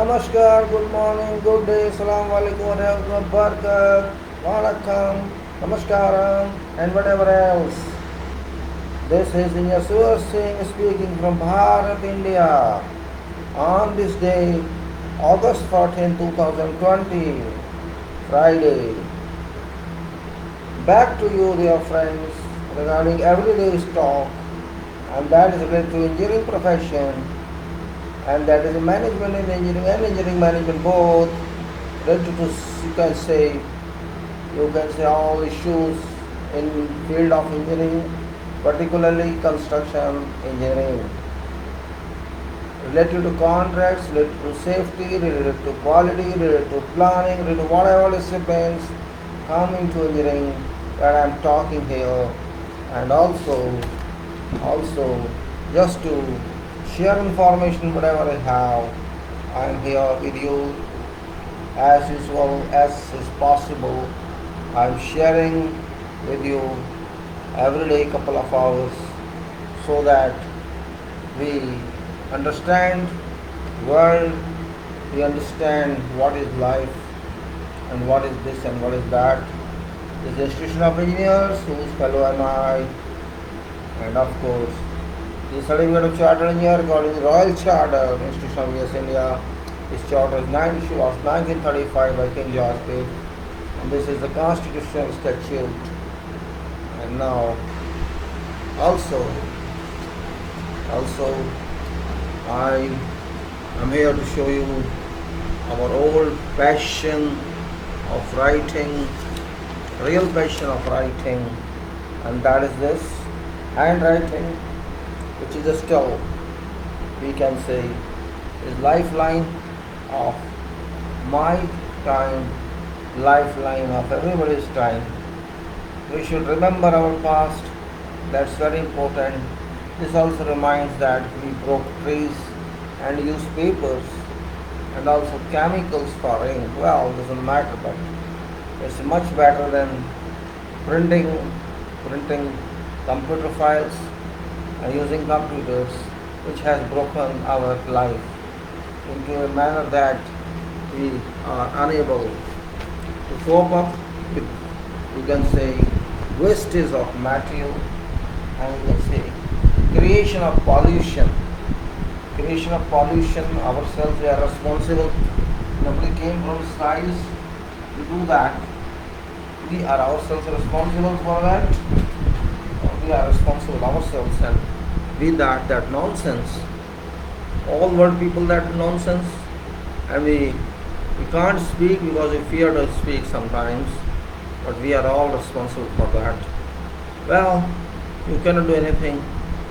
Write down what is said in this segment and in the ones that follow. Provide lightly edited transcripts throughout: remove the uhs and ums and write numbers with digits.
Namaskar, good morning, good day, Assalamu alaikum wa rahmatullahi wa barakatuh, Walakam, Namaskaram, and whatever else. This is Yasur Singh speaking from Bharat, India, on this day, August 14, 2020, Friday. Back to you, dear friends, regarding everyday's talk, and that is related to engineering profession, and that is management in engineering and engineering management both related to, you can say all issues in field of engineering, particularly construction engineering, related to contracts, related to safety, related to quality, related to planning, related to whatever disciplines coming to engineering that I am talking here, and also just to share information whatever I have. I am here with you as usual, as is possible. I am sharing with you every day couple of hours so that we understand world, we understand what is life and what is this and what is that. This is the Institution of Engineers, whose fellow am I, and of course the Certificate of Chartered Engineer according to the Royal Charter Institution of US India. This charter is 1935 by King George V, and this is the constitutional statute. And now also I am here to show you our old passion of writing, real passion of writing, and that is this handwriting, which is still, we can say, is lifeline of my time, lifeline of everybody's time. We should remember our past, that's very important. This also reminds that we broke trees and used papers and also chemicals for ink. Well, doesn't matter, but it's much better than printing computer files and using computers, which has broken our life into a manner that we are unable to cope up with, you can say, wastage of material, and you can say creation of pollution. Ourselves, we are responsible. Nobody came from skies to do that. We are ourselves responsible for that. We are responsible ourselves, and with that nonsense, all world people, that nonsense, and we can't speak because we fear to speak sometimes, but we are all responsible for that. Well, you cannot do anything.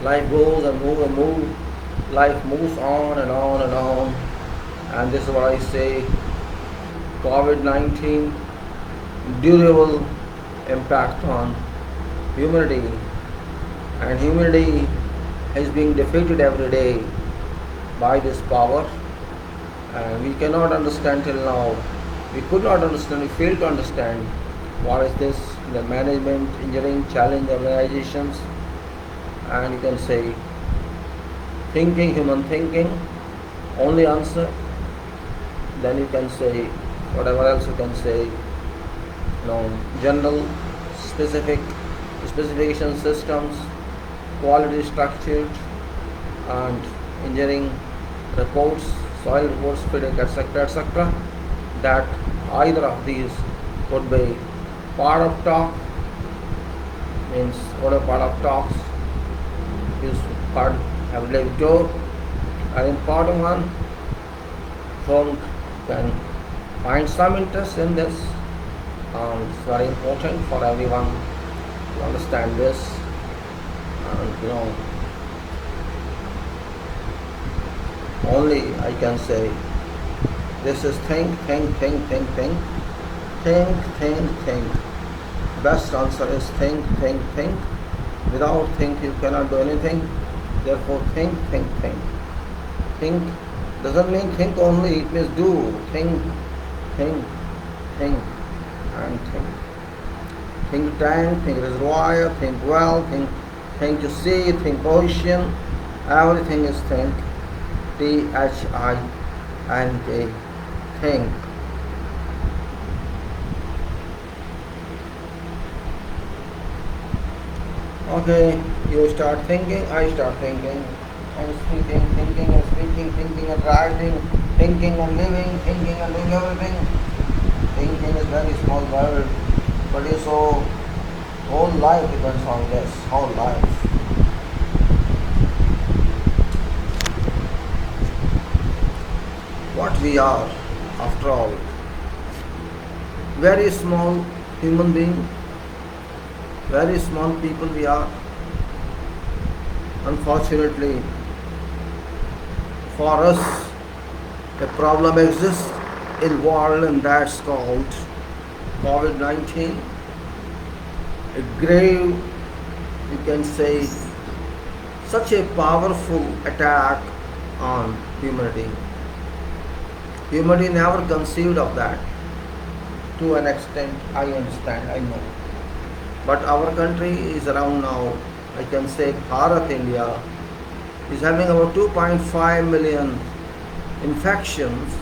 Life goes and move. Life moves on and on and on, and this is what I say: COVID-19 durable impact on humanity, and humanity is being defeated every day by this power, and we cannot understand till now. We could not understand, we failed to understand what is this, the management, engineering, challenge organizations, and you can say thinking, human thinking, only answer. Then you can say whatever else you can say, general, specific, specification systems, quality structured, and engineering reports, soil reports, feeding, etc. That either of these would be part of talk, means what a part of talks is part everyday we do, and important one, so can find some interest in this. It's very important for everyone to understand this, and only I can say this is think. Best answer is think. Without think you cannot do anything. Therefore think. Think doesn't mean think only, it means do. Think and think. Think tank, think reservoir, think well, think to see, think ocean. Everything is think. THINK. and they think. Okay, you start thinking, I start thinking, and speaking, thinking and speaking, thinking and writing, thinking and living, thinking and doing everything. Thinking is very small word, but it's so whole life depends on this, whole life. What we are, after all, very small human being, very small people we are. Unfortunately, for us, a problem exists in world, and that's called COVID-19. A grave, you can say, such a powerful attack on humanity. Humanity never conceived of that. To an extent, I understand, I know. But our country is around now, I can say Bharat, India, is having about 2.5 million infections,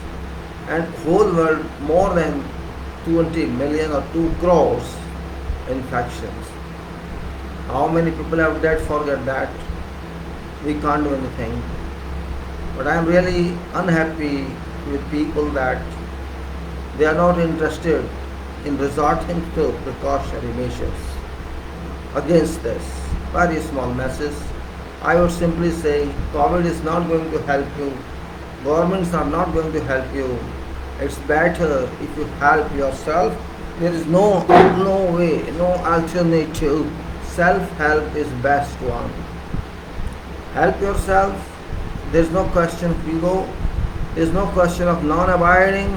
and whole world more than 20 million or 2 crores infections. How many people have died? Forget that. We can't do anything. But I am really unhappy with people that they are not interested in resorting to precautionary measures against this. Very small message. I would simply say COVID is not going to help you. Governments are not going to help you. It's better if you help yourself. There is no way, no alternative. Self-help is best one. Help yourself. There's no question of ego. There's no question of non-abiding.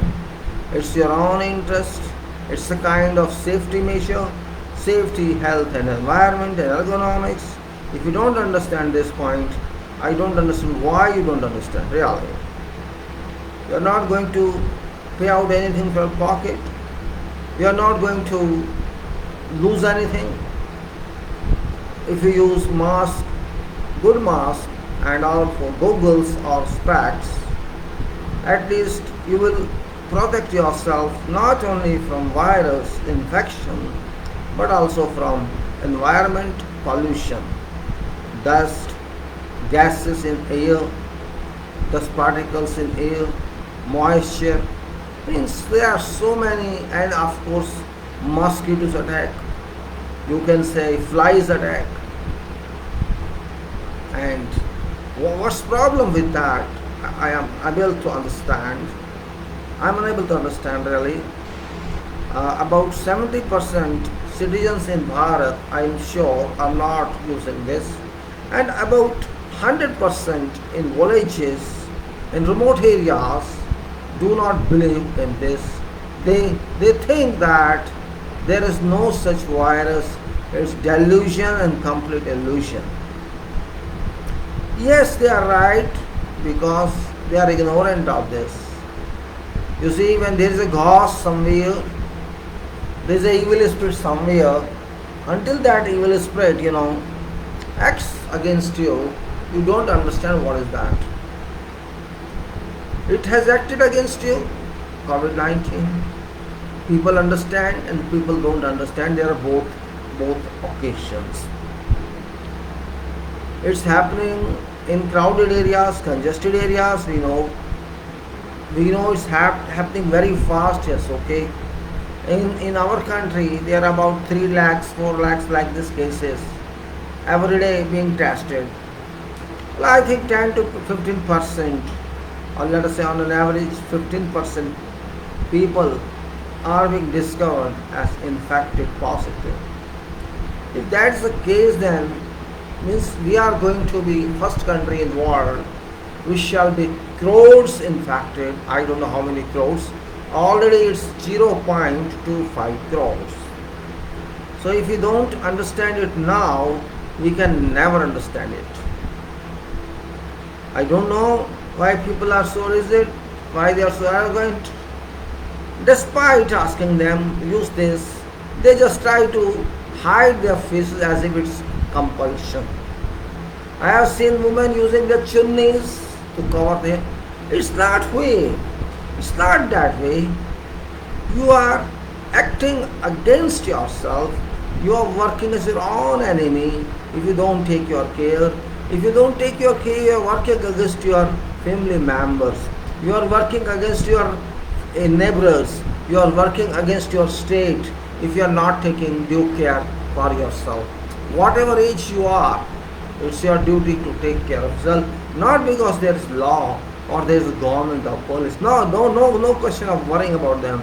It's your own interest. It's a kind of safety measure. Safety, health and environment and ergonomics. If you don't understand this point, I don't understand why you don't understand, really. You're not going to pay out anything from your pocket. You're not going to lose anything. If you use mask, good mask, and also goggles or specs, at least you will protect yourself not only from virus infection, but also from environment pollution, dust, gases in air, dust particles in air, moisture. Means there are so many, and of course mosquitoes attack. You can say flies attack. And what's the problem with that? I am unable to understand. I'm unable to understand really. About 70% citizens in Bharat, I am sure, are not using this, and about 100% in villages, in remote areas, do not believe in this. They think that there is no such virus. It's delusion and complete illusion. Yes, they are right, because they are ignorant of this. You see, when there is a ghost somewhere, there is an evil spirit somewhere, until that evil spirit, acts against you, you don't understand what is that. It has acted against you, COVID-19. People understand and people don't understand. There are both occasions. It's happening in crowded areas, congested areas. We know it's happening very fast. Yes, okay. In our country, there are about 3 lakhs, 4 lakhs like these cases every day being tested. Well, I think 10 to 15%, or let us say on an average 15% people are being discovered as infected positive. If that's the case, then means we are going to be first country in the world. We shall be crores infected. I don't know how many crores. Already it's 0.25 crores. So if you don't understand it now, we can never understand it. I don't know why people are so rigid, why they are so arrogant. Despite asking them use this, they just try to hide their faces as if it's compulsion. I have seen women using their chunnis to cover It's not way. It's not that way. You are acting against yourself. You are working as your own enemy if you don't take your care. If you don't take your care, you are working against your family members. You are working against your neighbors. You are working against your state if you are not taking due care for yourself. Whatever age you are, it's your duty to take care of yourself. Not because there is law or there is a government or police. No question of worrying about them.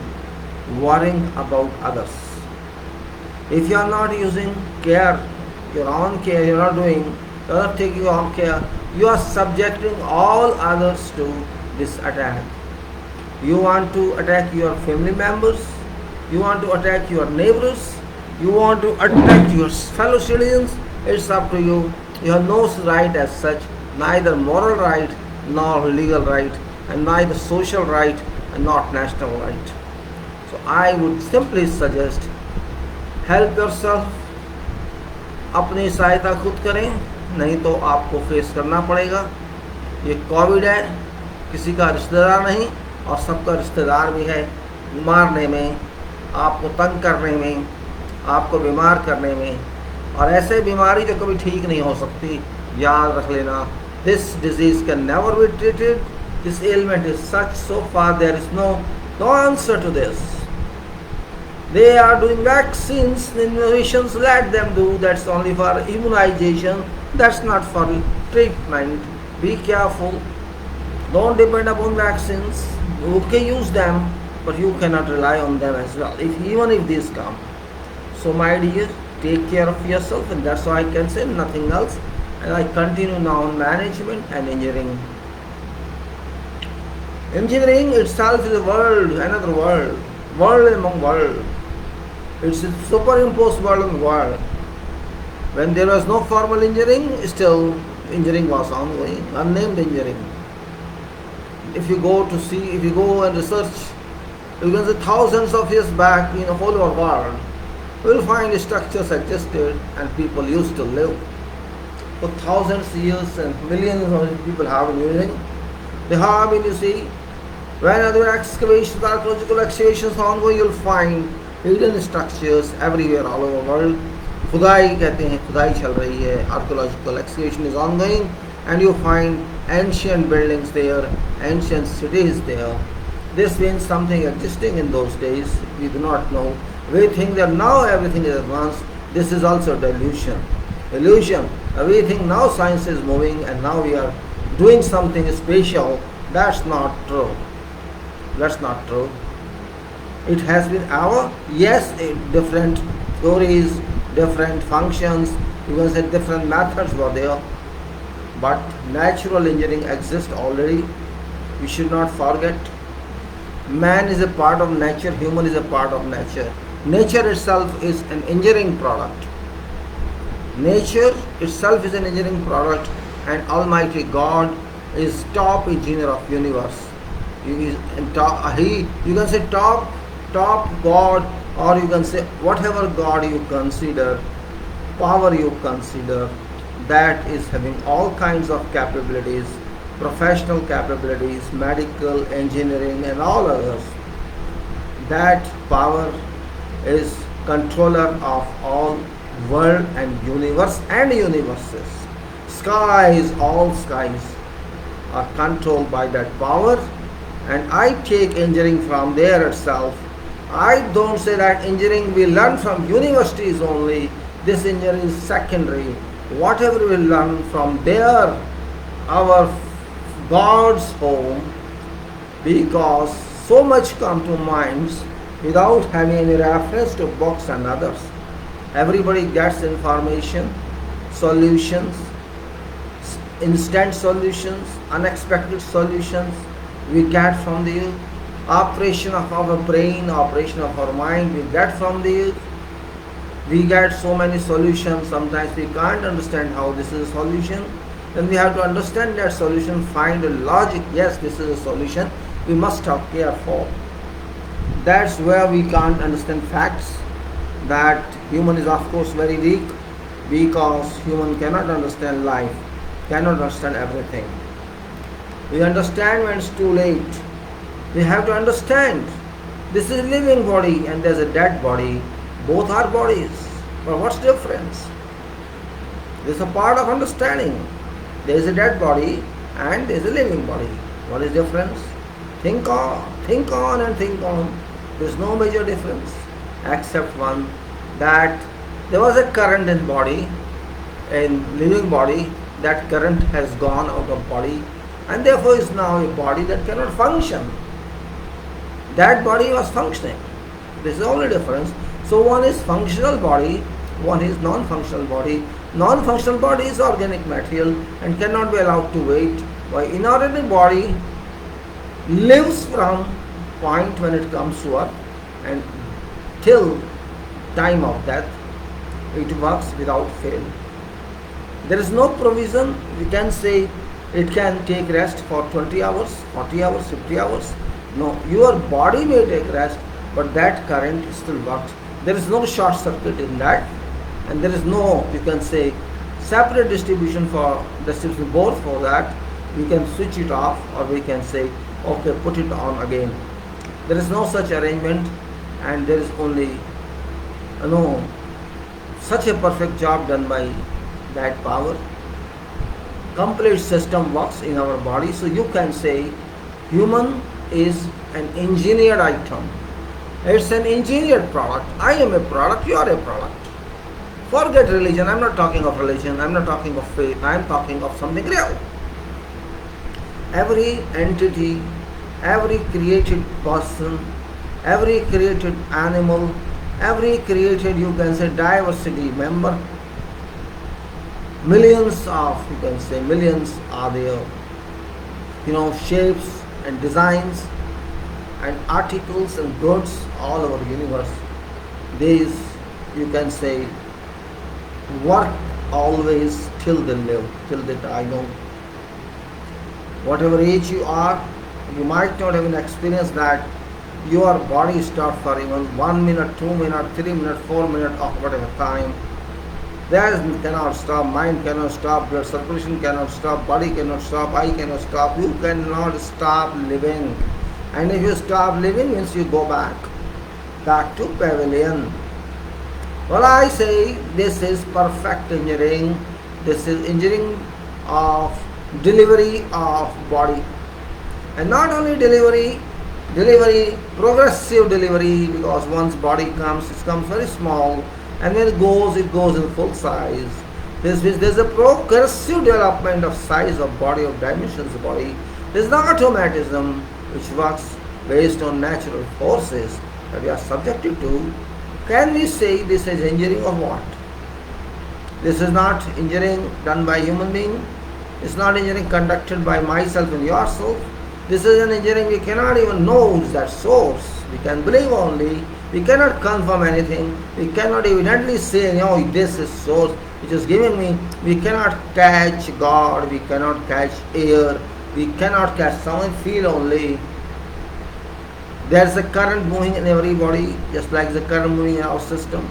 Worrying about others. If you are not using care, your own care, you are not doing, you are not taking your own care, you are subjecting all others to this attack. You want to attack your family members, you want to attack your neighbors, you want to attack your fellow citizens, it's up to you. You have no right as such, neither moral right nor legal right, and neither social right and not national right. So I would simply suggest, help yourself. अपनी सहायता खुद करें, नहीं तो आपको face करना पड़ेगा. ये कोविड है, किसी का रिश्तेदार नहीं और सबका रिश्तेदार भी है. मारने में, आपको तंग करने में, आपको बीमार करने में, और ऐसे बीमारी जो कभी ठीक नहीं हो सकती. याद रख लेना, this disease can never be treated. This ailment is such, so far there is no answer to this. They are doing vaccines, innovations, let them do. That's only for immunization. That's not for treatment. Be careful. Don't depend upon vaccines. You can use them, but you cannot rely on them as well, even if these come. So my dear, take care of yourself, and that's all I can say, nothing else. And I continue now on management and engineering. Engineering itself is a world, another world. World among world. It's a superimposed world on world. When there was no formal engineering, still engineering was ongoing, unnamed engineering. If you go and research, you can say thousands of years back in the whole world, you will find structures existed and people used to live. For thousands of years and millions of people have been using. They have been, you see, when other excavations, archaeological excavations are ongoing, you will find hidden structures everywhere all over the world. खुदाई कहते हैं, खुदाई चल रही है, archaeological excavation is ongoing, and you find ancient buildings there, ancient cities there. This means something existing in those days, we do not know. We think that now everything is advanced. This is also delusion. Illusion. Everything now science is moving and now we are doing something special. That's not true. That's not true. It has been yes, different theories, different functions, you can say different methods were there, but natural engineering exists already. We should not forget. Man is a part of nature, human is a part of nature. Nature itself is an engineering product. Nature itself is an engineering product, and Almighty God is top engineer of universe. You can say top God, or you can say whatever God you consider, power you consider, that is having all kinds of capabilities, professional capabilities, medical, engineering and all others. That power is controller of all world and universe and universes. Skies, all skies are controlled by that power, and I take engineering from there itself. I don't say that engineering we learn from universities only. This engineering is secondary. Whatever we learn from there, our God's home, because so much come to minds without having any reference to books and others. Everybody gets information, solutions, instant solutions, unexpected solutions we get from the youth. Operation of our brain, operation of our mind we get from the youth. We get so many solutions, sometimes we can't understand how this is a solution. Then we have to understand that solution, find a logic, yes, this is a solution, we must have care for. That's where we can't understand facts, that human is of course very weak, because human cannot understand life, cannot understand everything. We understand when it's too late. We have to understand this is a living body and there's a dead body. Both are bodies. But what's the difference? This is a part of understanding. There is a dead body and there is a living body. What is the difference? Think on and think on. There is no major difference except one, that there was a current in body, in living body. That current has gone out of body and therefore is now a body that cannot function. That body was functioning. This is the only difference. So one is functional body, one is non-functional body. Non-functional body is organic material and cannot be allowed to wait. While inorganic body lives from point when it comes to earth and till time of death, it works without fail. There is no provision. We can say it can take rest for 20 hours, 40 hours, 50 hours. No, your body may take rest, but that current still works. There is no short circuit in that, and there is no, you can say, separate distribution board for that. We can switch it off, or we can say, okay, put it on again. There is no such arrangement, and there is only such a perfect job done by that power. Complete system works in our body. So you can say human is an engineered item. It's an engineered product. I am a product, you are a product. Forget religion. I'm not talking of religion, I'm not talking of faith, I'm talking of something real. Every entity, every created person, every created animal, every created, you can say, diversity member, millions are there, shapes and designs and articles and goods all over the universe. These, you can say, work always till they live, till they die. Whatever age you are, you might not even experience that your body stops for even 1 minute, 2 minutes, 3 minutes, 4 minutes, or whatever time. That cannot stop, mind cannot stop, blood circulation cannot stop, body cannot stop, eye cannot stop. You cannot stop living. And if you stop living, means you go back to pavilion. Well, I say this is perfect engineering. This is engineering of delivery of body. And not only delivery, progressive delivery, because once body comes, it comes very small, and then it goes in full size. There's a progressive development of size of body, of dimensions of body. There's the automatism which works based on natural forces that we are subjected to. Can we say this is engineering of what? This is not engineering done by human being. It's not engineering conducted by myself and yourself. This is an engineering we cannot even know who is that source. We can believe only. We cannot confirm anything. We cannot evidently say, this is source which is giving me. We cannot catch God. We cannot catch air. We cannot catch someone. Feel only. There's a current moving in every body, just like the current moving in our system.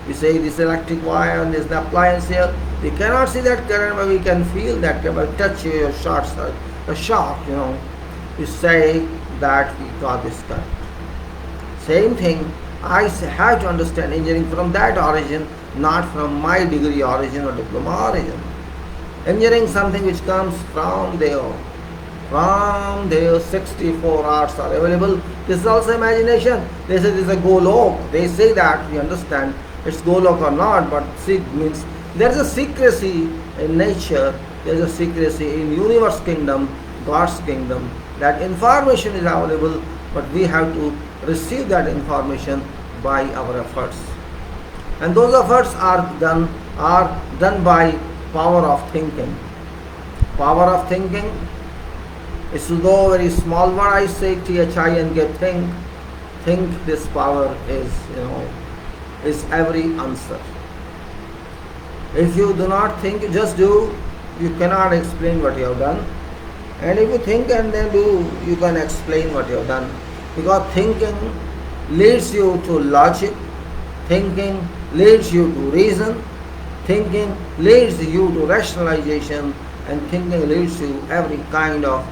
We say this electric wire and there's the appliance here. We cannot see that current, but we can feel that current. By touch your shock, You say that we got this current. Same thing, I have to understand engineering from that origin, not from my degree origin or diploma origin. Engineering something which comes from there. From there, 64 arts are available. This is also imagination. They say this is a golok. They say that, we understand it's golok or not, but means there is a secrecy in nature, there is a secrecy in universe kingdom, God's kingdom. That information is available, but we have to receive that information by our efforts. And those efforts are done by power of thinking. Power of thinking. It's though very small word, I say THINK, think. Think, this power is every answer. If you do not think, you just do, you cannot explain what you have done. And if you think and then do, you can explain what you have done. Because thinking leads you to logic, thinking leads you to reason, thinking leads you to rationalization, and thinking leads to every kind of,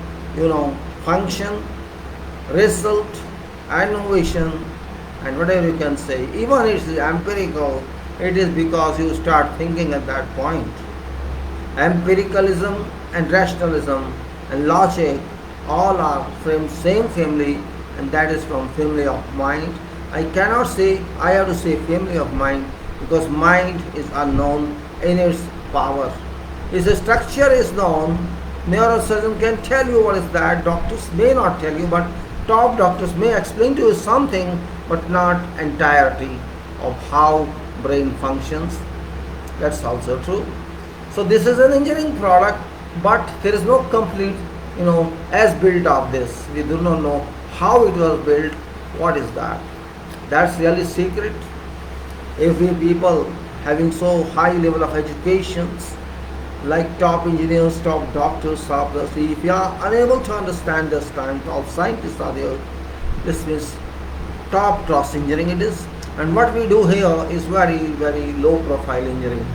function, result, innovation, and whatever you can say. Even it's empirical, it is because you start thinking at that point. Empiricalism and rationalism and logic all are from same family, and that is from family of mind. I cannot say, I have to say family of mind, because mind is unknown in its power. Its structure is known. Neurosurgeon can tell you what is that. Doctors may not tell you, but top doctors may explain to you something, but not entirety of how brain functions. That's also true. So this is an engineering product, but there is no complete, as built of this. We do not know how it was built. What is that? That's really secret. If we people having so high level of educations, like top engineers, top doctors, if you are unable to understand this kind of scientists are there, this means top class engineering it is. And what we do here is very, very low profile engineering.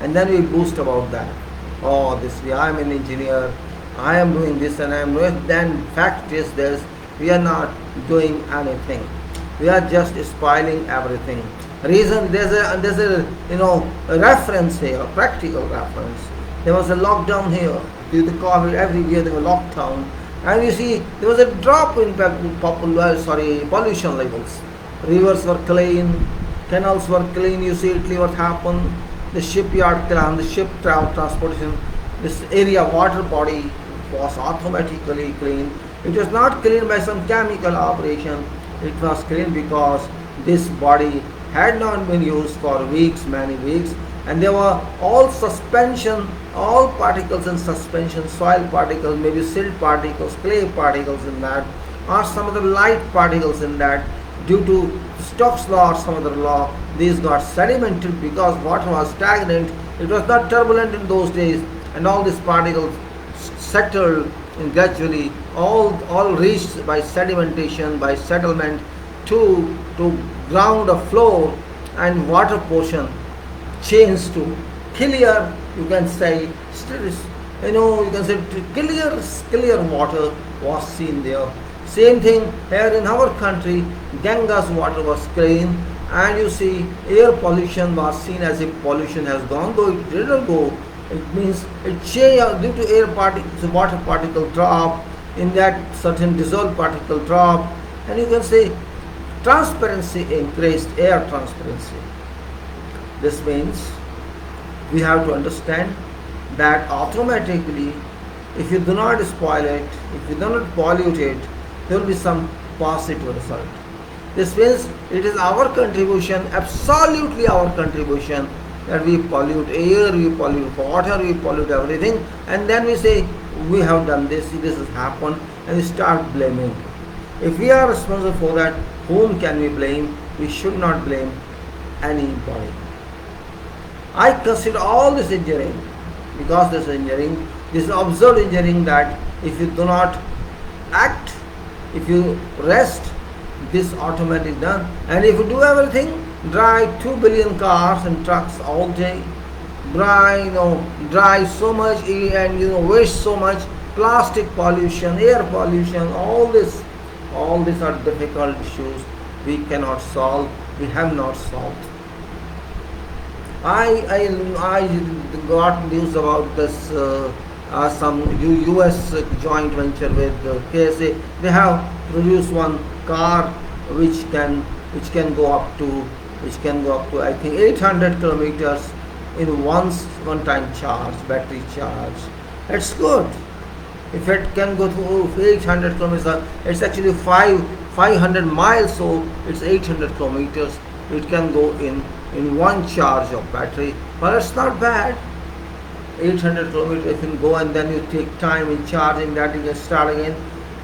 And then we boast about that. Oh, I am an engineer, I am doing this and I am doing. Then fact is this, we are not doing anything. We are just spoiling everything. Reason, there's a reference here, practical reference. There was a lockdown here due to COVID. Every year there was lockdown, and you see there was a drop in pollution levels. Rivers were clean, canals were clean. You see Italy what happened. The shipyard clean, the ship transportation, this area water body was automatically clean. It was not clean by some chemical operation. It was clean because this body had not been used for weeks, many weeks, and there were all suspension, all particles in suspension, soil particles, maybe silt particles, clay particles in that, or some other light particles in that. Due to Stokes law or some other law, these got sedimented because water was stagnant. It was not turbulent in those days, and all these particles settled and gradually all reached by sedimentation, by settlement to ground or floor, and water portion changed to clear, you can say, you can say clear water was seen there. Same thing here in our country, Ganga's water was clean, and you see air pollution was seen as if pollution has gone, though it didn't go. It means it changed due to air particles, water particle drop, in that certain dissolved particle drop, and you can say transparency increased, air transparency. This means we have to understand that automatically, if you do not spoil it, if you do not pollute it, there will be some positive result. This means it is our contribution, absolutely our contribution, that we pollute air, we pollute water, we pollute everything, and then we say we have done this has happened, and we start blaming. If we are responsible for that, whom can we blame? We should not blame anybody. I consider all this engineering, because this engineering, this is observed engineering, that if you do not act, if you rest, this automatically done. And if you do everything, drive 2 billion cars and trucks all day, drive so much and waste so much, plastic pollution, air pollution, all these are difficult issues we cannot solve, we have not solved. I got news about this some US joint venture with KSA. They have produced one car which can go up to I think 800 kilometers in one time charge, battery charge. That's good. If it can go to 800 kilometers, it's actually 500 miles, so it's 800 kilometers. It can go in one charge of battery, but it's not bad. 800 kilometers you can go, and then you take time in charging that, you can start again.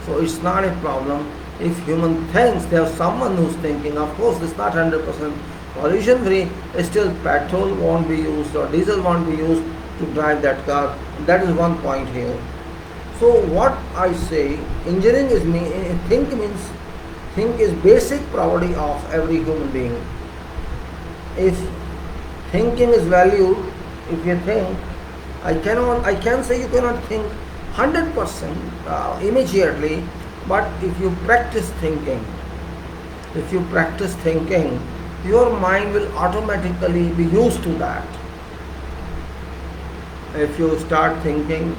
So it's not a problem. If human thinks, there's someone who's thinking, of course it's not 100% pollution free, still petrol won't be used or diesel won't be used to drive that car. That is one point here. So what I say, engineering is think is basic property of every human being. If thinking is valued, if you think, I can say you cannot think 100% immediately. But if you practice thinking, your mind will automatically be used to that. If you start thinking,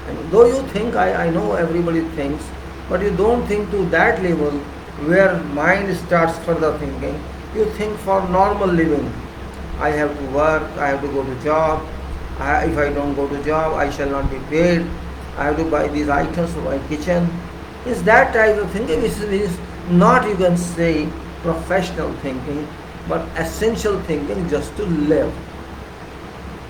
and though you think, I know everybody thinks, but you don't think to that level where mind starts further thinking. You think for normal living. I have to work, I have to go to job. If I don't go to job, I shall not be paid. I have to buy these items for my kitchen. Is that type of thinking is not, you can say, professional thinking, but essential thinking just to live.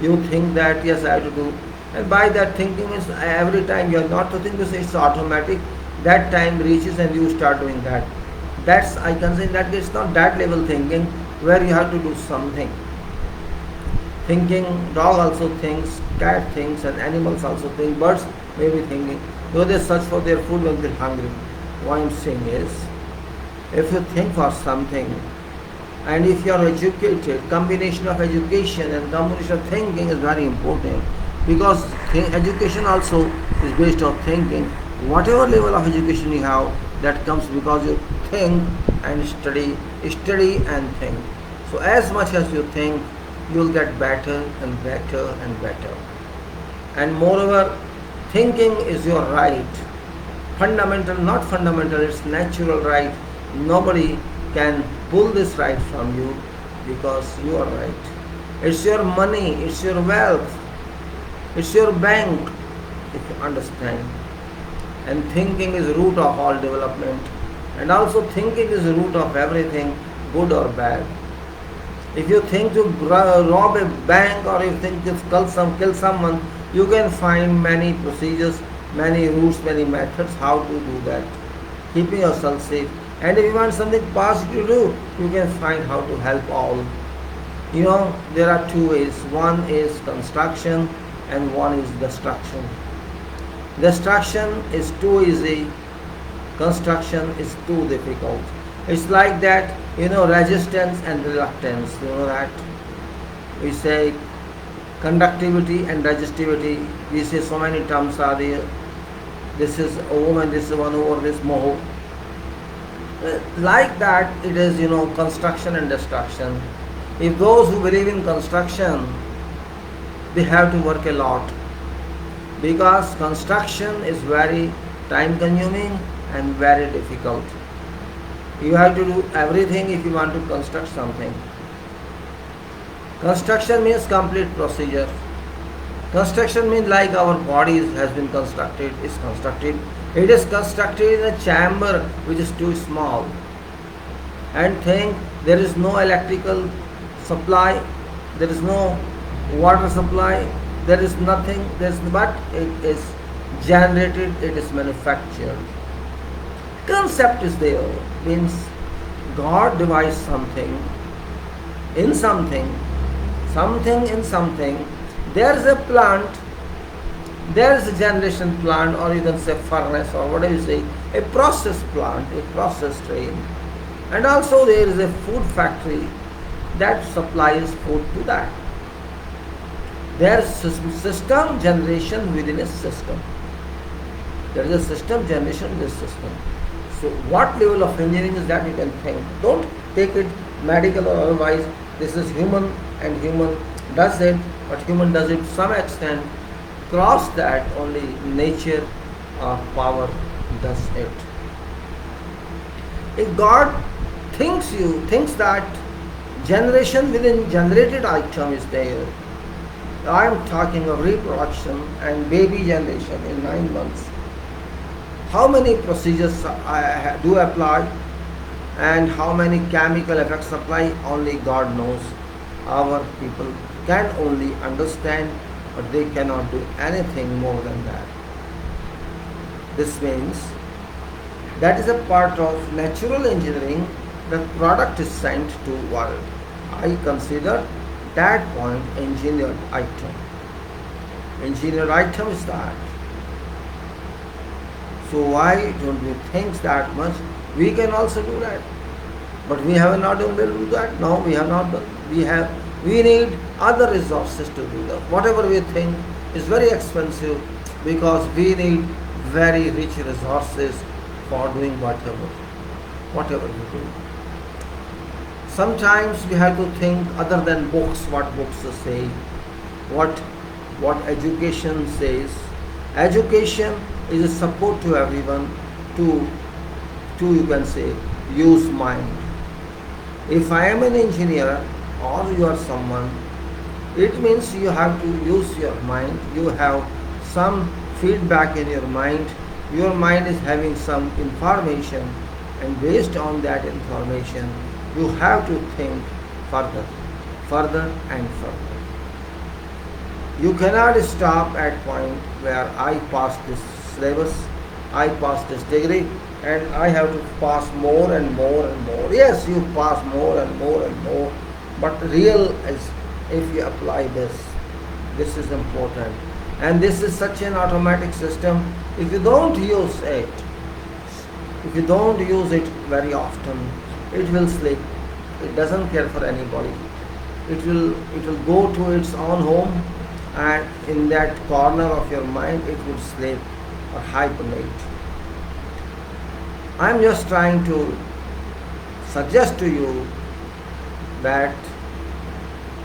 You think that yes, I have to do, and by that thinking is every time you are not to think, it's automatic. That time reaches and you start doing that. That's, I can say that it's not that level thinking where you have to do something. Thinking, dog also thinks, cat thinks, and animals also think, birds may be thinking, though they search for their food when they're hungry. What I'm saying is, if you think for something, and if you are educated, combination of education and combination of thinking is very important, because education also is based on thinking. Whatever level of education you have, that comes because you think and study and think. So as much as you think, you will get better and better and better. And moreover, thinking is your right. Fundamental, not fundamental, it's natural right. Nobody can pull this right from you because you are right. It's your money, it's your wealth, it's your bank, if you understand. And thinking is the root of all development. And also thinking is the root of everything, good or bad. If you think to rob a bank, or you think to kill someone, you can find many procedures, many routes, many methods how to do that, keeping yourself safe. And if you want something positive to do, you can find how to help all. You know, there are two ways. One is construction and one is destruction. Destruction is too easy, construction is too difficult. It's like that, resistance and reluctance, that. We say conductivity and resistivity, we say so many terms are there. This is a woman, this is one over this moho. Like that, it is, construction and destruction. If those who believe in construction, they have to work a lot, because construction is very time consuming and very difficult. You have to do everything if you want to construct something. Construction means complete procedure. Construction means like our body has been constructed, is constructed. It is constructed in a chamber which is too small. And think there is no electrical supply, there is no water supply, there is nothing, but it is generated, it is manufactured. Concept is there, means God devised something in something in something. There is a plant, there is a generation plant, or you can say furnace, or whatever you say, a process plant, a process train. And also there is a food factory that supplies food to that. There is system generation within a system. There is a system generation in this system. So what level of engineering is that, you can think. Don't take it medical or otherwise. This is human, and human does it, but human does it to some extent. Cross that, only nature or power does it. If God thinks that generation within generated item is there, I am talking of reproduction and baby generation in 9 months. How many procedures do apply, and how many chemical effects apply, only God knows. Our people can only understand, but they cannot do anything more than that. This means that is a part of natural engineering. The product is sent to world. I consider that point engineered item. Engineered item is that. So why don't we think that much? We can also do that. But we have not been able to do that. No, we have not done. We need other resources to do that. Whatever we think is very expensive, because we need very rich resources for doing whatever we do. Sometimes we have to think other than books, what books say, what education says. Education is a support to everyone to you can say use mind. If I am an engineer or you are someone, it means you have to use your mind. You have some feedback in your mind. Your mind is having some information, and based on that information, you have to think further and further. You cannot stop at point where I pass this syllabus, I pass this degree, and I have to pass more and more and more. Yes, you pass more and more and more, but real is if you apply this is important. And this is such an automatic system. If you don't use it, if you don't use it very often, it will slip. It doesn't care for anybody. It will go to its own home, and in that corner of your mind it will sleep or hibernate. I'm just trying to suggest to you that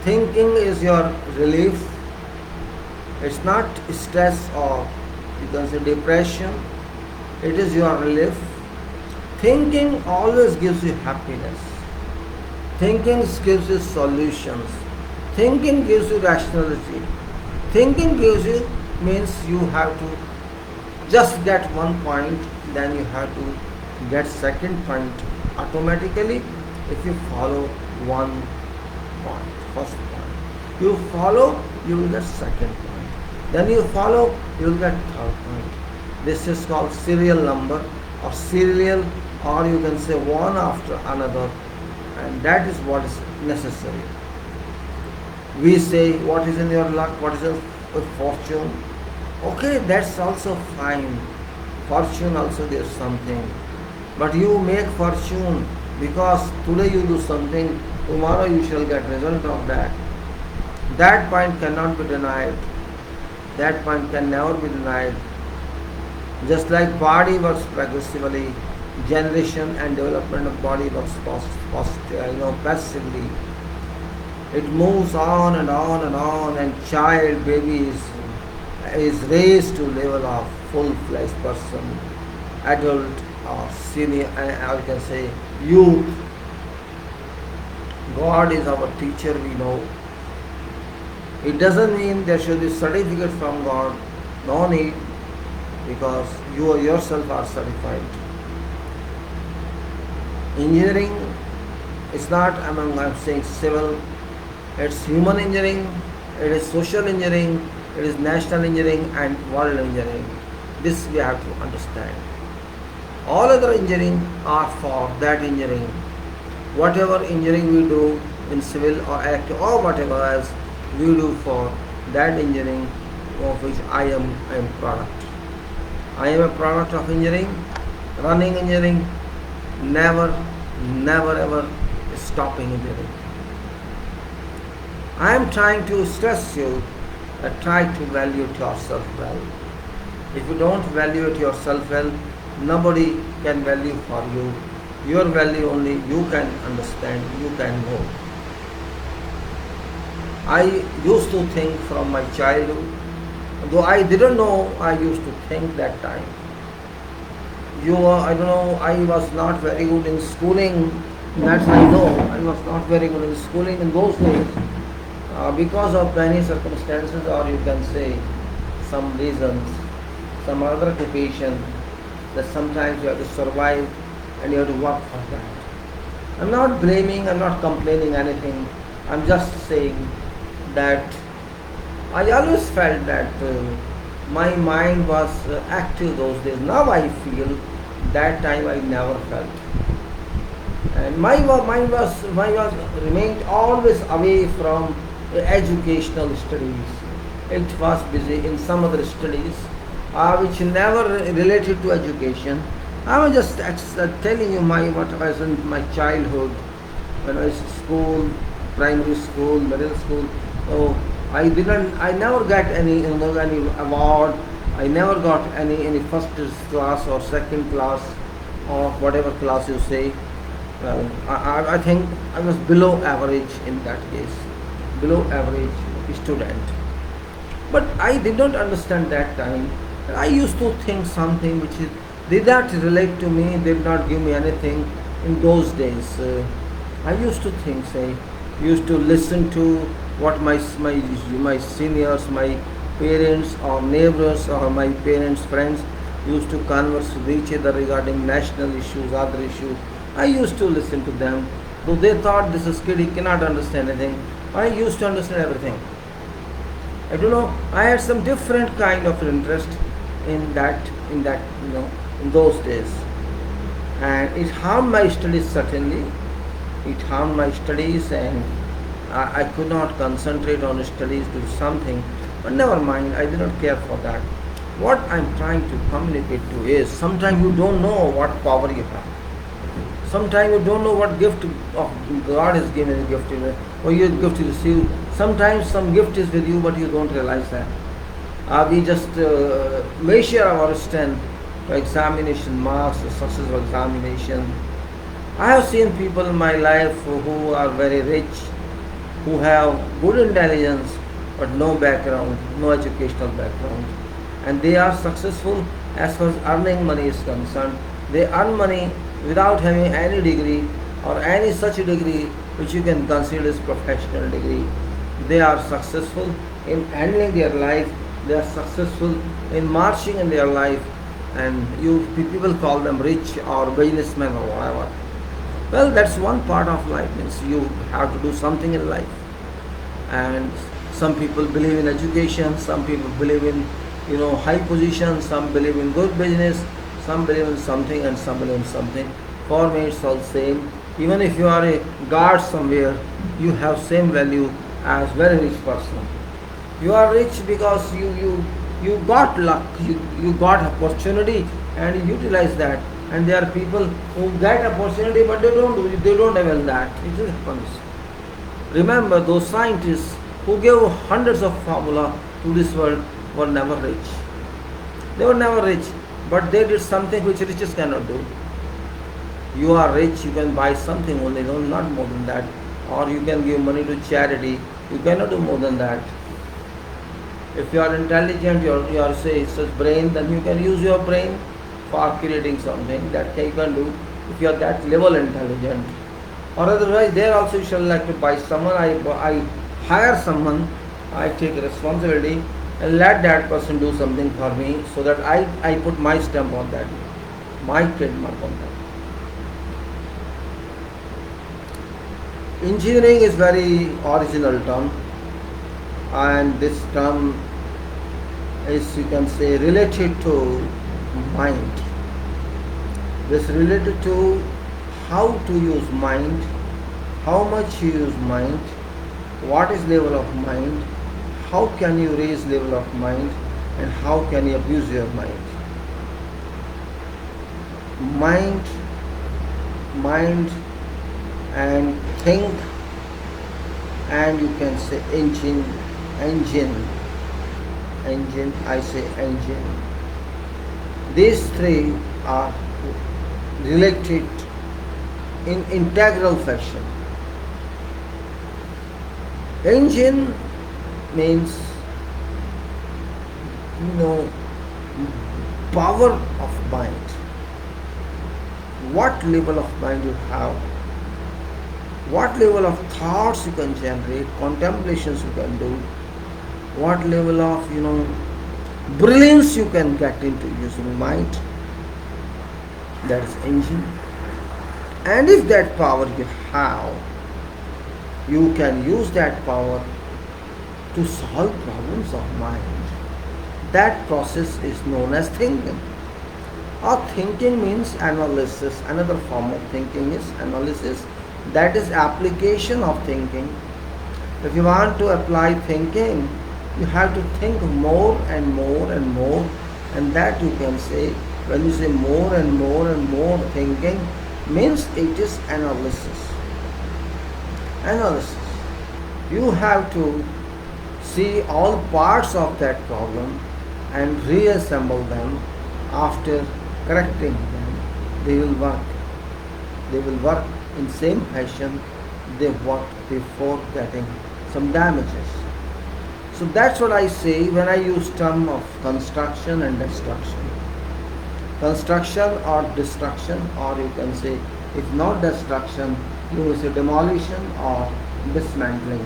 thinking is your relief. It's not stress or you can say depression. It is your relief. Thinking always gives you happiness. Thinking gives you solutions. Thinking gives you rationality. Thinking gives you means you have to just get one point, then you have to get second point automatically if you follow one point, first point. You follow, you will get second point. Then you follow, you will get third point. This is called serial number or serial, or you can say one after another, and that is what is necessary. We say what is in your luck, what is your fortune. Okay, that's also fine. Fortune also there's something. But you make fortune because today you do something, tomorrow you shall get result of that. That point cannot be denied. That point can never be denied. Just like body works progressively, generation and development of body works passively. It moves on and on and on, and child, baby is raised to level of full-fledged person, adult or senior, I can say youth. God is our teacher, we know. It doesn't mean there should be certificate from God, no need, because you yourself are certified. Engineering is not I'm saying civil, it's human engineering, it is social engineering, it is national engineering and world engineering. This we have to understand. All other engineering are for that engineering. Whatever engineering we do in civil or electric or whatever else we do for that engineering of which I am product. I am a product of engineering, running engineering, never ever stopping engineering. I am trying to stress you that try to value yourself well. If you don't value yourself well, nobody can value for you. Your value only you can understand, you can know. I used to think from my childhood, though I didn't know, I used to think that time. I don't know, I was not very good in schooling, that I know. I was not very good in schooling in those days because of many circumstances, or you can say some reasons, some other occupation that sometimes you have to survive and you have to work for that. I'm not blaming, I'm not complaining anything. I'm just saying that I always felt that my mind was active those days. Now I feel that time I never felt. And my mind was remained always away from educational studies. It was busy in some other studies which never related to education. I was just telling you what was in my childhood when I was in school, primary school, middle school. So I never got any award. I never got any first class or second class or whatever class you say. Well, I think I was below average in that case, below average student. But I did not understand that time. I used to think something which did not relate to me, did not give me anything in those days. I used to think, say, used to listen to what my seniors, my parents or neighbors or my parents' friends used to converse with each other regarding national issues, other issues. I used to listen to them, though they thought this is kid, he cannot understand anything. I used to understand everything. I don't know. I had some different kind of interest in that in those days, and it harmed my studies certainly. It harmed my studies, and I could not concentrate on studies to something. But never mind. I did not care for that. What I'm trying to communicate to is sometimes you don't know what power you have. Sometimes you don't know what gift of God is given a gift to you, or your gift you receive. Sometimes some gift is with you, but you don't realize that. We just measure our strength by examination marks, successful examination. I have seen people in my life who are very rich, who have good intelligence, but no background, no educational background. And they are successful as far as earning money is concerned. They earn money without having any degree or any such degree which you can consider as professional degree. They are successful in handling their life, they are successful in marching in their life, and people call them rich or businessmen or whatever. Well, that's one part of life, means you have to do something in life. And some people believe in education, some people believe in high position, some believe in good business, some believe in something and some believe in something. For me it's all same. Even if you are a guard somewhere, you have same value as very rich person. You are rich because you got luck, you got opportunity and you utilize that. And there are people who get opportunity but they don't avail that. It just happens. Remember, those scientists who gave hundreds of formula to this world were never rich. They were never rich, but they did something which riches cannot do. You are rich, you can buy something only, no, not more than that. Or you can give money to charity, you cannot do more than that. If you are intelligent, you are say such brain, then you can use your brain for creating something that you can do if you are that level intelligent. Or otherwise, there also you shall like to buy someone, I hire someone, I take responsibility and let that person do something for me so that I put my stamp on that, my trademark on that. Engineering is very original term, and this term is, you can say, related to mind. This related to how to use mind, how much you use mind, what is level of mind, how can you raise level of mind, and how can you abuse your mind. Mind and think, and you can say engine, I say engine. These three are related in integral fashion. Engine means power of mind. What level of mind you have, what level of thoughts you can generate, contemplations you can do, what level of brilliance you can get into using mind. That is engine. And if that power you have, you can use that power to solve problems of mind. That process is known as thinking. Or thinking means analysis. Another form of thinking is analysis. That is application of thinking. If you want to apply thinking, you have to think more and more and more, and that you can say, when you say more and more and more thinking, means it is analysis. You have to see all parts of that problem and reassemble them after correcting them, they will work. They will work in same fashion they worked before getting some damages. So that's what I say when I use term of construction and destruction. Construction or destruction, or you can say, if not destruction, you will say demolition or dismantling.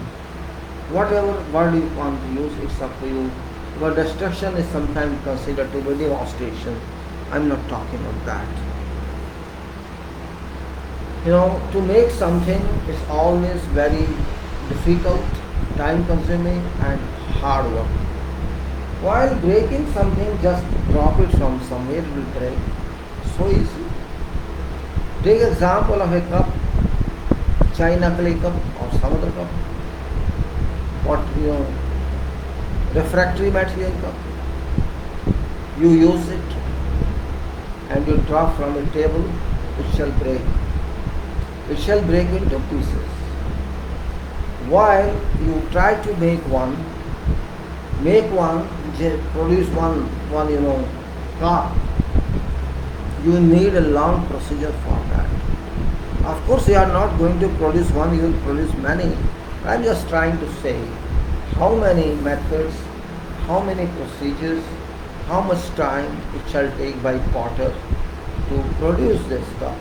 Whatever word you want to use, it's up to you. But destruction is sometimes considered to be devastation. I'm not talking about that. To make something is always very difficult, time consuming and hard work. While breaking something, just drop it from somewhere, it will break. So easy. Take example of a cup, china clay cup or some other cup. Refractory material cup. You use it and you drop from a table, it shall break. It shall break into pieces. While you try to produce one car, you need a long procedure for that. Of course, you are not going to produce one, you will produce many. I am just trying to say how many methods, how many procedures, how much time it shall take by potter to produce this cup.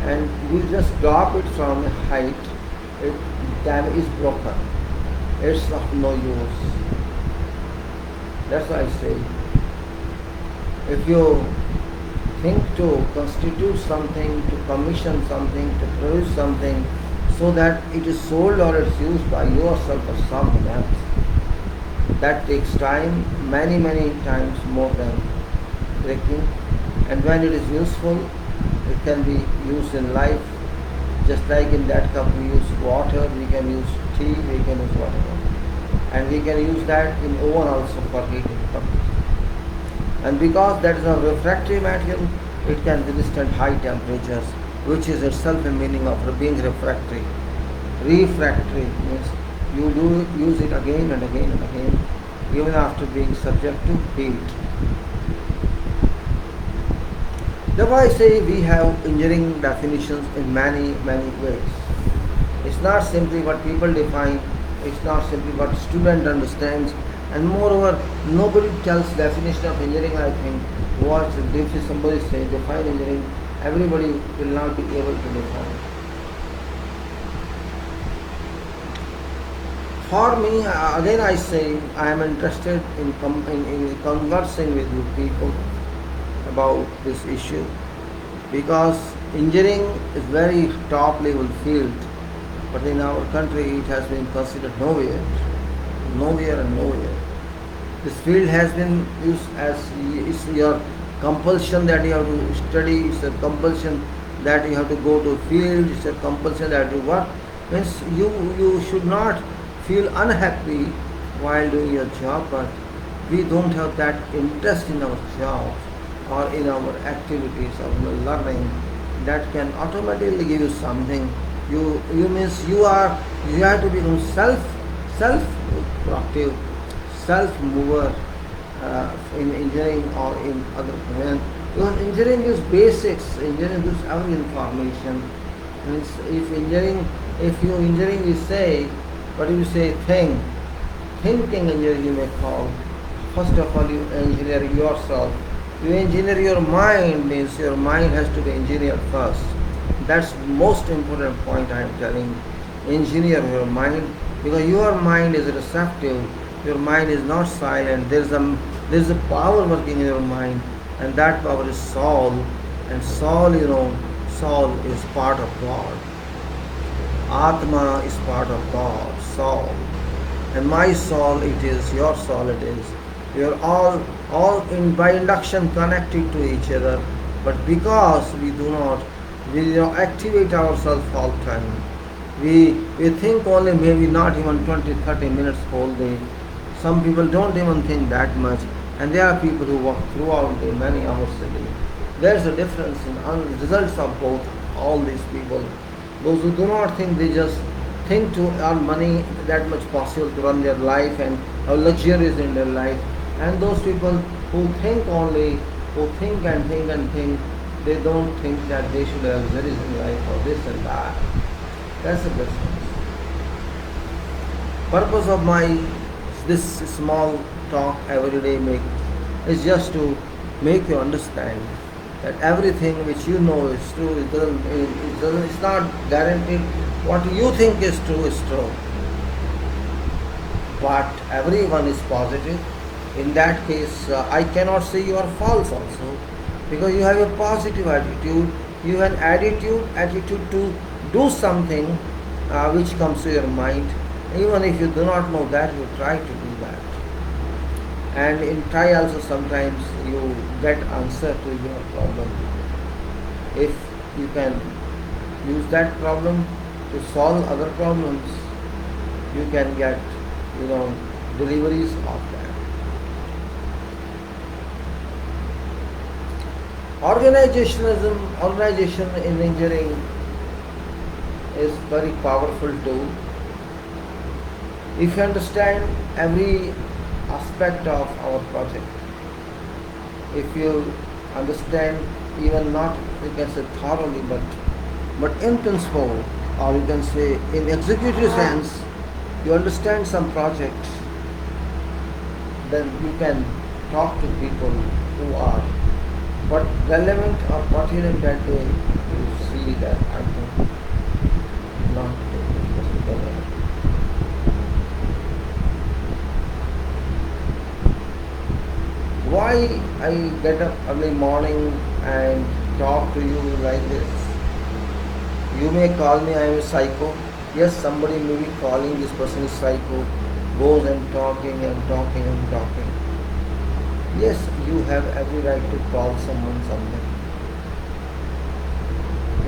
And you just drop it from a height, it is broken. It's of no use. That's why I say, if you think to constitute something, to commission something, to produce something, so that it is sold or it's used by yourself or someone else, that takes time, many times more than breaking. And when it is useful, it can be used in life. Just like in that cup we use water, we can use tea, we can use whatever. And we can use that in oven also for heating cup. And because that is a refractory material, it can withstand high temperatures, which is itself a meaning of being refractory. Refractory means you do use it again and again and again, even after being subject to heat. Therefore I say we have engineering definitions in many ways. It's not simply what people define, it's not simply what student understands, and moreover, nobody tells definition of engineering. I think if somebody say define engineering, everybody will not be able to define. For me, again I say, I am interested in conversing with you people about this issue, because engineering is very top level field, but in our country it has been considered nowhere. This field has been used as it's your compulsion that you have to study, it's a compulsion that you have to go to field, it's a compulsion that you work. Means you should not feel unhappy while doing your job, but we don't have that interest in our job or in our activities or learning that can automatically give you something. You have to become self-productive, self-mover in engineering or in other domains. Because engineering is basics, engineering gives every information. Means if you engineering is say, but if you say thinking engineering you may call. First of all, you engineer yourself. You engineer your mind, means your mind has to be engineered first. That's the most important point I am telling. Engineer your mind, because your mind is receptive, your mind is not silent. There is a power working in your mind, and that power is soul. And soul, soul is part of God. Atma is part of God, soul. And my soul it is, your soul it is. We are all by induction connected to each other, but because we do not activate ourselves all the time, we think only maybe not even 20-30 minutes whole day. Some people don't even think that much, and there are people who work throughout the many hours a day. There's a difference in results of both all these people. Those who do not think, they just think to earn money that much possible to run their life and how luxurious in their life. And those people who think only, who think and think and think, they don't think that they should have luxuries in life or this and that. That's the difference. Purpose of my this small talk every day is just to make you understand that everything which you know is true. It's not guaranteed. What you think is true. But everyone is positive. In that case, I cannot say you are false also, because you have a positive attitude. You have an attitude to do something which comes to your mind. Even if you do not know that, you try to do that. And in try also sometimes you get answer to your problem. If you can use that problem to solve other problems, you can get, deliveries of that. Organization in engineering is very powerful tool. If you understand every aspect of our project, if you understand even not, you can say thoroughly, but in principle, or you can say in executive sense, you understand some projects, then you can talk to people who are but relevant or pertinent that day. You see that I think not relevant. Why I get up early morning and talk to you like this? You may call me I am a psycho. Yes, somebody may be calling this person is psycho, goes and talking and talking and talking. Yes, you have every right to call someone something.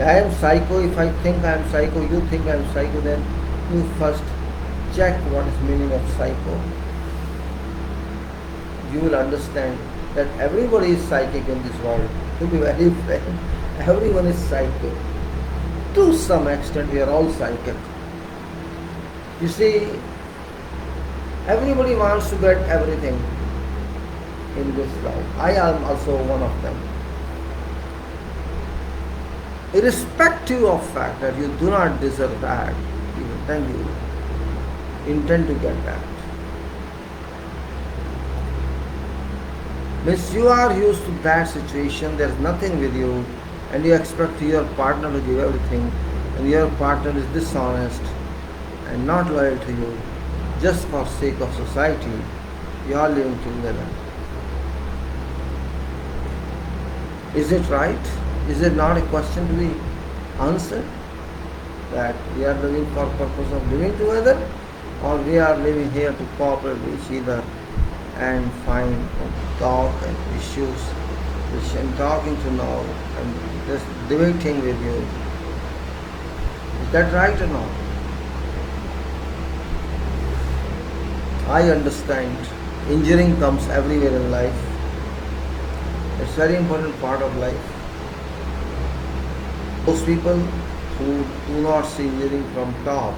I am psycho. If I think I am psycho, you think I am psycho, then you first check what is meaning of psycho. You will understand that everybody is psychic in this world. To be very frank, everyone is psychic. To some extent, we are all psychic. You see, everybody wants to get everything in this life. I am also one of them. Irrespective of fact that you do not deserve that, then you intend to get that. Means you are used to that situation, there is nothing with you, and you expect your partner to give everything, and your partner is dishonest and not loyal to you, just for sake of society, you are living together. Is it right? Is it not a question to be answered? That we are living for purpose of living together, or we are living here to cooperate with each other and find talk and issues which I am talking to now and just debating with you. Is that right or not? I understand injuring comes everywhere in life. It's a very important part of life. Those people who do not see injuring from top,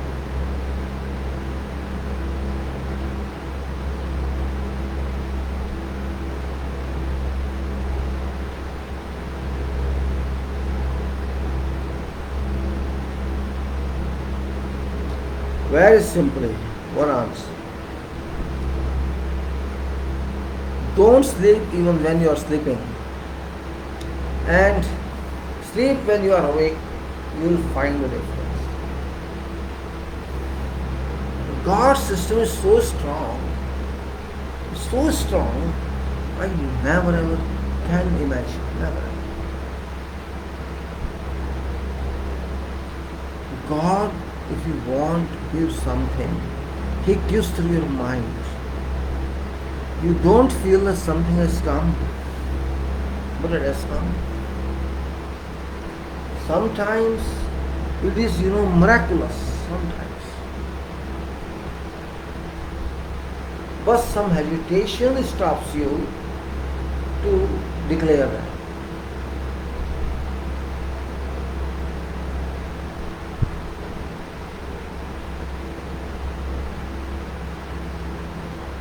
very simply, one answer. Don't sleep even when you are sleeping. And sleep when you are awake, you will find the difference. God's system is so strong, I never ever can imagine. Never ever. God, if you want to give something, He gives through your mind. You don't feel that something has come, but it has come. Sometimes it is, miraculous. Sometimes. But some hesitation stops you to declare that.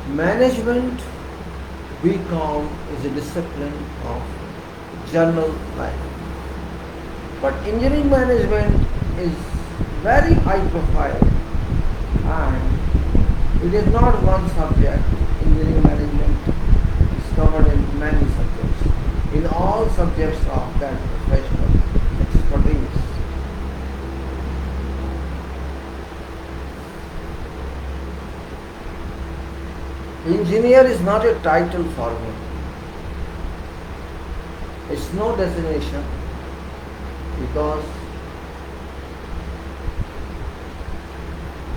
Management BCom is a discipline of general life. But engineering management is very high profile, and it is not one subject. Engineering management is covered in many subjects, in all subjects of that professional expertise. Engineer is not a title for me. It's no designation, because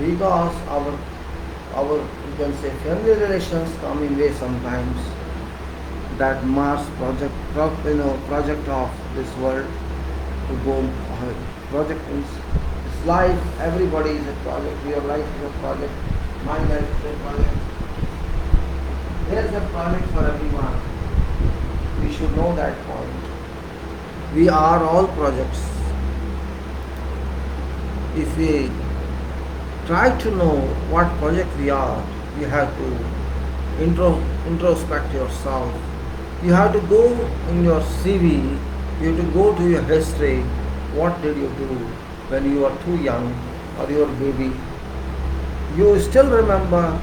our you can say family relations come in way sometimes, that Mars project of this world to go project means it's life. Everybody is a project. Your life is a project. My life is a project. There is a project for everyone. We should know that point. We are all projects. If we try to know what project we are, you have to introspect yourself. You have to go in your CV, you have to go to your history. What did you do when you were too young or you were a baby? You still remember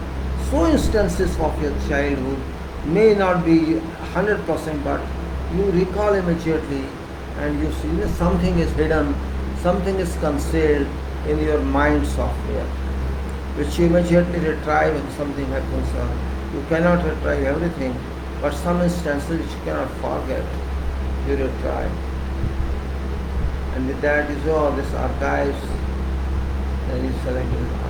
so instances of your childhood, may not be 100%, but you recall immediately, and you see that something is hidden, something is concealed in your mind software, which you immediately retrieve when something happens. You cannot retrieve everything, but some instances which you cannot forget, you retrieve. And with that is all this archives, then you select this archive.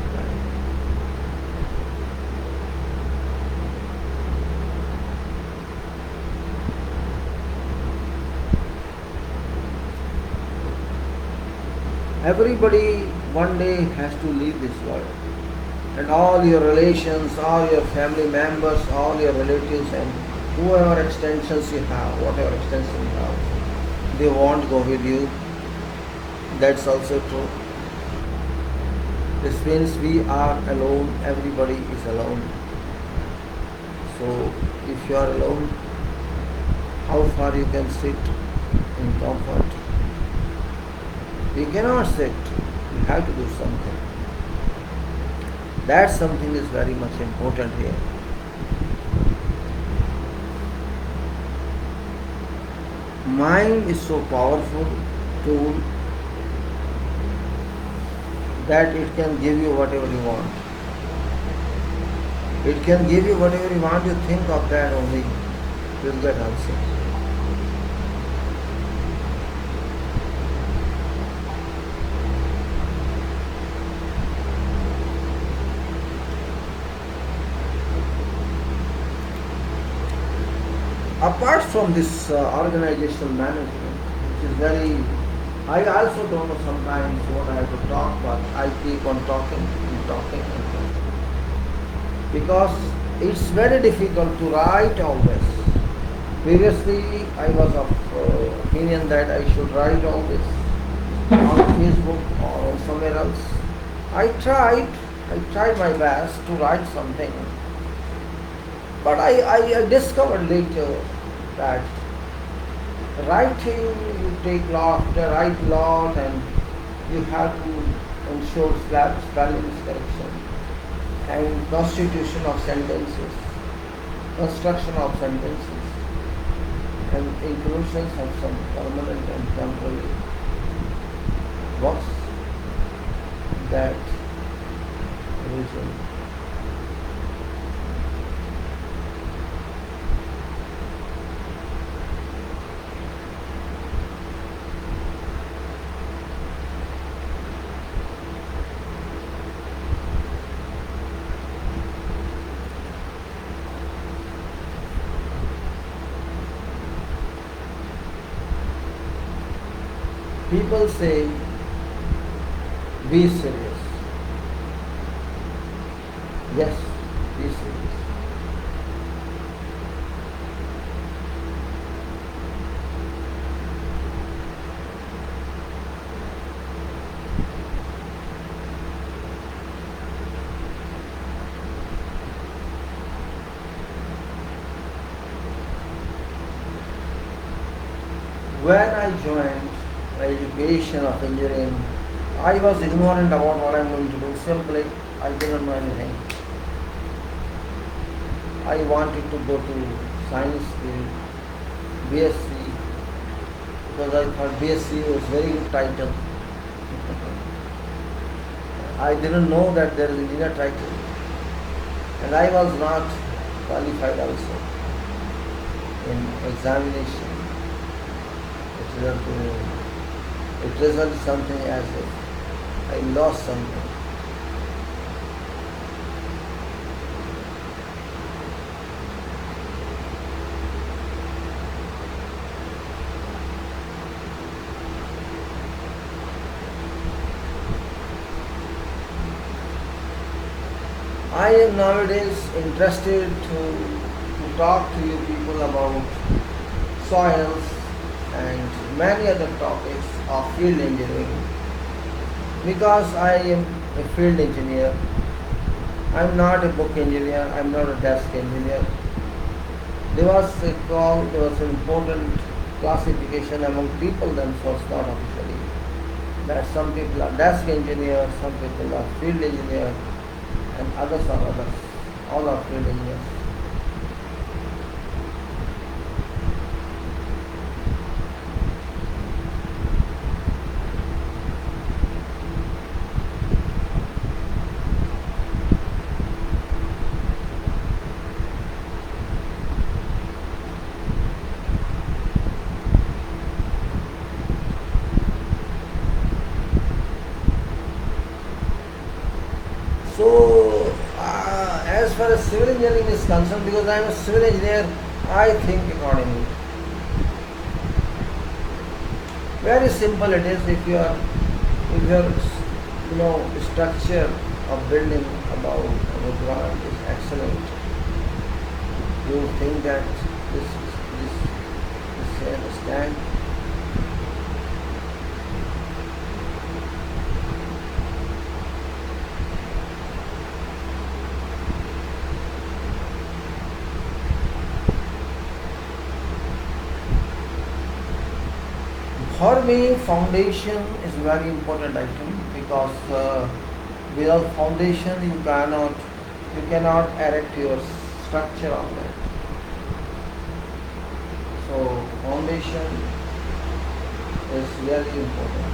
Everybody one day has to leave this world, and all your relations, all your family members, all your relatives, and whoever extensions you have, whatever extension you have, they won't go with you. That's also true. This means we are alone, everybody is alone. So if you are alone, how far you can sit in comfort? You cannot sit, you have to do something. That something is very much important here. Mind is so powerful tool that it can give you whatever you want. It can give you whatever you want. You think of that only, you'll get answer. Apart from this organizational management, which is very, I also don't know sometimes what I have to talk, but I keep on talking and talking and talking. Because it's very difficult to write all this. Previously, I was of opinion that I should write all this on Facebook or somewhere else. I tried my best to write something. But I discovered later that writing, you take lot, write lot, and you have to ensure spelling correction and constitution of sentences, construction of sentences, and inclusions of some permanent and temporary works that reason. People say, be serious. Yes, be serious. When I joined the education of engineering, I was ignorant about what I'm going to do. Simply, I didn't know anything. I wanted to go to science field, BSc, because I thought BSc was very good title. I didn't know that there is engineer title, and I was not qualified also in examination. It resulted something as if I lost something. I am nowadays interested to talk to you people about soils and many other topics of field engineering, because I am a field engineer. I am not a book engineer, I am not a desk engineer. There was an important classification among people themselves, not officially, that some people are desk engineers, some people are field engineers, and others are others. All are field engineers. So, as far as civil engineering is concerned, because I am a civil engineer, I think accordingly. Very simple it is. If your structure of building about ground is excellent, you think that this can stand. For me, foundation is a very important item, because without foundation you cannot erect your structure on that. So foundation is very important.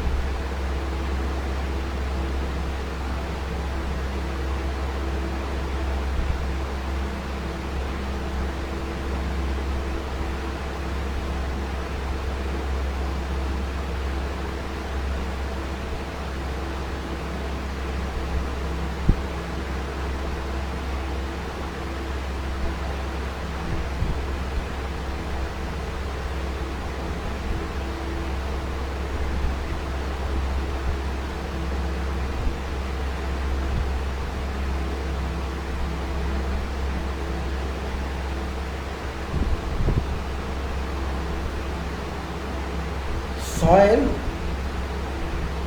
Soil,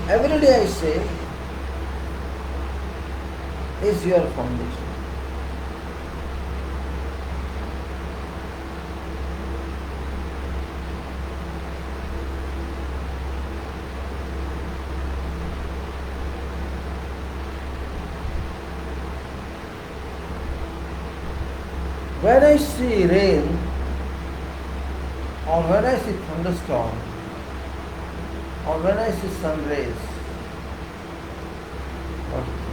every day I say, is your foundation. When I see rain, or when I see thunderstorm, or when I see sun rays, what do you think?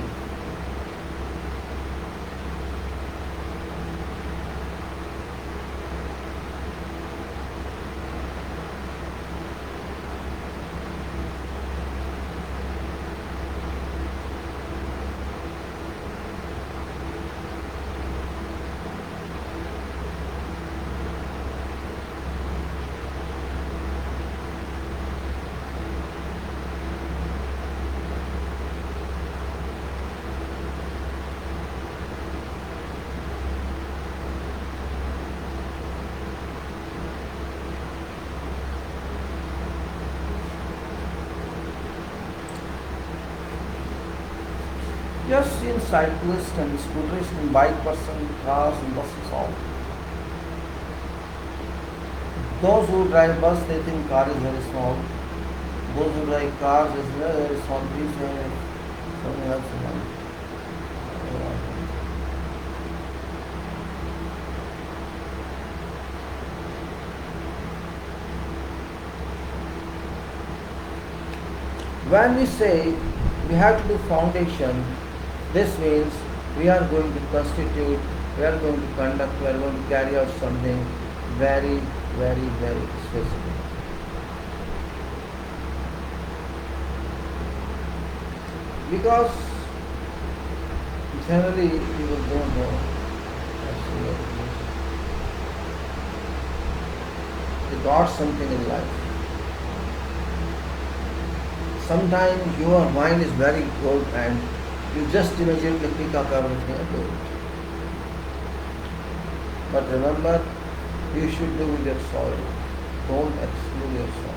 You have seen cyclists and scooters and bike person, cars and buses all. Those who drive bus, they think car is very small. Those who drive cars is very small. Please something else in mind. When we say we have to do foundation, this means we are going to constitute, we are going to conduct, we are going to carry out something very, very, very specific. Because generally people don't know they got something in life. Sometimes your mind is very good and you just immediately pick up everything and do it. But remember, you should do with your soil. Don't exclude your soil.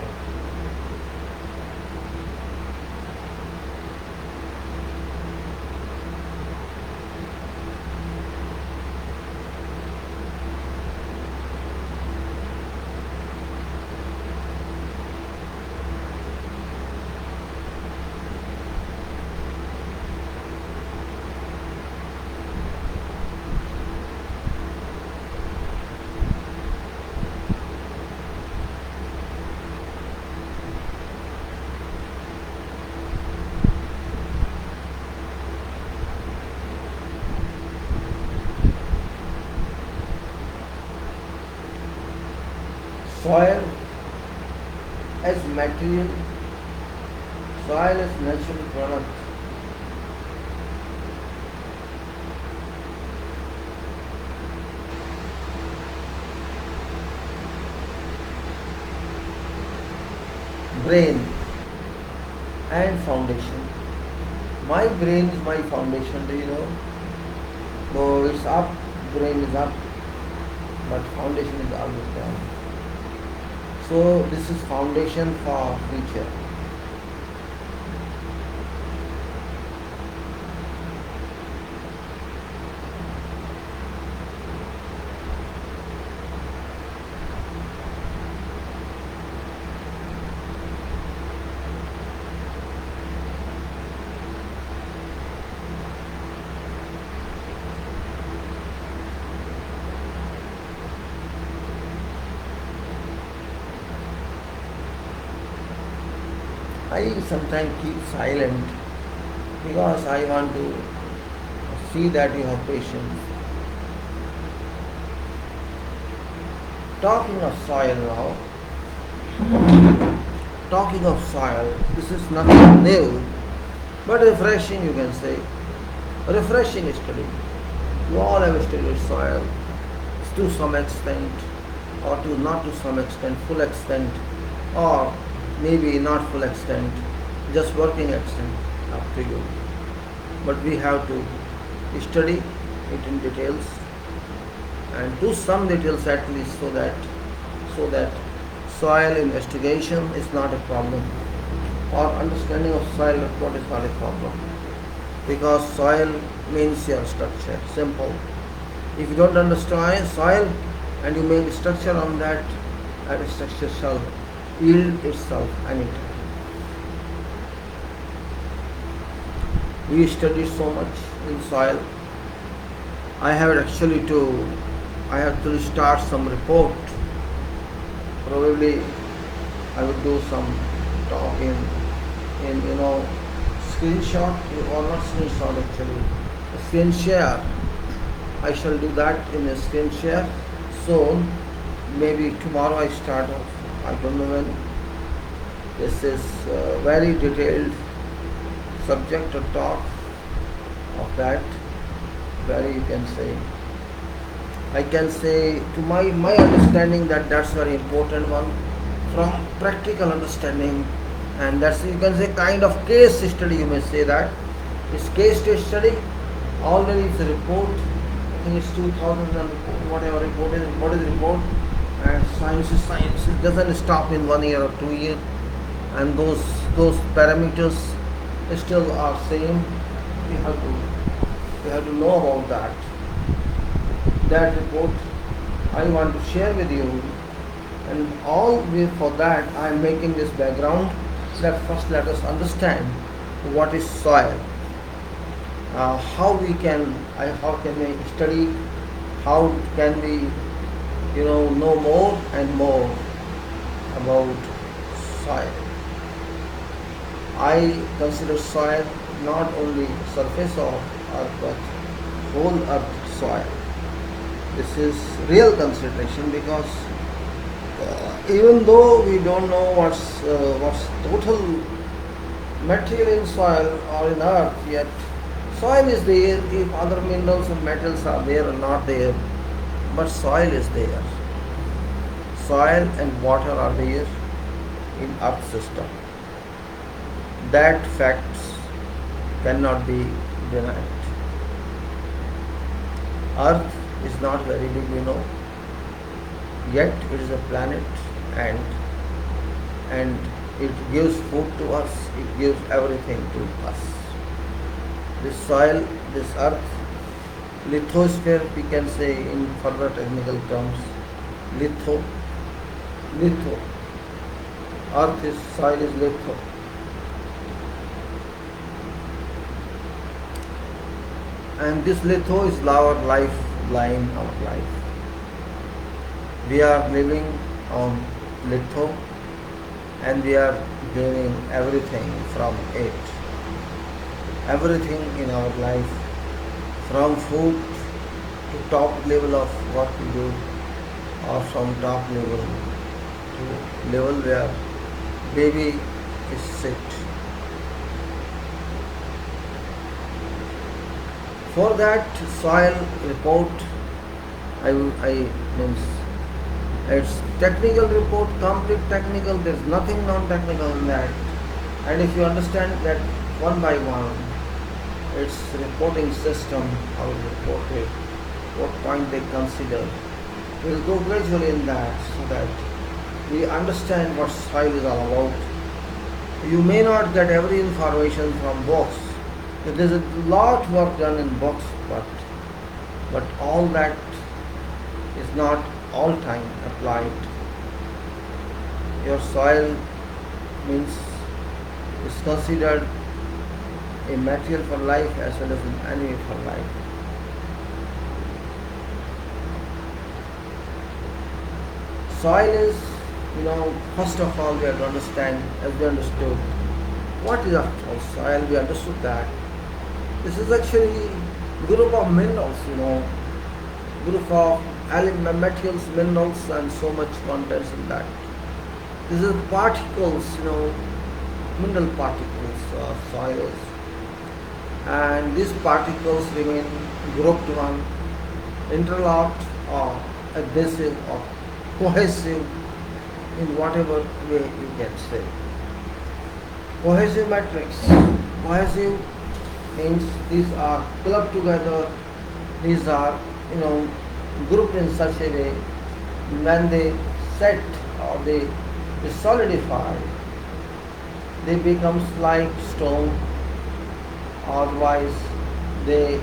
Soil as material, soil as natural product. Brain and foundation. My brain is my foundation, do you know? Though it's up, brain is up, but foundation is always down. So this is foundation for future. I sometimes keep silent because I want to see that you have patience. Talking of soil now, talking of soil, this is nothing new, but refreshing you can say. Refreshing study. You all have studied soil to some extent, or to not to some extent, full extent, or maybe not full extent, just working extent, up to you. But we have to study it in details and do some details at least so that soil investigation is not a problem, or understanding of soil report is not a problem, because soil means your structure, simple. If you don't understand soil and you make structure on that, that structure shall yield itself anytime. We studied so much in soil. I have to start some report. Probably I will do some talk in screenshot, or not screenshot actually, screen share. I shall do that in a screen share soon. Maybe tomorrow I start off. I don't know when. This is a very detailed subject or talk of that. Very, you can say, I can say to my understanding that that's very important one, from practical understanding, and that's, you can say, kind of case study, you may say that. It's case study, already it's a report. I think it's 2000 and whatever report is, what is report? And science is science. It doesn't stop in 1 year or 2 years, and those parameters still are same. We have to know about that. That report I want to share with you And for that I am making this background. That first let us understand what is soil. How we can, how can we study? How can we, know more and more about soil? I consider soil not only surface of earth but whole earth soil. This is real consideration because even though we don't know what's total material in soil or in earth, yet soil is there. If other minerals and metals are there or not there, but soil is there. Soil and water are there in earth system. That facts cannot be denied. Earth is not very big, yet it is a planet, and it gives food to us, it gives everything to us. This soil, this earth, lithosphere we can say in further technical terms. Litho, earth is, soil is litho. And this litho is our lifeline, our life. We are living on litho and we are gaining everything from it. Everything in our life, from food to top level of what we do, or from top level to level where baby is sit. For that soil report, I means it's technical report, complete technical. There's nothing non-technical in that. And if you understand that one by one, its reporting system, how it reported, what point they consider, we'll go gradually in that so that we understand what soil is all about. You may not get every information from books. There's a lot work done in books, but all that is not all time applied. Your soil means is considered a material for life as well as an enemy for life. Soil is, first of all we have to understand, as we understood, what is after all soil, we understood that. This is actually group of minerals, group of materials, minerals and so much contents in that. This is particles, mineral particles, soils. And these particles remain grouped one, interlocked or adhesive or cohesive in whatever way you can say. Cohesive matrix. Cohesive means these are clubbed together, these are, grouped in such a way, when they set or they solidify, they become like stone, otherwise they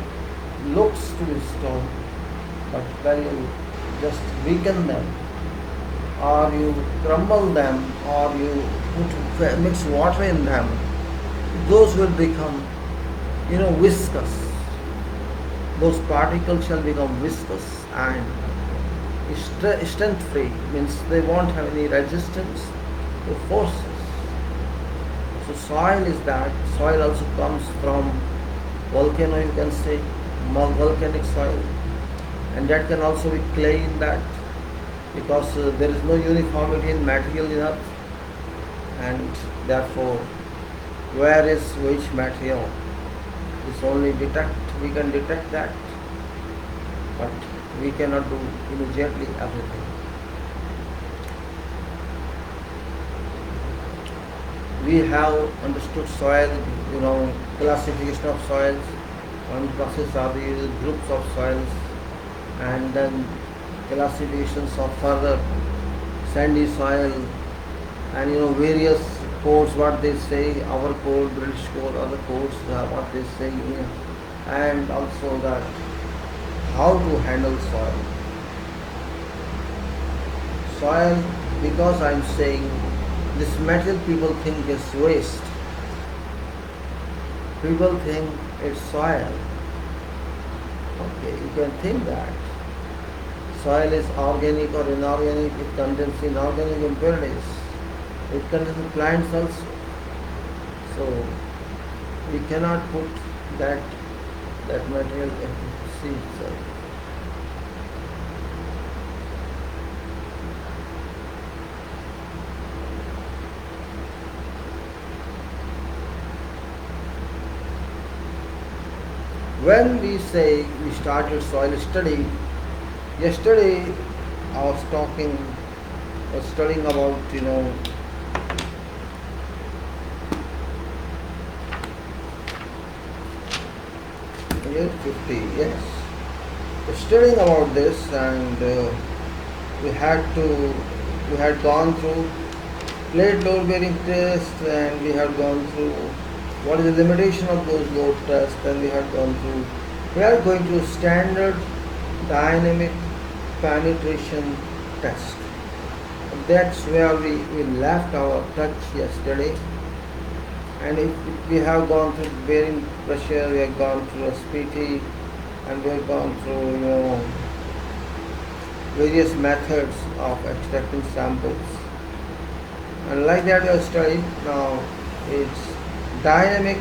looks to be stone, but when you just weaken them, or you crumble them, or you mix water in them, those will become, viscous. Those particles shall become viscous and strength free, means they won't have any resistance to forces. So soil is that. Soil also comes from volcano, you can say, volcanic soil, and that can also be clay in that, because there is no uniformity in material in earth, and therefore where is which material is only we can detect that, but we cannot do immediately everything. We have understood soil, classification of soils. One process are the groups of soils, and then classifications of further sandy soil, and various codes, what they say, our code, British code, other codes, what they say, and also that how to handle soil. Soil because I'm saying this metal people think is waste. People think it's soil. Okay, you can think that. Soil is organic or inorganic, it contains inorganic impurities. It contains plants also. So we cannot put that material into seed soil. When we say we started soil study, yesterday I was studying about, year 50, yes. Studying about this, and we had gone through plate load bearing test, and we had gone through what is the limitation of those load tests, and we are going through standard dynamic penetration test. That's where we left our touch yesterday. And if we have gone through bearing pressure, we have gone through SPT, and we have gone through various methods of extracting samples. And like that we have studied. Now it's dynamic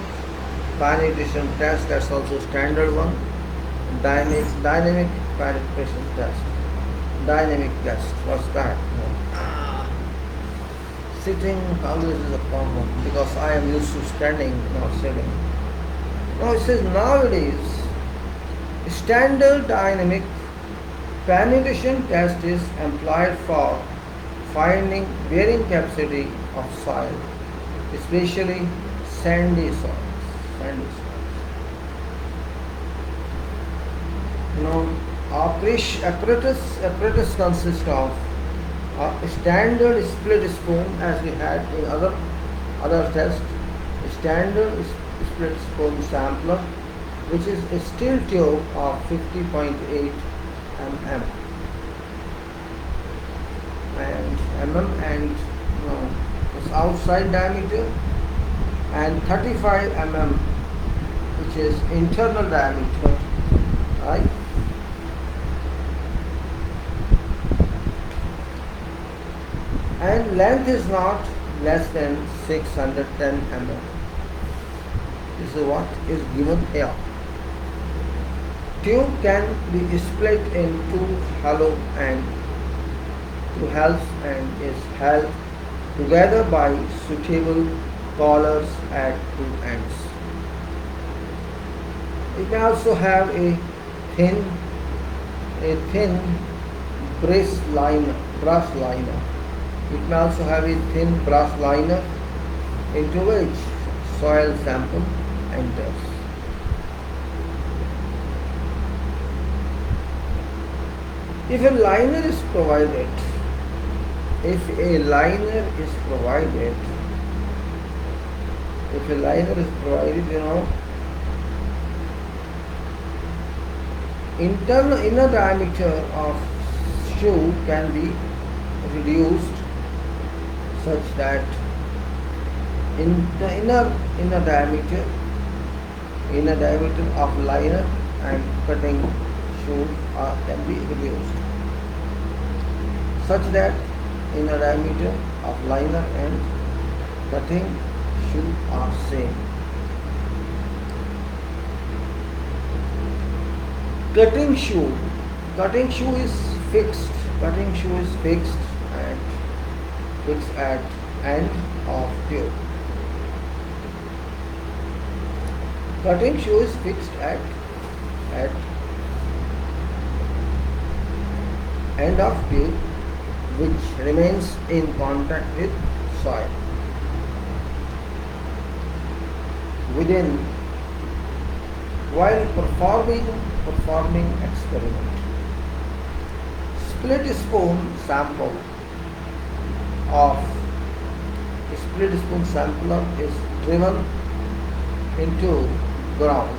penetration test. That's also standard one. Dynamic penetration test. Dynamic test. What's that? Sitting always is a problem because I am used to standing, not sitting. Now it says nowadays standard dynamic penetration test is employed for finding bearing capacity of soil, especially sandy soils. Apparatus consists of a standard split spoon, as we had in other tests, a standard split spoon sampler, which is a steel tube of 50.8 mm and its outside diameter, and 35 mm, which is internal diameter, right? And length is not less than 610 mm. This is what is given here. Tube can be split in two halves and is held together by suitable collars at two ends. It may also have a thin brass liner. It may also have a thin brass liner into which soil sample enters. If a liner is provided, inner diameter of shoe can be reduced such that in the inner diameter of liner and cutting shoe can be reduced such that inner diameter of liner and cutting shoe are same. Cutting shoe is fixed. Cutting shoe is fixed at end of tube. Cutting shoe is fixed at end of tube, which remains in contact with soil. While performing experiment, split spoon sampler is driven into ground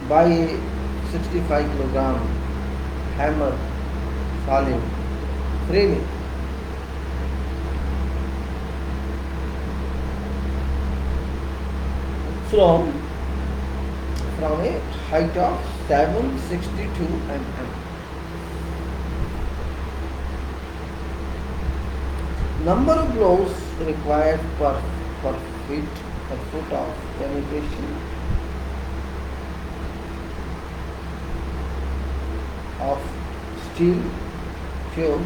by a 65 kilogram hammer falling freely from a height of 762 mm. Number of blows required per foot of penetration of steel tube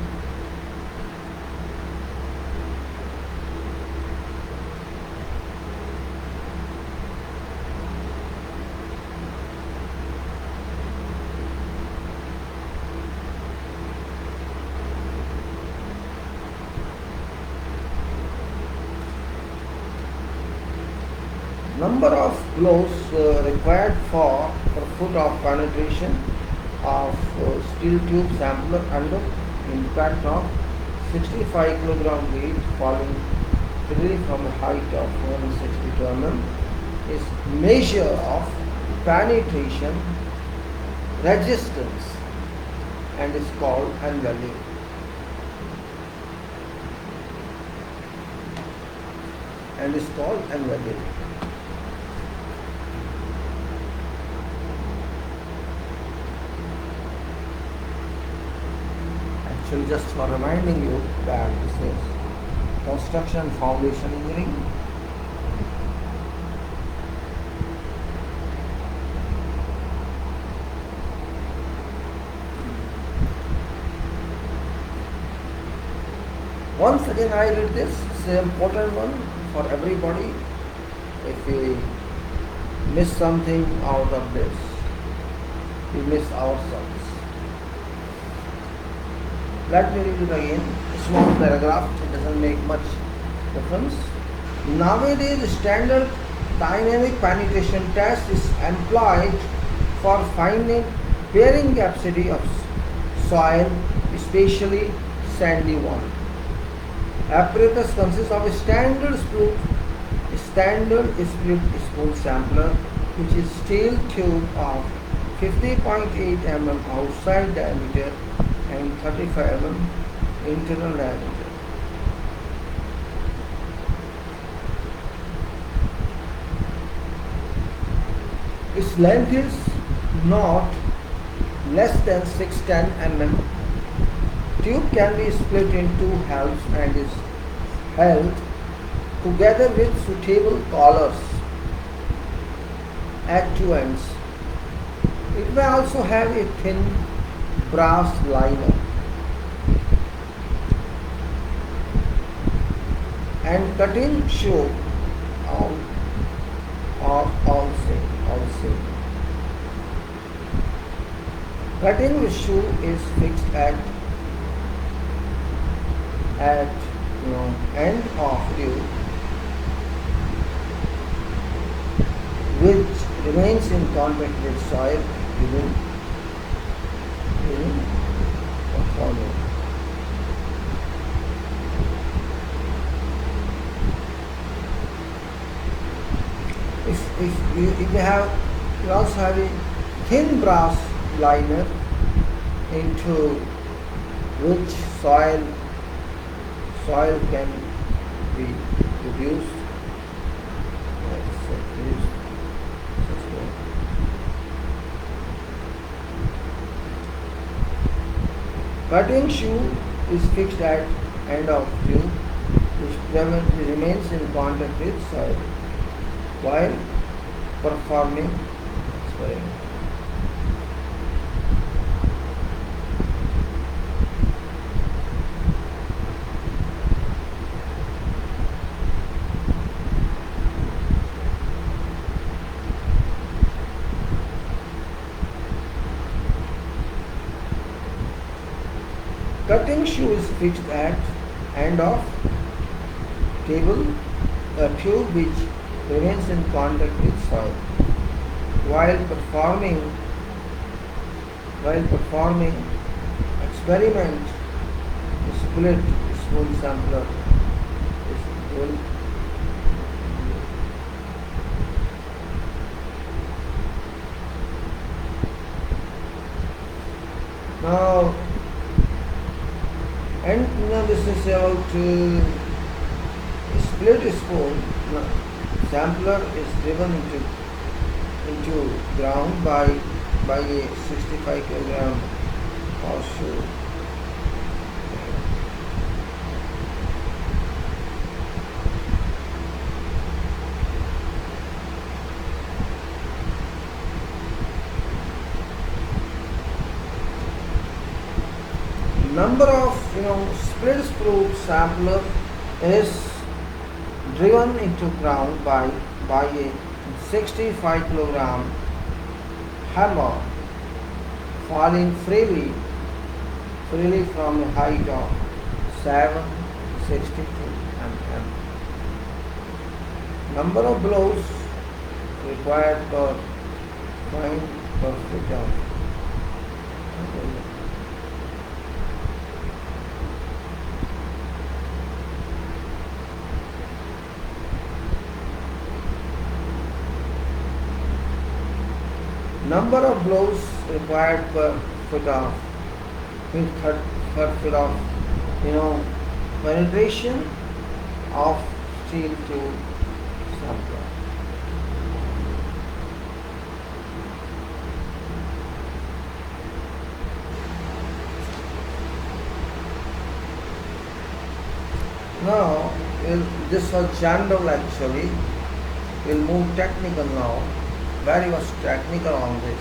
number of blows required per foot of penetration of steel tube sampler under impact of 65 kilogram weight falling freely from a height of 162 mm is measure of penetration resistance and is called N value. Actually, just for reminding you that this is construction foundation engineering. Once again I read this, it's an important one for everybody. If we miss something out of this, we miss ourselves. Let me read it again. A small paragraph, it doesn't make much difference. Nowadays, standard dynamic penetration test is employed for finding bearing capacity of soil, especially sandy one. Apparatus consists of a standard split spool sampler, which is steel tube of 50.8 mm outside diameter and 35 mm internal diameter. Its length is not less than 610 mm. Tube can be split in two halves and is held together with suitable collars at two ends. It may also have a thin brass liner and cutting shoe also. Cutting with shoe is fixed at end of tube, which remains in contact with soil during performing. If you also have a thin brass liner into which soil can be reduced. Cutting shoe is fixed at end of tube, which remains in contact with soil while performing experiment. Cutting shoe is fixed at end of tube which remains in contact with soil. While performing experiment, the split spool sampler is Now, and this is about split spoon. Sampler is driven into ground by a 65 kilogram horseshoe. Number of split screw sampler is driven into ground by a 65 kilogram hammer falling freely from a height of 762 mm. Number of blows required per coin per foot of number of blows required per foot of penetration of steel to sampler. Now, this was general actually. We'll move technical now. Very much technical on this.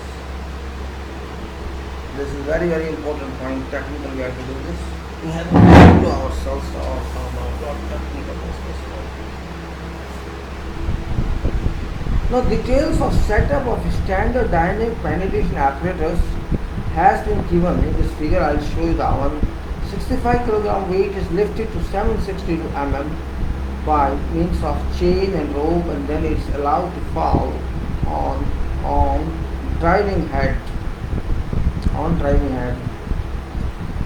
This is very important point. Technical, we have to do this. We have to do ourselves not technical. Now, details of setup of standard dynamic penetration apparatus has been given in this figure. I'll show you that one. 65 kilogram weight is lifted to 762 mm by means of chain and rope, and then it's allowed to fall on driving head.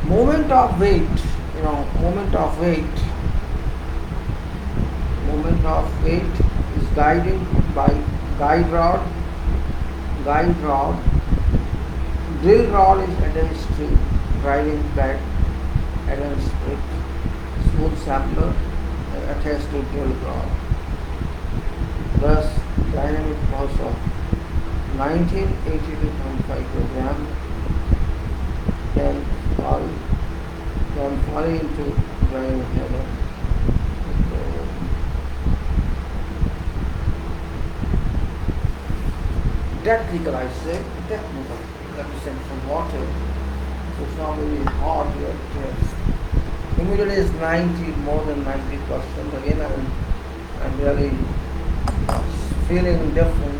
Moment of weight is guided by guide rod. Drill rod is attached to driving bed against it. Smooth sampler attached to drill rod. Thus, dynamic force of 1982.5 kilogram then falling into driving header. Technical, I say, technical. Represent from water. So it's not really hard yet. Humidity is more than 90%. Again, I'm really feeling different.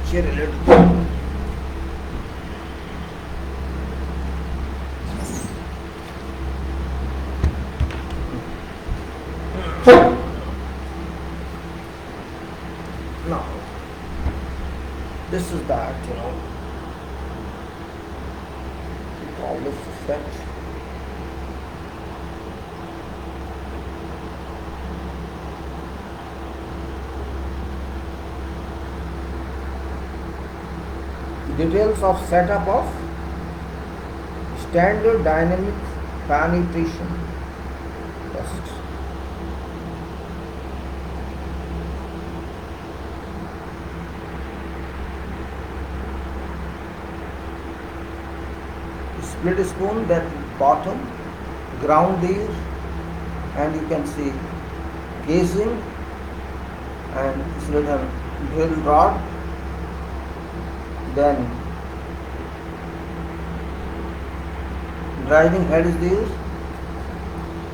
Share a little. Now, this is that, we call this effect. Details of setup of standard dynamic penetration test. Split spoon, that bottom, ground there, and you can see casing and this little drill rod. Then driving head is there,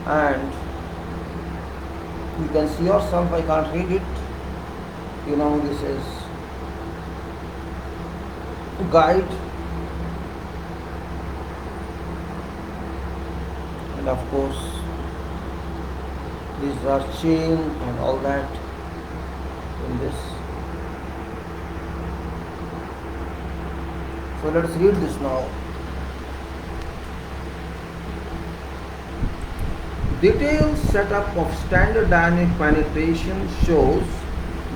and you can see yourself, I can't read it. This is guide, and of course these are chain and all that in this. So let's read this now. Detailed setup of standard dynamic penetration shows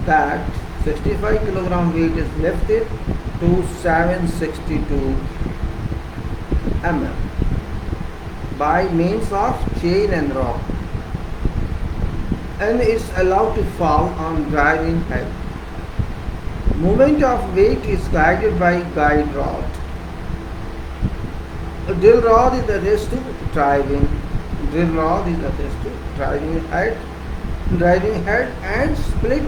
that 65 kg weight is lifted to 762 mm by means of chain and rod, and is allowed to fall on driving head. Movement of weight is guided by guide rod. A drill rod is attached to driving. Drill rod is attached to driving head, and split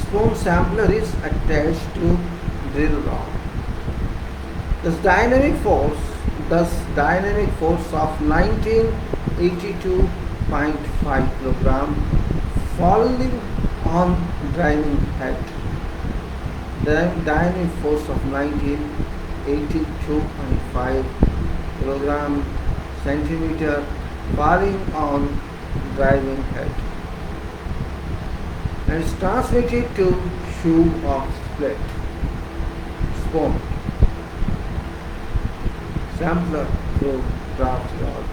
spoon sampler is attached to drill rod. Thus dynamic force of 1982.5 kg falling on driving head. The dynamic force of 1982.5 kg centimeter falling on driving head, and is transmitted to shoe of split spoon sampler through draft rod.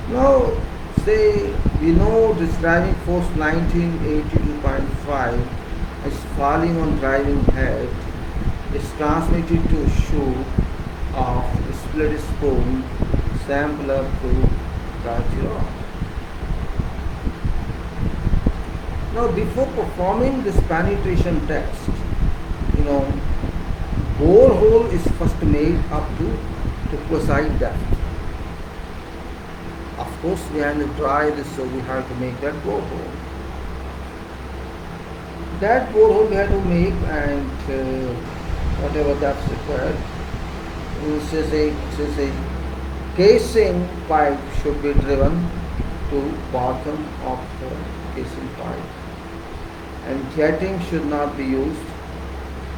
Now, say we know this driving force 1982.5 is falling on driving head, is transmitted to shoe of split spoon sampler through touch rod. Now, before performing this penetration test, borehole is first made up to precise depth. Of course, we have to try this, so we have to make that borehole. That borehole we have to make, and whatever that's required. This is a casing pipe should be driven to bottom of the casing pipe, and jetting should not be used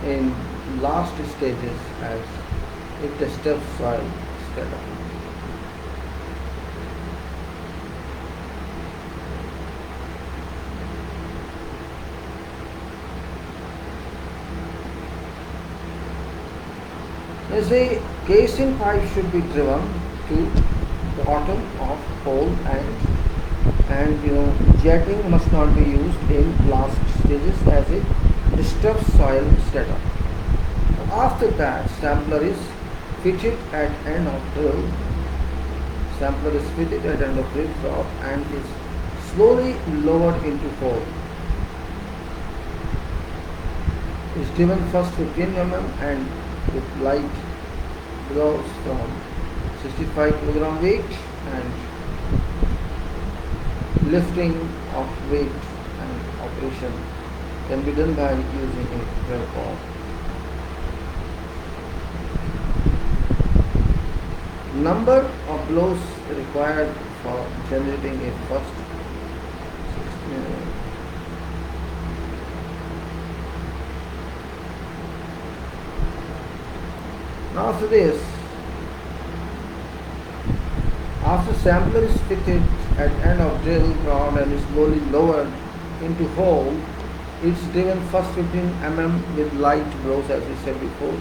in last stages as it disturbs soil setup. As a casing pipe should be driven to bottom of hole, and jetting must not be used in last stages as it disturbs soil setup. After that, sampler is fitted at end of drill. Sampler is fitted at end of drill drop and is slowly lowered into hole. Is driven first 15 mm and with light blows from 65 kg weight, and lifting of weight and operation can be done by using a drill cord. Number of blows required for generating a first 60 mm. After this, after sampler is fitted at end of drill rod and is slowly lowered into hole, it's driven first 15 mm with light blows, as we said before,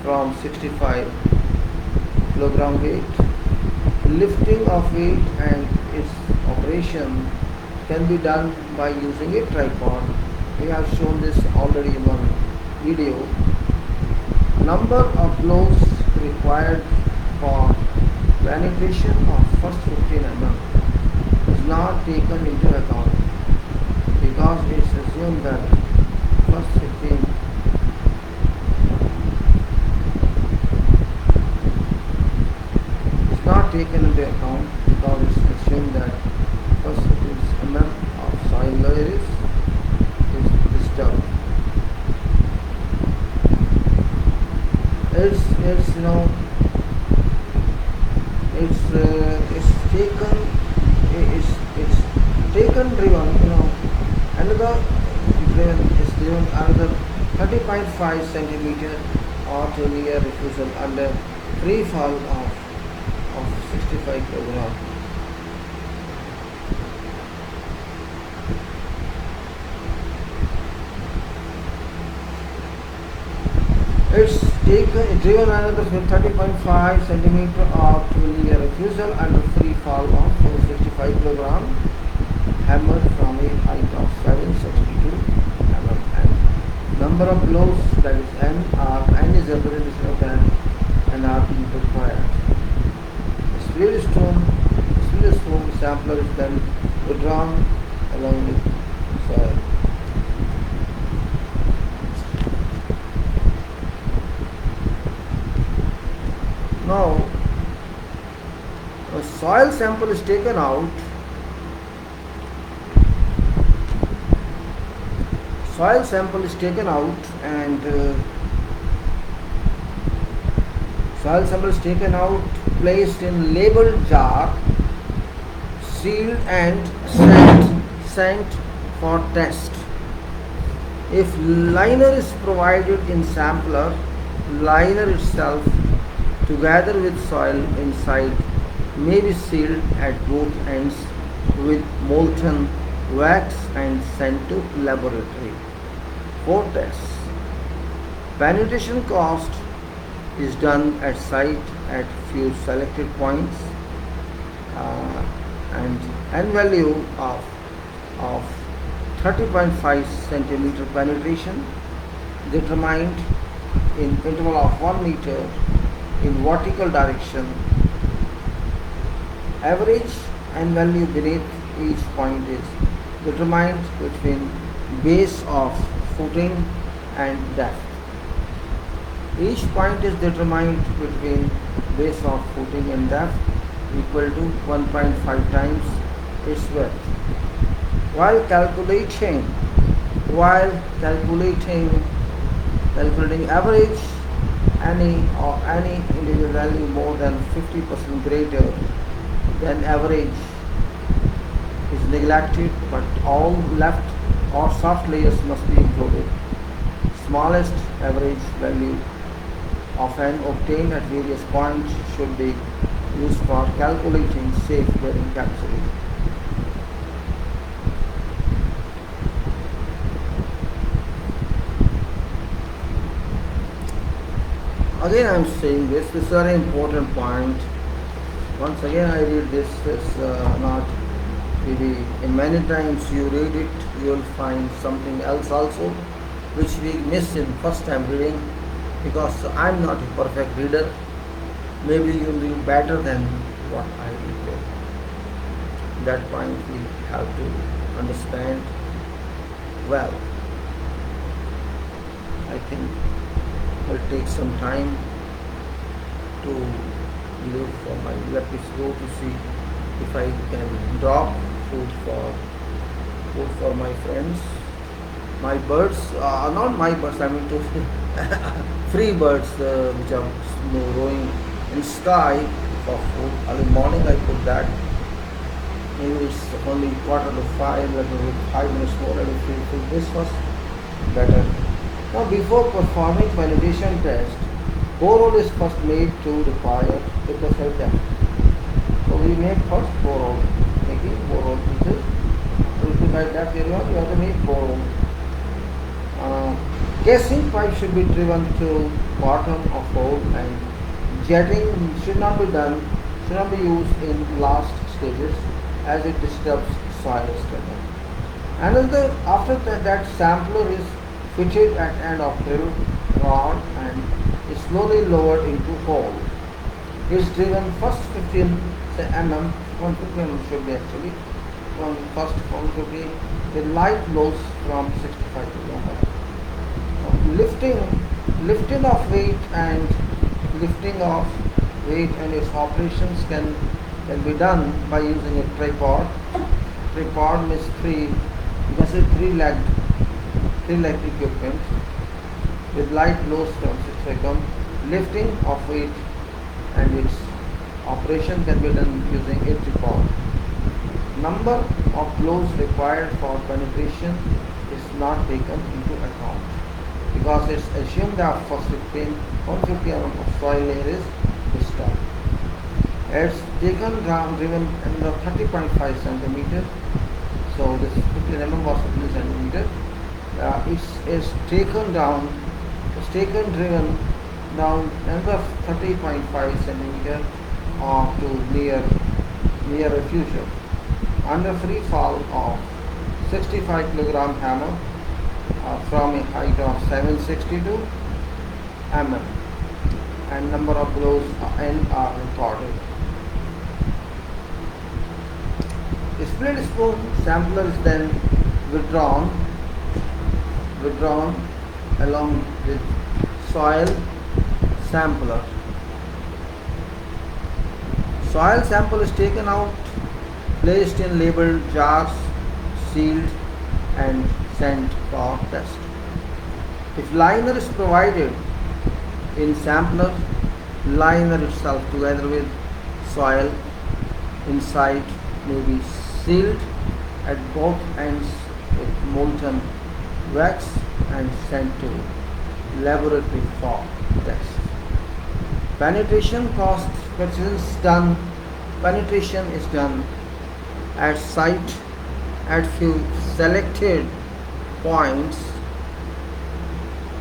from 65 kg weight. Lifting of weight and its operation can be done by using a tripod We have shown this already in one video. Number of blows required for penetration of first 15 mm is not taken into account because it's assumed that first 15 is not taken into account because it's assumed that first 15 mm of soil layer is disturbed. It's you know it's taken driven, another driven another 30.5 centimeter or to near refusal under free fall of 65 kilogram. It's driven another 30.5 centimeter of linear refusal under free fall of 465 kilogram, hammered from a height of 762 mm. And number of blows, that is n is a very different than n are required. Fluid stone sampler is then withdrawn along with soil. Now, a soil sample is taken out. Soil sample is taken out and soil sample is taken out, placed in labeled jar, sealed and sent for test. If liner is provided in sampler, liner itself together with soil inside may be sealed at both ends with molten wax and sent to laboratory for tests. Penetration cost is done at site at few selected points, and N value of 30.5 centimeter penetration determined in interval of 1 meter in vertical direction. Average N value beneath each point is determined between base of footing and depth. Each point is determined between base of footing and depth equal to 1.5 times its width. While calculating average, any individual value more than 50% greater than average is neglected, but all left or soft layers must be included. Smallest average value of N obtained at various points should be used for calculating safe bearing capacity. Again, I am saying this is a very important point. Once again, I read this. It's not maybe, and many times you read it, you will find something else also, which we miss in first time reading, because I'm not a perfect reader. Maybe you will do better than what I read. That point we have to understand well. I think will take some time to look for my episode to see if I can drop food for my friends. My birds, not my birds, I mean to free birds which are growing in sky for food. Early morning I put that. Maybe it's only 4:45, let me wait 5 minutes more, I will feel food. This was better. Now, before performing validation test, borehole is first made to require typical depth. So we make first borehole, making borehole pieces. So by that area you have to make borehole. Casing pipe should be driven to bottom of hole, and jetting should not be used in last stages as it disturbs soil strength. Another after that sampler is fitted at end of drill rod and is slowly lowered into hole. Is driven first 15 mm, 150 mm should be actually, first 150 with light loads from 65 kg. Lifting of weight and its operations can be done by using a tripod. Tripod means three-legged equipment with light loads from 65 kg. Lifting of weight and its operation can be done using a tripod. Number of blows required for penetration is not taken into account because it's assumed that first 150 mm of soil layer is disturbed. It's taken down driven under 30.5 cm. So this 15 mm was 15 cm. It's taken driven down another 30.5 cm to near refusal under free fall of 65 kg hammer from a height of 762 mm, and number of blows N are recorded. The split spoon sampler is then withdrawn along with soil sampler. Soil sample is taken out, placed in labeled jars, sealed and sent for test. If liner is provided in sampler, liner itself together with soil inside may be sealed at both ends with molten wax and sent to laboratory for test. Penetration is done at site at few selected points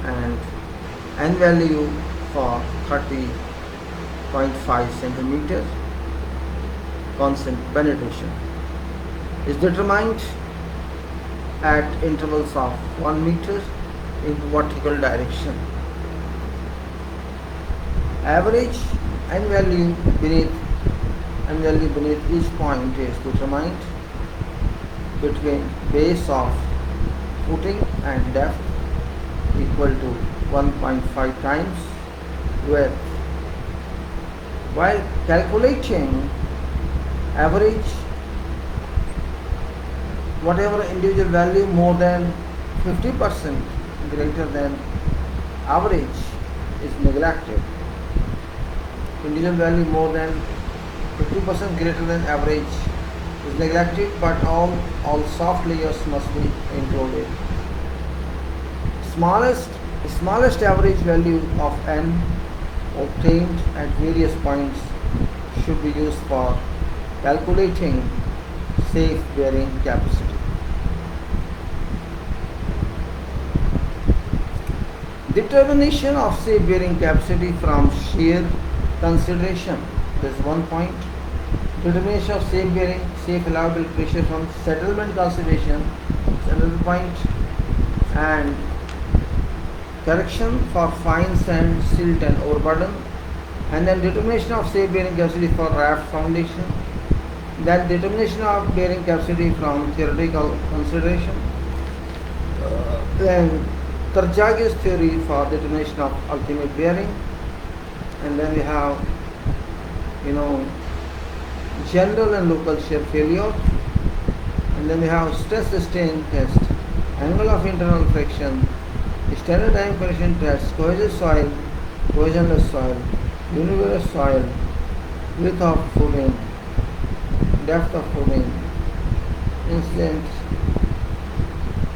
and N value for 30.5 cm constant penetration is determined at intervals of 1 meter in vertical direction. Average N value beneath each point is determined between base of footing and depth equal to 1.5 times width. While calculating average, whatever individual value more than 50% greater than average is neglected. Individual value more than 50% greater than average is neglected, but all soft layers must be included. Smallest average value of N obtained at various points should be used for calculating safe bearing capacity. Determination of safe bearing capacity from shear consideration. This is one point. Determination of safe bearing, safe allowable pressure from settlement consideration is another point. And correction for fine sand, silt and overburden. And then determination of safe bearing capacity for raft foundation. Then determination of bearing capacity from theoretical consideration. Then Tarjagi's theory for determination of ultimate bearing. And then we have, general and local shear failure. And then we have stress strain test, angle of internal friction, standard time correction test, cohesive soil, cohesionless soil, univalent soil, width of footing, depth of footing, incident,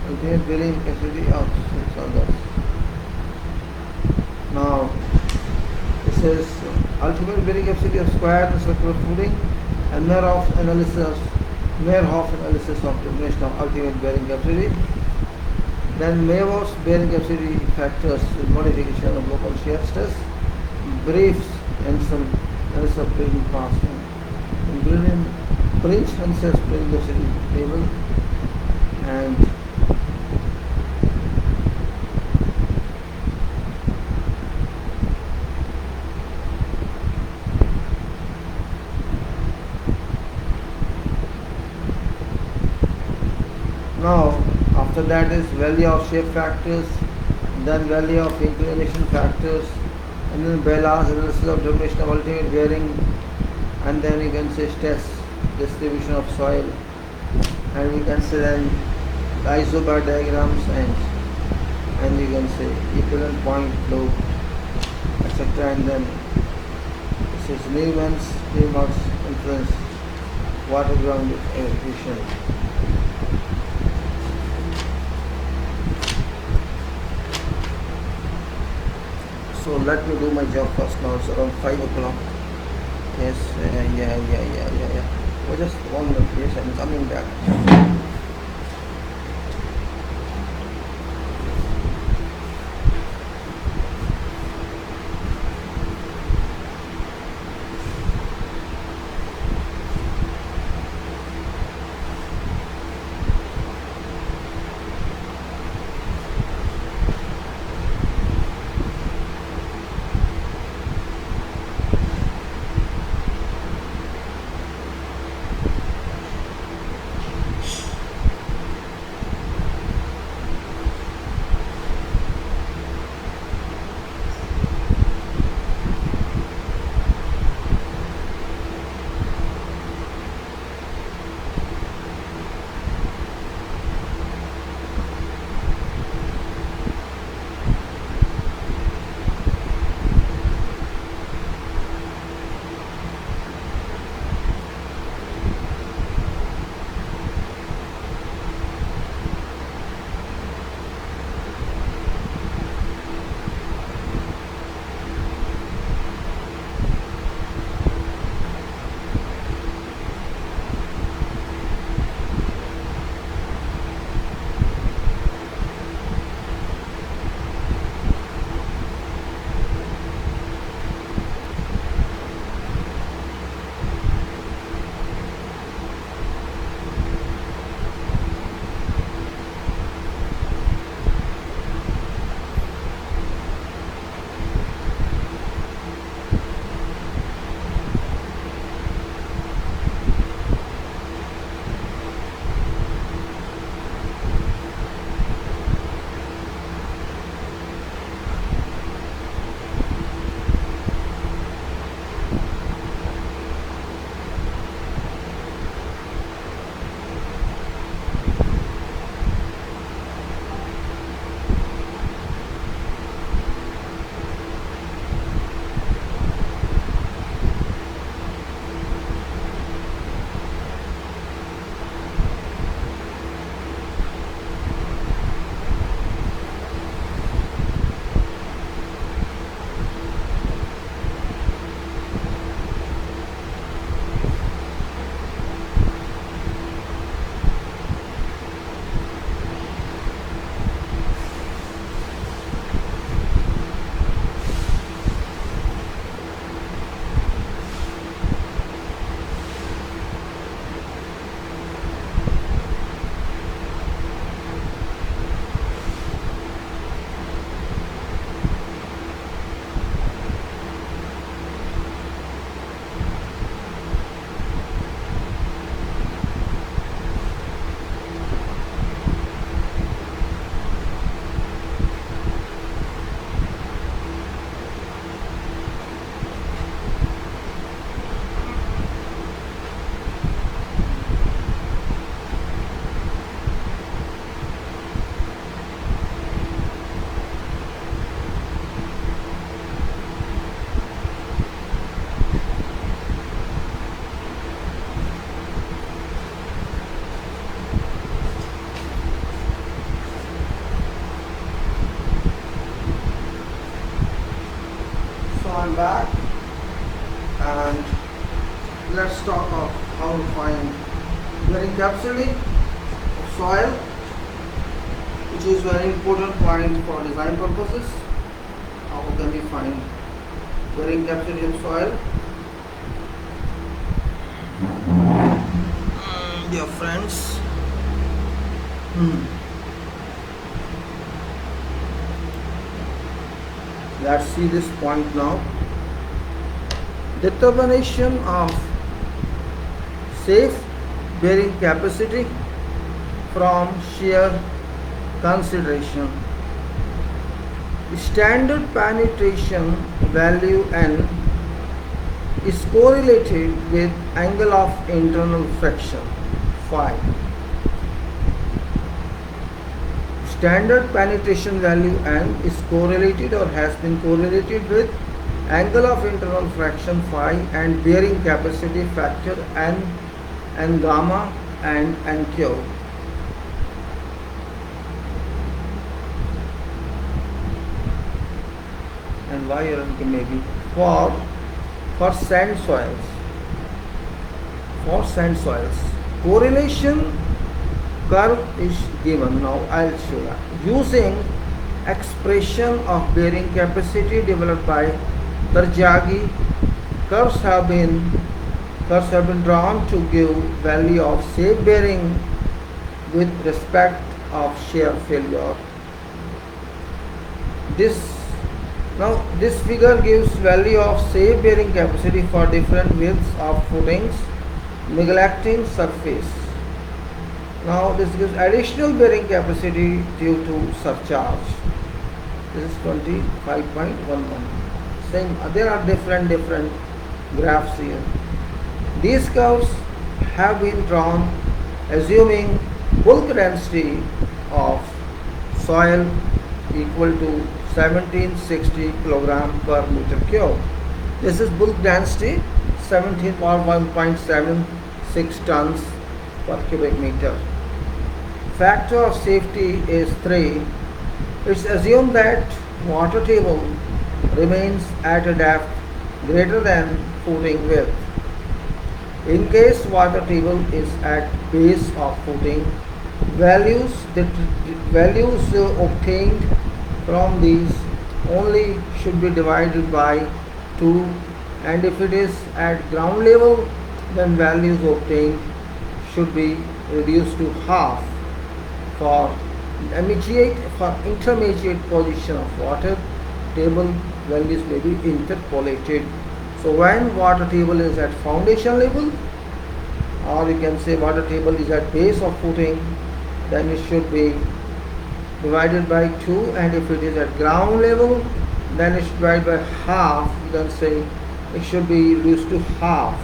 ultimate bearing capacity of six others. Now, this is ultimate bearing capacity of square and circular footing and Meyerhof analysis of determination of ultimate bearing capacity. Then Meyerhoff's bearing capacity factors with modification of local shear stress, briefs and some analysis of bearing constant, ingredient Prince and bearing capacity table, and Now after that is value of shape factors, then value of inclination factors, and then balance analysis of determination of ultimate bearing, and then you can say stress distribution of soil, and we can say then isobar diagrams, and you can say equivalent point flow, etc. And then this is Newmark's influence water ground erosion. So let me do my job first now. It's around 5 o'clock. Yes, yeah. Oh, just 1 minute, please. I'm coming back. I'm back, and let's talk of how to find bearing capacity of soil, which is very important point for design purposes. How can we find bearing capacity of soil? Dear friends, let's see this point now. Determination of safe bearing capacity from shear consideration. Standard penetration value N is correlated with angle of internal friction phi. Standard penetration value N is correlated or has been correlated with angle of internal friction phi and bearing capacity factor N gamma and NQ. And Y or NQ maybe for sand soils. For sand soils, correlation curve is given. Now I'll show that using expression of bearing capacity developed by Tarjagi. Curves have been drawn to give value of safe bearing with respect of shear failure. This figure gives value of safe bearing capacity for different widths of footings, neglecting surface. Now this gives additional bearing capacity due to surcharge. This is 25.11. Same, there are different graphs here. These curves have been drawn assuming bulk density of soil equal to 1760 kg per meter cube. This is bulk density 17.76 tons per cubic meter. Factor of safety is 3. It's assumed that water table remains at a depth greater than footing width. In case water table is at base of footing, values obtained from these only should be divided by 2, and if it is at ground level, then values obtained should be reduced to half. For intermediate position of water table, values may be interpolated. So when water table is at foundation level, or you can say water table is at base of footing, then it should be divided by 2, and if it is at ground level, then it should divide by half. You can say it should be reduced to half.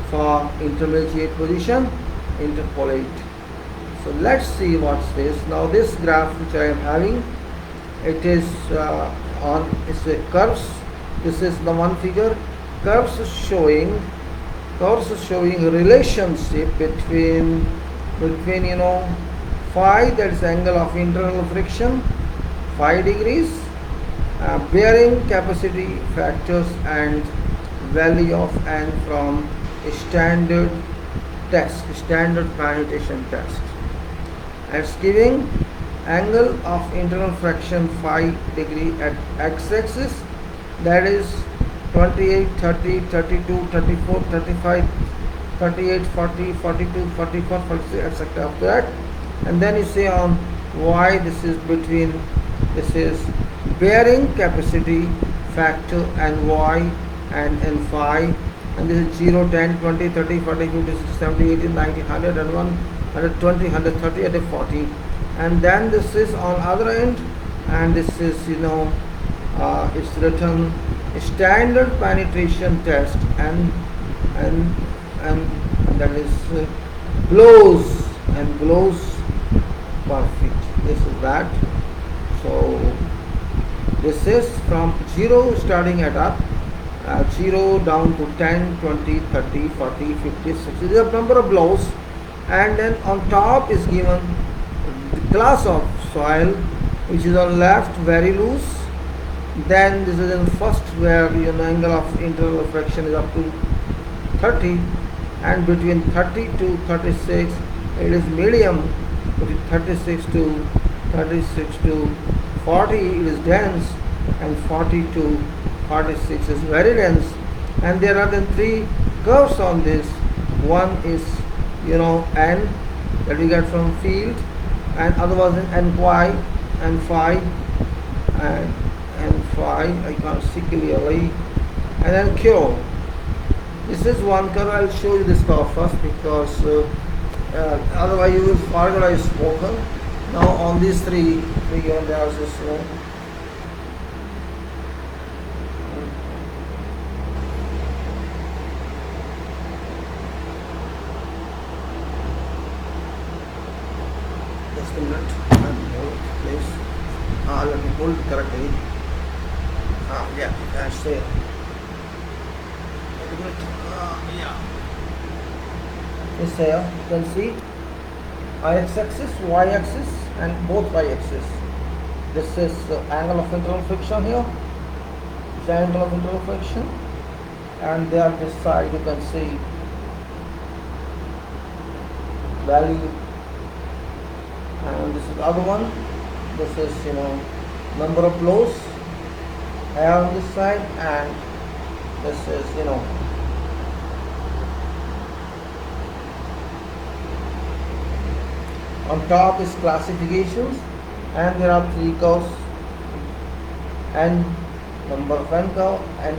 For intermediate position, interpolate. So let's see what's this. Now this graph which I am having, it is it's a curves. This is the one figure. Curves is showing relationship between phi, that is angle of internal friction, 5 degrees, bearing capacity factors, and value of N from standard penetration test. It's giving angle of internal friction 5 degree at x-axis, that is 28, 30, 32, 34, 35, 38, 40, 42, 44, 46, etc. after that. And then you say on y, this is bearing capacity factor and y and phi, and this is 0, 10, 20, 30, 40, 50, 60, 70, 80, 90, 100, 101, 120, 130, and 40. And then this is on other end, and this is it's written standard penetration test and that is blows perfect. This is that. So this is from 0 starting at up, 0 down to 10, 20, 30, 40, 50, 60. There are number of blows, and then on top is given the class of soil, which is on left very loose. Then this is in first where angle of internal friction is up to 30, and between 30 to 36 it is medium. Between 36 to 40 it is dense, and 40 to 46 is very dense. And there are then 3 curves on this. One is N, that we get from field, and other was NY and phi, and phi I can't see clearly, and then Q. This is one curve. I'll show you this curve first because otherwise you will forget I've spoken. Now on these three and there's this just a minute. Please. Let me hold it correctly. Yeah, that's there. Yeah. This here you can see x-axis, y-axis, and both y-axis. This is the angle of internal friction here. This angle of internal friction, and there this side you can see value, and this is the other one. This is number of blows here on this side, and this is on top is classifications, and there are three curves, and number of n curve, and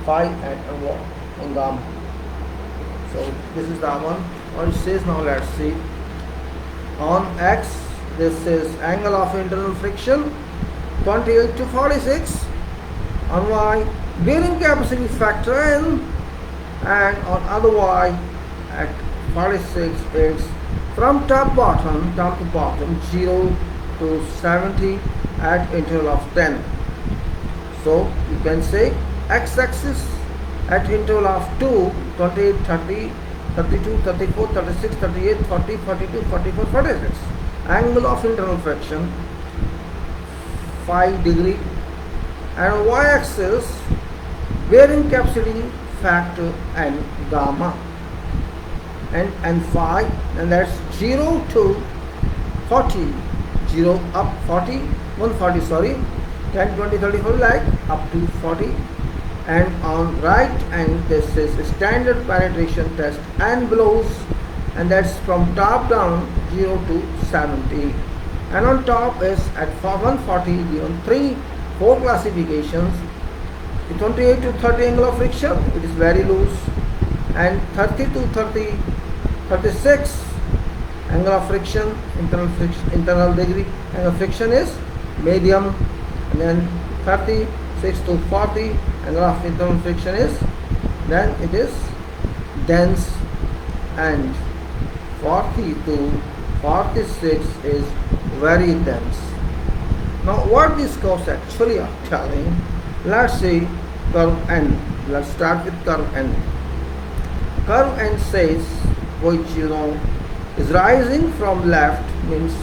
phi, and gamma. So this is that one. What it says now, let's see. On x, this is angle of internal friction 28 to 46. On y, bearing capacity factor n, and on other y at 46 is from top to bottom 0 to 70 at interval of 10. So you can say x-axis at interval of 2, 28, 30, 32, 34, 36, 38, 40, 42, 44, 46. Angle of internal friction 5 degree, and y-axis bearing capacity factor and gamma, and phi, and that's 0 to 40, 0 up 40, 140, sorry, 10, 20, 30, 40, like up to 40. And on right, and this is standard penetration test and blows, and that's from top down 0 to 70. And on top is at 140 given 4 classifications. The 28 to 30 angle of friction, it is very loose, and 30 to 36 angle of friction, internal degree angle of friction is medium, and then 36 to 40 angle of internal friction is, then it is dense, and 40 to 46 is very dense. Now what these curves actually are telling, let's see curve n. Let's start with curve n. Curve n says, which is rising from left, means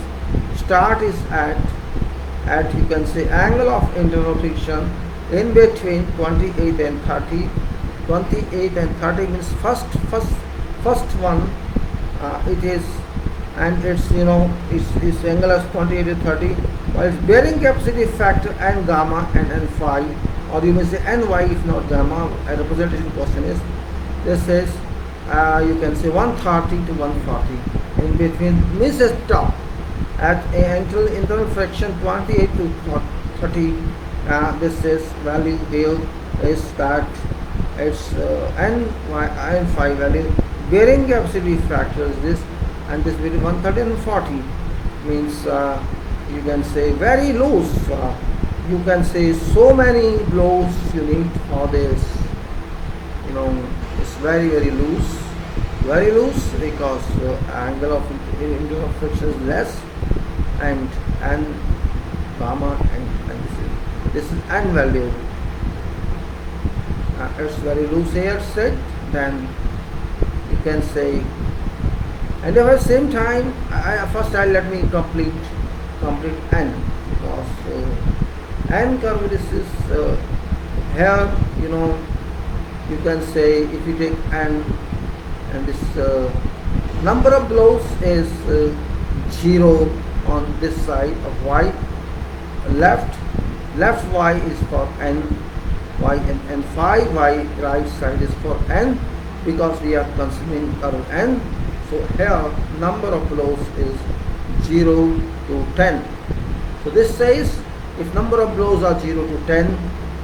start is at you can say angle of internal friction in between 28 and 30. 28 and 30 means first one, it is, and it's its angle is 28 to 30, while its bearing capacity factor and gamma and phi, or you may say ny if not gamma. A representation question is, this is you can say 130 to 140 in between, means the top at internal friction 28 to 30. This is value here is that it's ny and phi value. Bearing capacity factor is this, and this between 130 and 40 means you can say very loose. You can say so many blows you need for this. It's very loose because angle of internal friction is less, and gamma, and this is n value. It's very loose here set, then you can say, and at the same time first let me complete n, because n curve, this is here you can say if you take n, and this number of blows is 0 on this side of y, left y is for n, y and phi, y right side is for n, because we are considering curve n. So here number of blows is 0 to 10. So this says if number of blows are 0 to 10,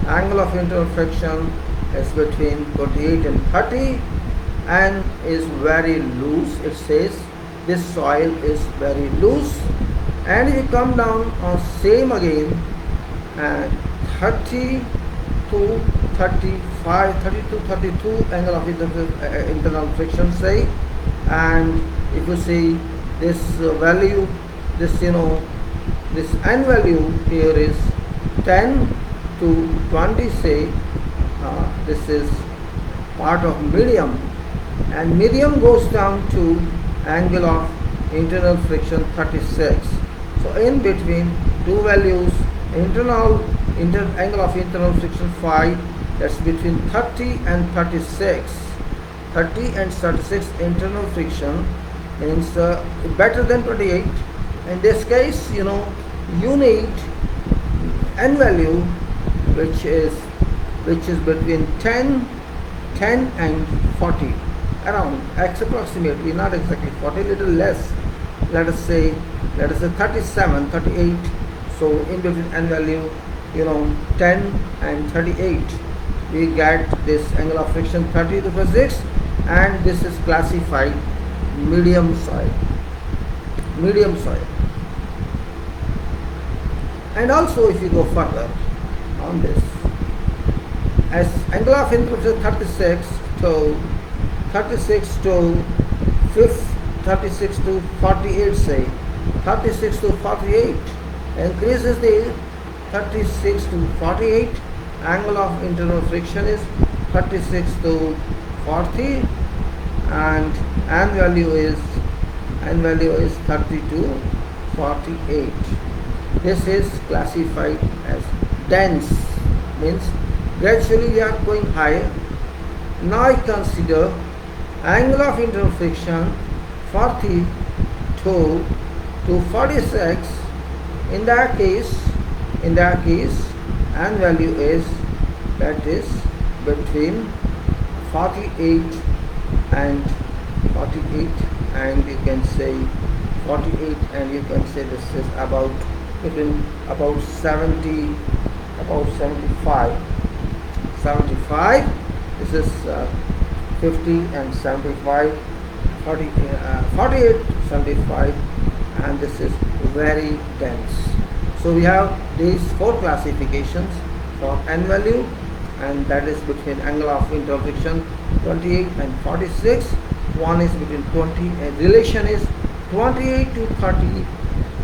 angle of internal friction It's between 28 and 30 and is very loose. It says this soil is very loose. And if you come down on same again, and 30 to 35, 30 to 32 angle of internal friction, say, and if you see this value, this this n value here is 10 to 20, say, this is part of medium, and medium goes down to angle of internal friction 36. So in between two values, angle of internal friction 5, that's between 30 and 36. 30 and 36 internal friction means better than 28. In this case, you need n value which is between 10 and 40, around approximately, not exactly 40, little less. Let us say 37, 38. So in between n value, 10 and 38, we get this angle of friction 30 to 36, and this is classified medium soil. And also, if you go further on this, as angle of internal friction 36 to 48, say, 36 to 48 increases the 36 to 48, angle of internal friction is 36 to 40, and n value is 30 to 48. This is classified as dense, means gradually we are going higher. Now I consider angle of internal friction 40 to 46. In that case, n value is between 48 and 48, and you can say 48, and you can say this is about 75. This is 50 and 75, 48, 75, and this is very dense. So we have these four classifications for n value, and that is between angle of internal friction 28 and 46. One is between 20, and relation is 28 to 30,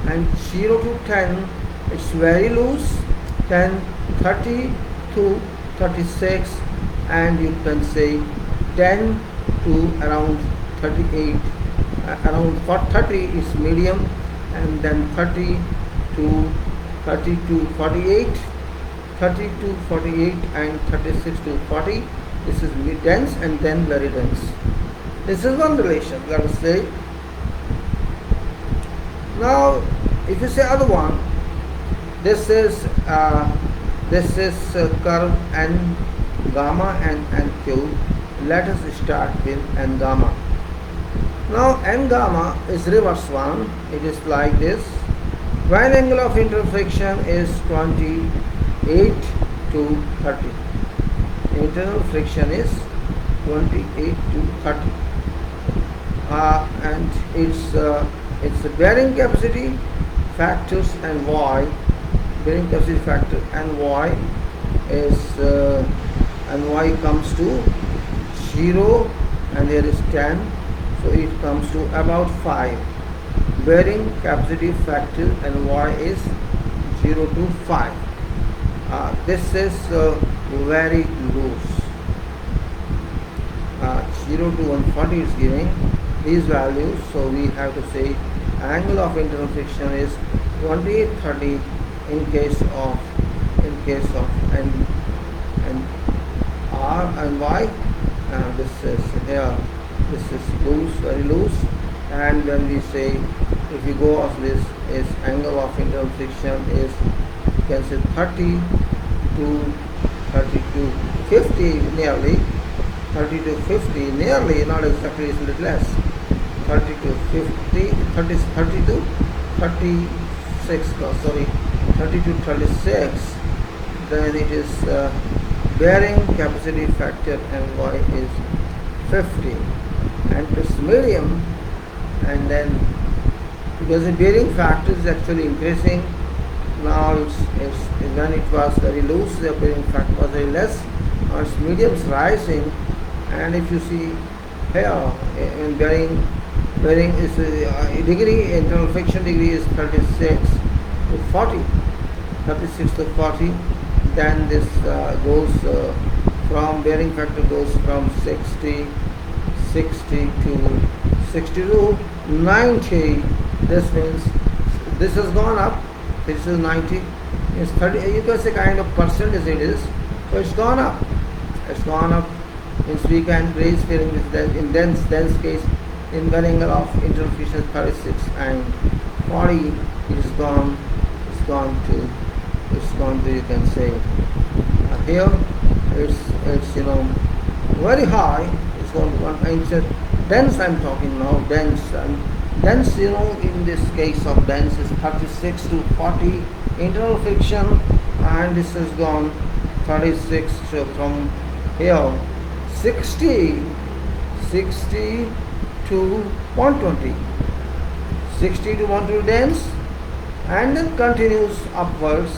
and 0 to 10, it's very loose. 10, 30 to 36, and you can say 10 to around 38, around 30 is medium, and then 30 to 48, 30 to 48, and 36 to 40. This is dense and then very dense. This is one relation, let us say. Now, if you say other one, this is curve n gamma and n cube. Let us start with n gamma. Now n gamma is reverse one. It is like this. When angle of internal friction is 28 to 30. Internal friction is 28 to 30. And its bearing capacity factors and y, bearing capacity factor and y is and y comes to 0, and there is 10, so it comes to about 5. Bearing capacity factor and y is 0 to 5. This is very loose. 0 to 140 is giving these values, so we have to say angle of internal friction is 28-30 in case of n r and y. This is here, this is loose, very loose, and when we say, if you go off this, is angle of internal friction is, you can say 30 to 50, nearly 30 to 50, nearly, not exactly, it's a little less, 30 to 50, 30 to 36, 30 to 36, then it is bearing capacity factor NY is 50 and it's medium, and then because the bearing factor is actually increasing. Now it's when it was very loose, the bearing factor was very less. Now it's medium is rising, and if you see here in bearing is degree, internal friction degree is 36 to 40, 36 to 40. Then this goes from bearing factor goes from 60 to 90. This means this has gone up. This is 90. It's 30. You can say kind of percentage it is. So it's gone up. It's gone up. Means we can raise bearing in dense case in one angle of internal friction is 36 and 40. It's gone to you can say here it's very high. It's going to 1 inch. Dense I'm talking now. Dense in this case of dense is 36 to 40 internal friction, and this has gone 36 from here 60 to 120, 60 to 120 dense, and then continues upwards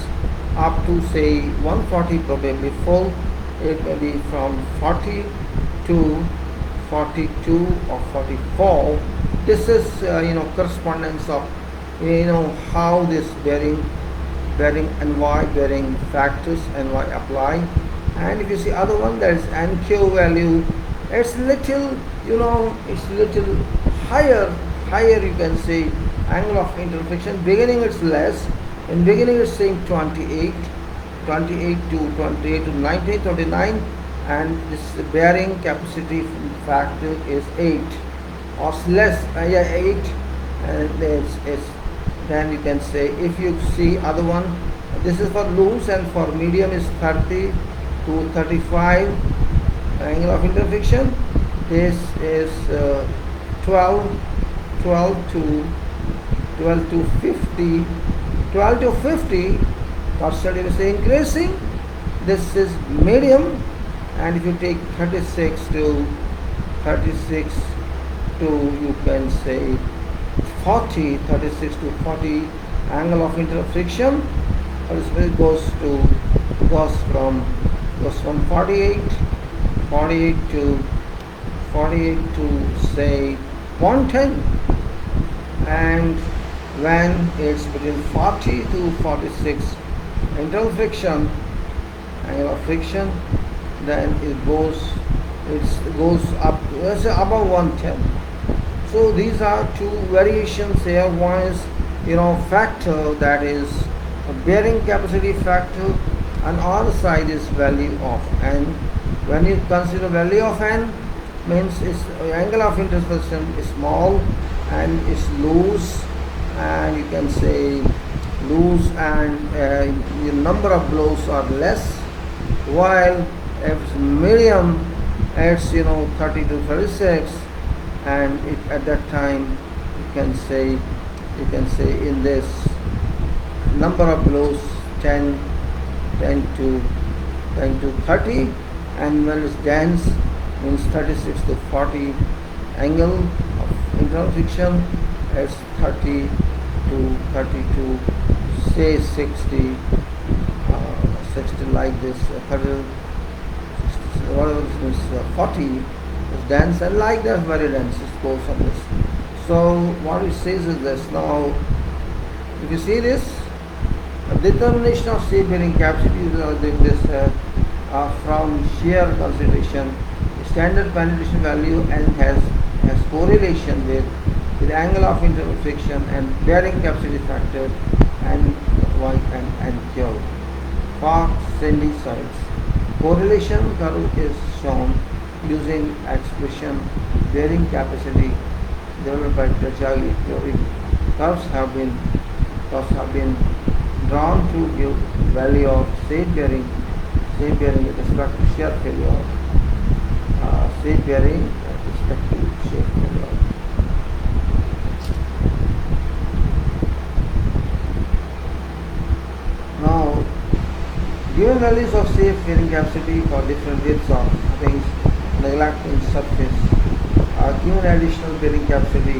up to say 140 probably full. It may be from 40 to 42 or 44. This is correspondence of how this bearing NY bearing factors NY apply. And if you see other one, there is NQ value. It's little higher you can say angle of internal friction. Beginning it's less. In beginning it's saying 28 to 19, 29, and this bearing capacity factor is 8 or less. 8, and it's then you can say, if you see other one, this is for loose, and for medium is 30 to 35 angle of internal friction. This is 12 to 50. 12 to 50 percent is increasing. This is medium, and if you take 36 to you can say 40, 36 to 40 angle of internal friction. It goes from 48 to say 110, and when it's between 40 to 46 internal friction angle of friction, then it goes up to let's say above 110. So these are two variations here. One is factor, that is a bearing capacity factor, and other side is value of n. When you consider value of n, means its angle of internal friction is small and it's loose, and you can say loose, and the number of blows are less, while if it's medium it's 30 to 36, and at that time you can say in this number of blows 10 to 30, and when it's dense means 36 to 40 angle of internal friction. It's 30 to 32, say 60, 60 like this, 30, whatever this means, 40 is dense, and like that very dense it goes on this. So what it says is this. Now if you see this, determination of shear bearing capacity, doing this from shear consideration, standard penetration value, and has correlation with angle of internal friction and bearing capacity factor and Y and Q. For sandy sides, correlation curve is shown using expression bearing capacity developed by Tertiary theory. Curves have been drawn to give value of shear bearing with respect to shear failure, shear bearing with respect to shear failure. Now, given values of safe carrying capacity for different widths of things neglecting surface are given additional bearing capacity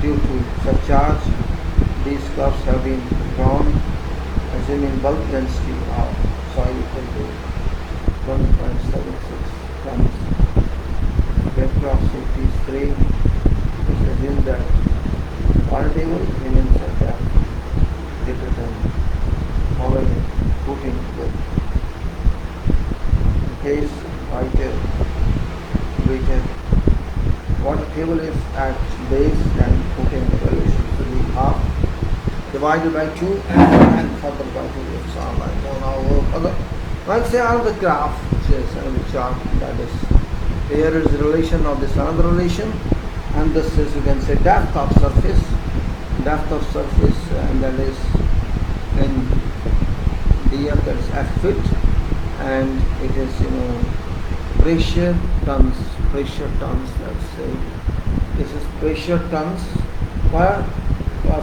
due to surcharge. These curves have been drawn assuming bulk density of soil equal to 1.76 tons. Vector of safety is 3. Let's assume that water table remains at depth greater than following footing with in case weighted water table is at base and footing elevation should be half divided by 2 and further by 2 is on like now other. Let's say another graph which is another chart that is here is the relation of this another relation, and this is you can say depth of surface and that is in df, that is f feet, and it is pressure tons, let's say this is pressure tons per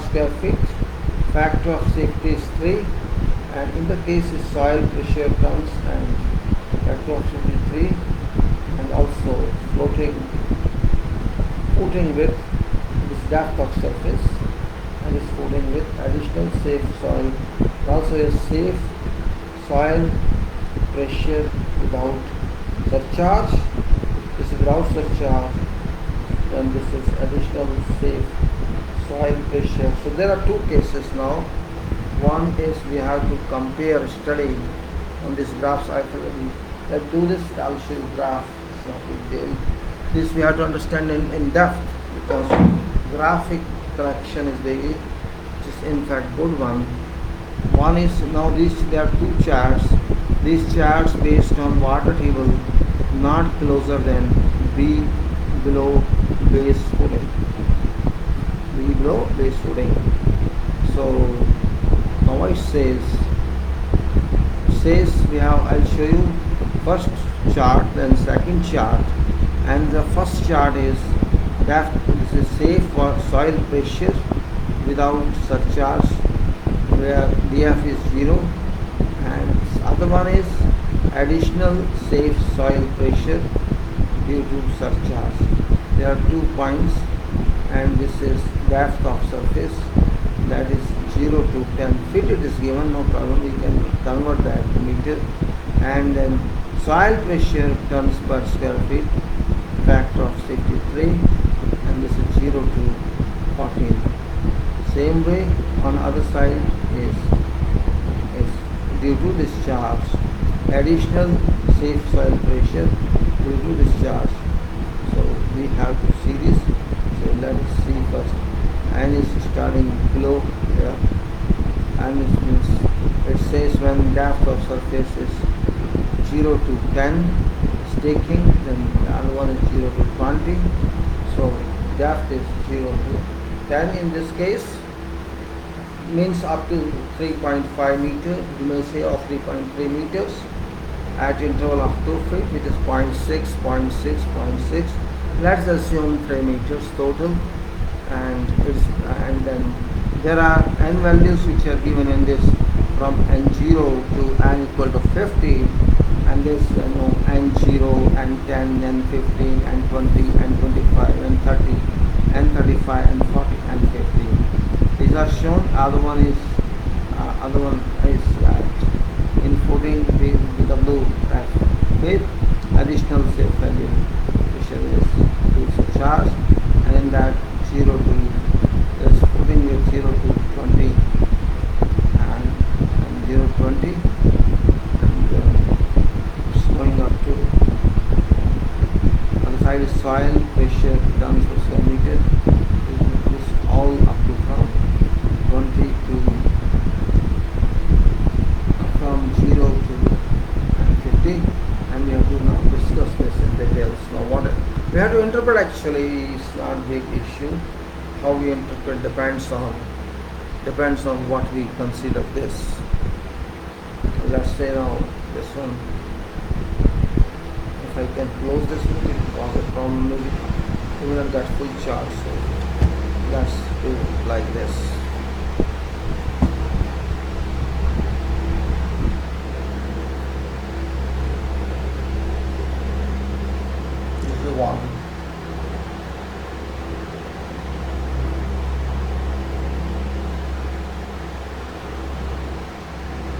square feet. Factor of safety is 3, and in the case is soil pressure tons and factor of safety is 3, and also footing with this depth of surface and is footing with additional safe soil. Also a safe soil pressure without surcharge. This is without surcharge, and this is additional safe soil pressure. So there are two cases now. One is we have to compare study on this graphs. Let's do this. I'll show you graph. It's not big deal. This we have to understand in depth because graphic correction is very, which is in fact good one. One is now there are two charts. These charts based on water table not closer than B below base footing. B below base footing. So now it says we have, I'll show you first chart, then second chart, and the first chart is that this is safe for soil pressure without surcharge where df is 0, and this other one is additional safe soil pressure due to surcharge. There are 2 points, and this is depth of surface, that is 0 to 10 feet. It is given, no problem, we can convert that to meter. And then soil pressure tons per square feet, factor of safety 3, and this is 0 to 14. Same way on other side is due to discharge, additional safe soil pressure due to discharge. So we have to see this. So let's see first. And is starting below here, and it means it says when depth of surface is 0 to 10 staking, then the other one is 0 to 20. So depth is 0 to 10 in this case, means up to 3.5 meter, you may say, or 3.3 meters at interval of 2 feet, which is 0.6, 0.6, 0.6. Let's assume 3 meters total, and then there are n values which are given in this from n0 to n equal to 50, and this n0, n10, n15, n20, n25, n30, n35, n40, n50. These are shown. Other one is in 14 BWF with additional safe value, which is surcharge, and in that 0 to is footing with 0 to 20 and 0 to 20, and it's going up to other side is soil pressure tons per square meter. This all up to from 20 to from 0 to 50, and we have to now discuss this in details. Now what we have to interpret actually is not a big issue. How we interpret depends on what we consider this. Let's say now this one, if I can close this one, it will cause a problem maybe even at that full chart. So let's do it like this.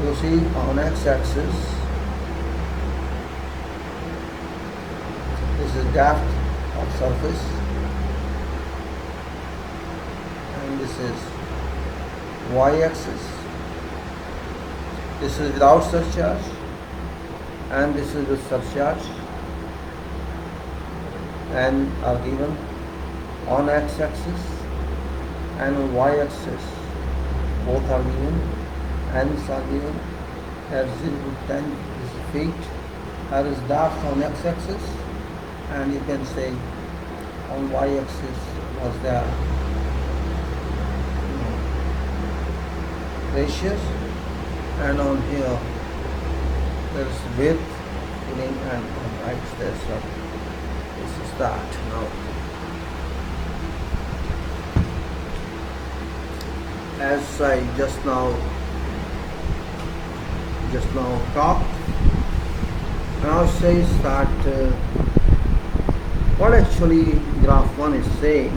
You see on x-axis this is depth of surface, and this is y-axis. This is without surcharge, and this is with surcharge, and are given on x-axis and on y-axis. Both are given, ends are given. Here 0 to 10 is feet. Here is depth on x-axis, and you can say on y-axis was the pressure, and on here there is width, filling, and on right there's a, this is that. Now as I just now talked, now it says that what actually graph 1 is saying.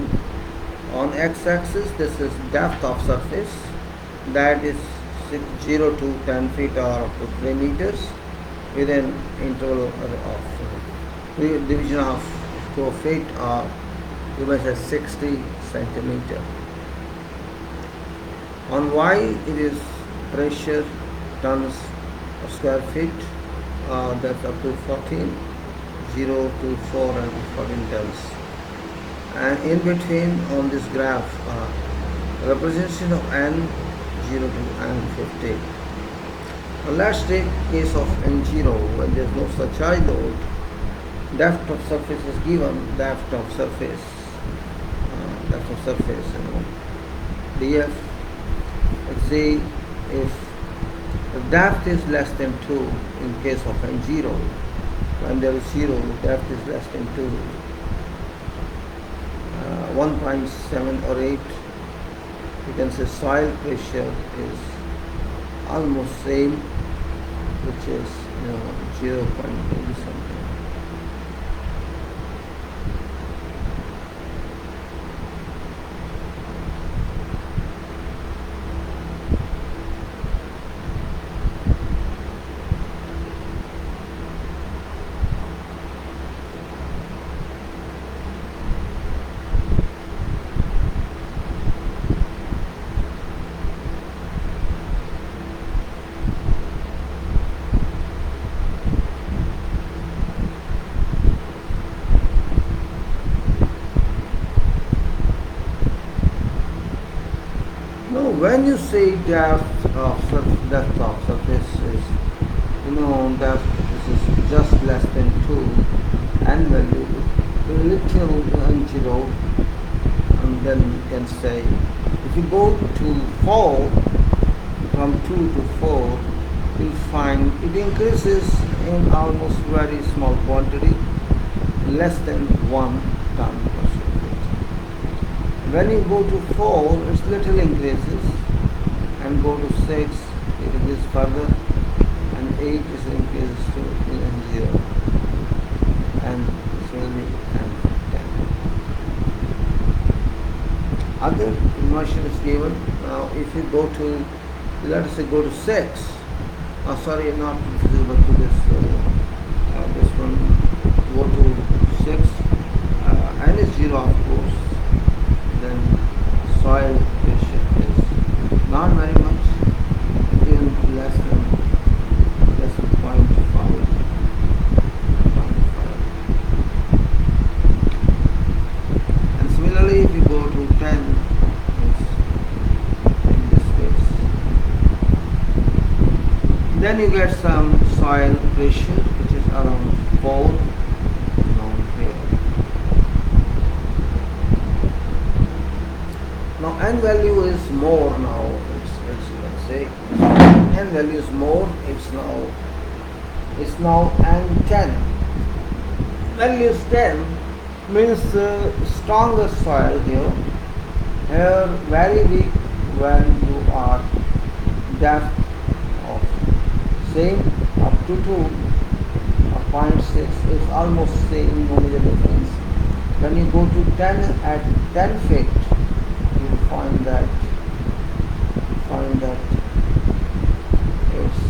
On x-axis this is depth of surface, that is 0 to 10 feet or up to 3 meters within interval of division of 2 feet, or you may say 60 centimeter. On y it is pressure tons per square feet, that's up to 14, 0 to 4 and 14 tons. And in between on this graph representation of n 0 to n50. Now let's take case of n0 when there is no surcharge load. Depth of surface is given, depth of surface, df. Let's say if the depth is less than 2 in case of n0, when there is 0, depth is less than 2, 1.7 or 8, you can say soil pressure is almost same, which is 0. Something. When you say depth of surface is, depth, this is just less than 2, n value little n0, and then you can say if you go to 4, from 2 to 4, you'll find it increases in almost very small quantity, less than 1 ton per square feet. When you go to 4, it's little increases, and go to 6, it increases further, and 8 is increases to n0, and similarly n10. Other information is given. Now if you go to, let us say go to 6, sorry, not visible to this one, go to 6, n is 0 of course, then soil pressure is not very much, even less than 0.5. And similarly, if you go to 10, it's in this case. Then you get some soil pressure, which is around 4 down here. Now n value is more now. Let's say n value is more. It's now n10. Value is 10 means stronger soil here. Here very weak when you are depth of same up to 2 or 0.6 is almost same, only the difference. When you go to 10 at 10 feet, you find that it's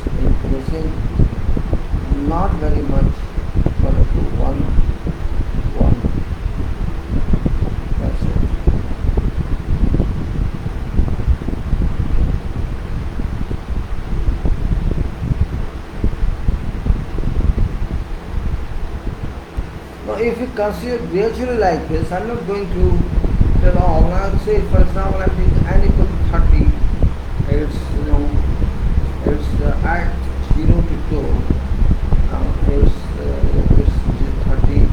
consider gradually like this. I'm not going to tell all. Now say for example I'm taking n equal to 30. It's it's at 0 to 2. It's 30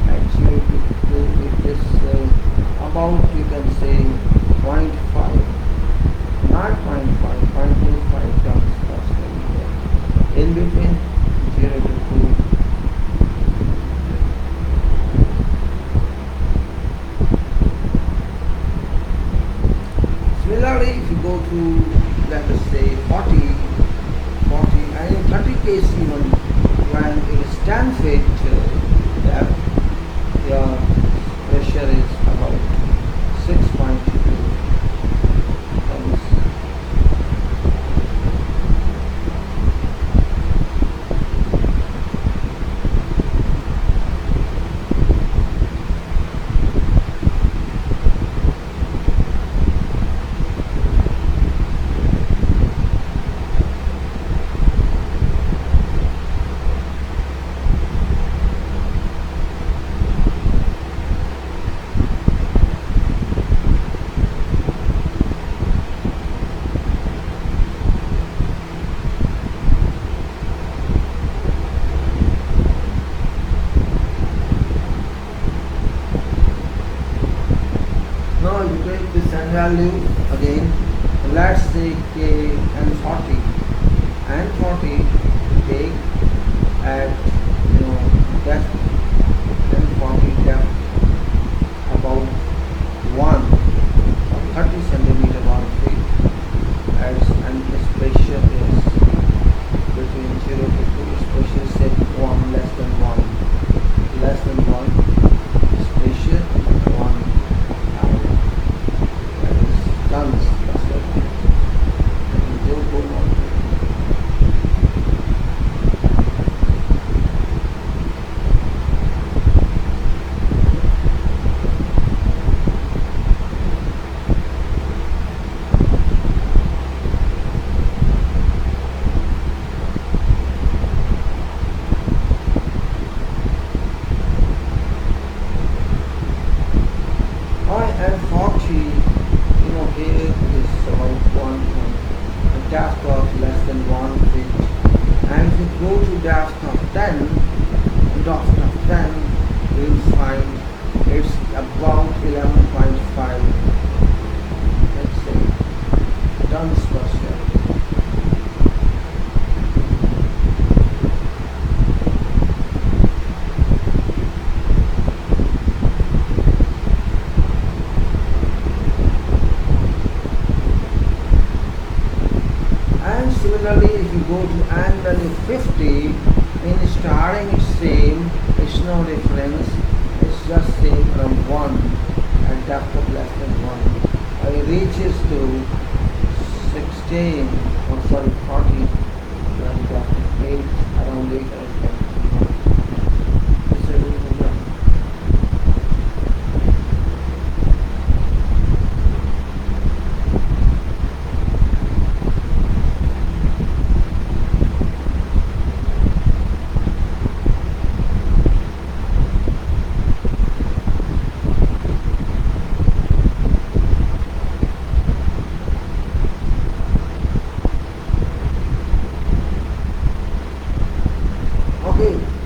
at 0 to 2. It is about, you can say, 0.5, not 0.25 tons per square meter. In between 0 to 2. Similarly, if you go to, let us say, 40, and in 30 case even, when it is 10 feet depth, your pressure is about 6.2 tons. Now you take this n value again. Let's say k and 40 and 40 take at depth and 40 depth about 30 centimeter 1 feet, and this pressure is between 0 to 2. This pressure is set 1 less than 1 this pressure 1 tons per square meter. And 40, here is about 1 ton, a depth of less than 1 feet. And if you go to depth of 10, we will find it's about 11.5, let's say, tons per square. Similarly, if you go to n value 50, in starting it's same, it's no difference, it's just same from 1 at depth of less than 1. It reaches to 16, 40, and 8, around 8 or 10.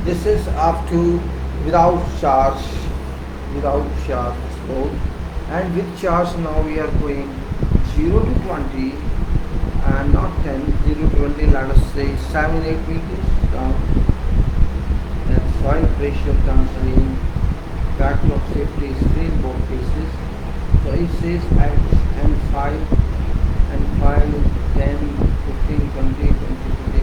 This is up to without charge sport, and with charge now we are going 0 to 20 and not 10, 0 to 20, let us say 7-8 meters down. That's 5 pressure transferring factor of safety is 3 in both cases. So it says at N5, 10, 15, 20, 30, and 50,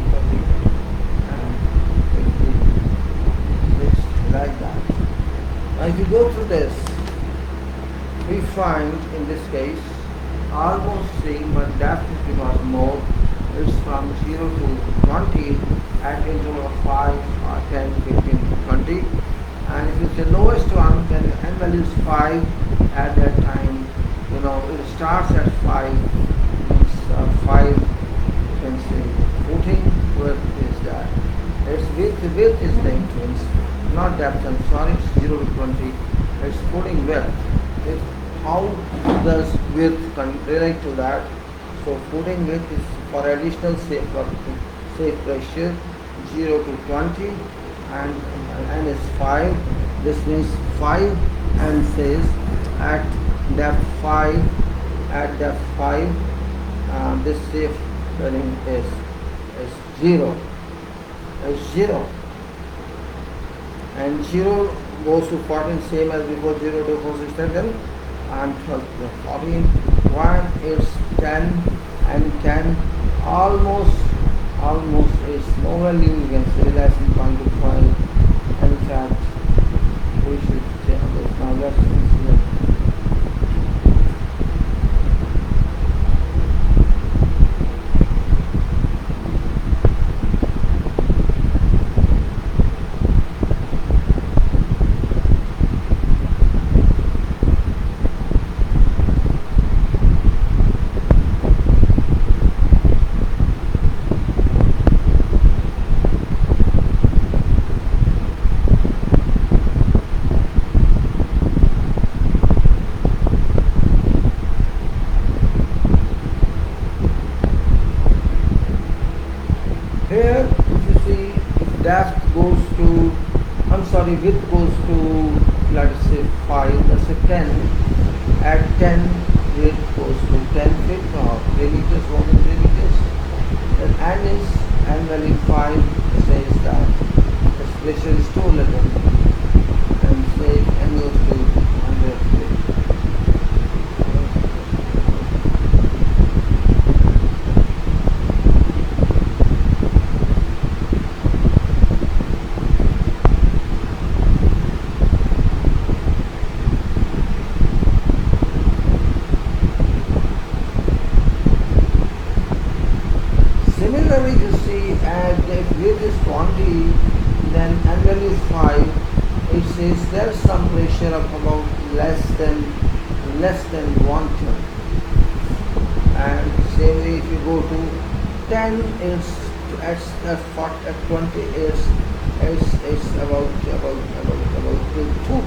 like that. Now if you go through this, we find in this case almost same, but depth because more. It's from 0 to 20 at interval of 5 or 10, 15, 20. And if it's the lowest one, then the n value is 5 at that time. It starts at 5, means 5, you can say 14, where is that? Its width is the influence. not depth, I'm sorry, it's 0 to 20. It's footing width. It's how does width relate to that? So footing width is for additional safe pressure 0 to 20 and is 5. This means 5 and says at depth 5, this safe running is 0. And 0 goes to 14, same as before, 0 to 467 and 12 to 14. 1 is 10 and 10 almost is no value, you can say less than 0.25. In fact, we should change this. Now let's consider. Here, if you see, if depth goes to, width goes to, let us say 5, let's say 10, at 10, width goes to 10 feet or 3 meters, more than 3 meters, then n value 5 says that the pressure is too little, and say n goes to 100 feet. Similarly, you see, if width is 20, then n value is 5. It says there's some pressure of about less than 1 ton. And same way, if you go to 10, it's at 20 is about 2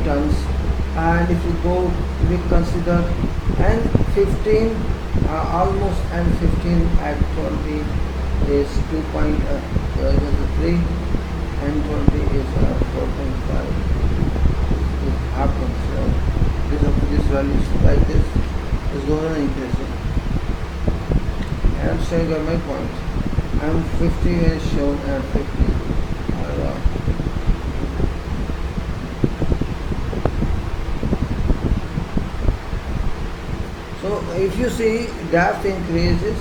tons. And if you go, we consider n15, almost n15 at 20 is 2.3 and 20 is 4.5. It happens. So this value is like this is going on increasing. And I'm showing you my point. I'm 50 is shown at 50. So if you see depth increases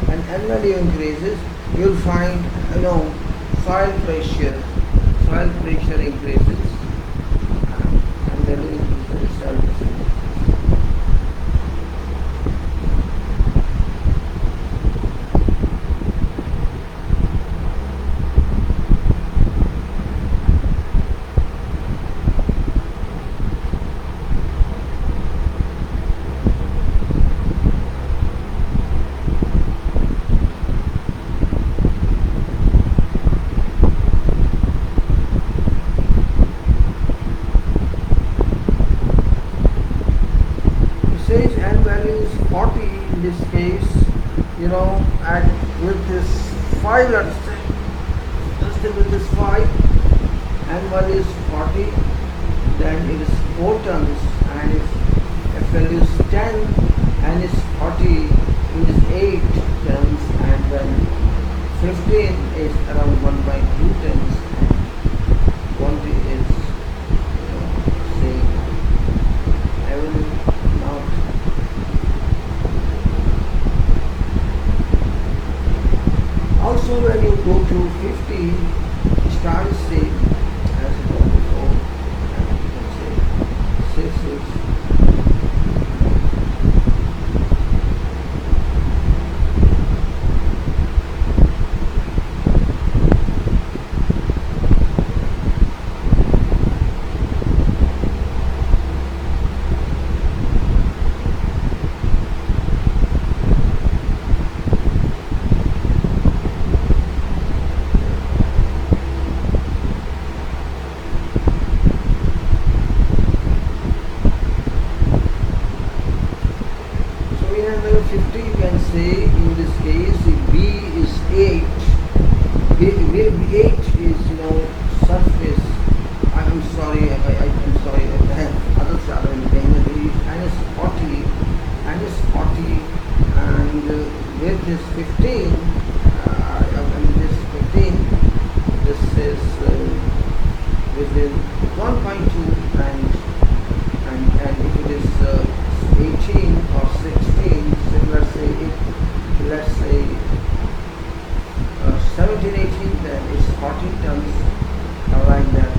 and n value increases, you'll find soil pressure increases and then increases soil pressure. Says n value is 40 in this case, at with this 5, let's say with this 5, n value is 40, then it is 4 tons, and if value is 10 and is 40, it is 8 tons, and then 15 is around 1.2 tons, and 20 is say I will not. Also, when you go to 50, start state as it was before, and you can say 6 is angle 50, you can say in this case if B is 8, B8 is surface. I'm sorry, I'm sorry, other side minus 40, and width is 15. This 15, this is within 1.2, and if it is 18 or 16, so let's say 17, 18, then it's 14 tons, like that.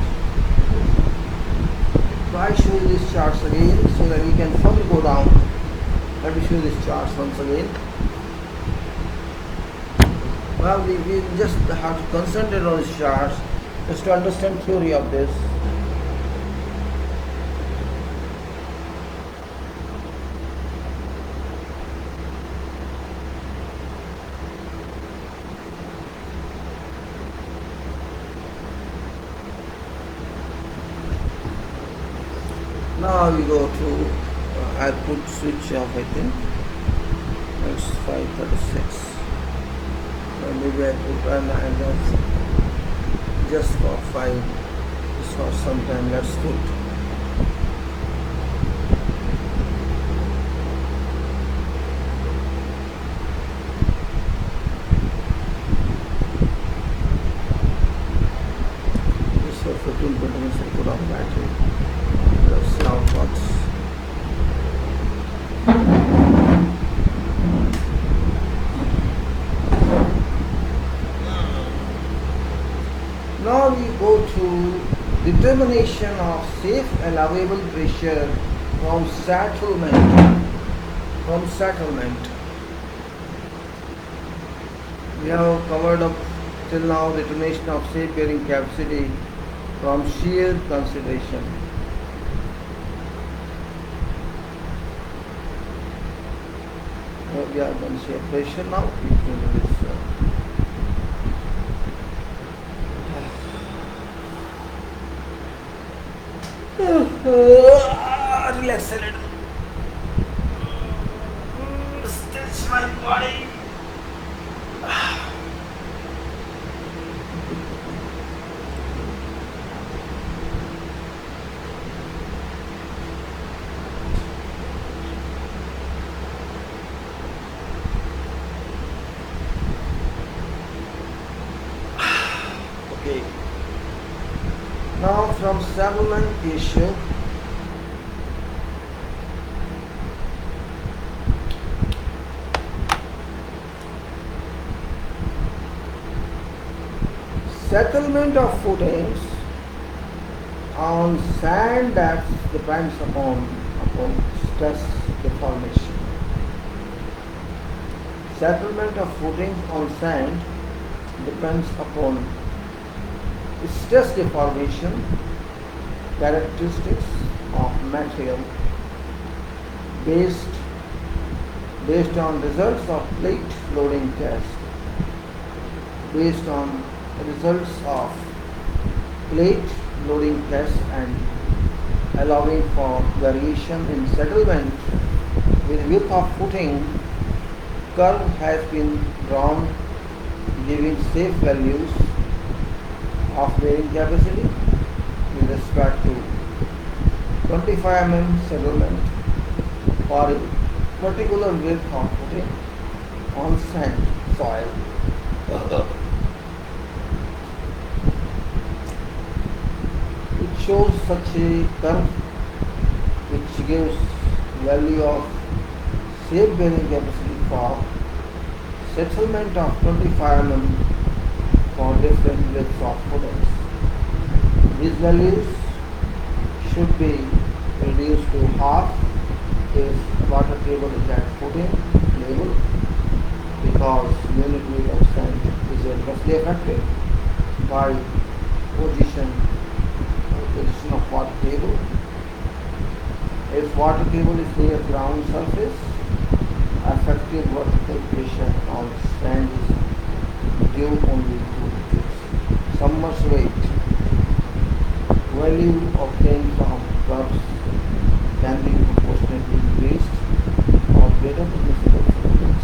So I show you these charts again so that we can further go down. Let me show you these charts once again. Well, we just have to concentrate on these charts just to understand theory of this. Now we go to I put switch off, I think it's 5:36. Maybe I put and just for 5, just for some time. Let's put just for 15-20 minutes. I put on battery. Let's see how it works. Now we go to determination of safe and available pressure from settlement. We have covered up till now determination of safe bearing capacity from shear consideration. We are going to see pressure now. We can do this. Relax a little. Stretch my body. Okay. Now from settlement issue. Settlement of footings on sand that depends upon stress deformation. Settlement of footings on sand depends upon stress deformation characteristics of material based on results of plate loading test. Based on results of plate loading test and allowing for variation in settlement with width of footing, curve has been drawn giving safe values of bearing capacity with respect to 25 mm settlement for a particular width of footing on sand soil. It shows such a curve which gives value of safe bearing capacity for settlement of 25 mm for different widths of footings. These values should be reduced to half if water table is at footing level, because unit weight of sand is adversely affected by position of water table. If water table is near ground surface, effective vertical pressure on sand is due only to submerged weight. Value obtained from curves can be proportionately increased or greater permissible footings.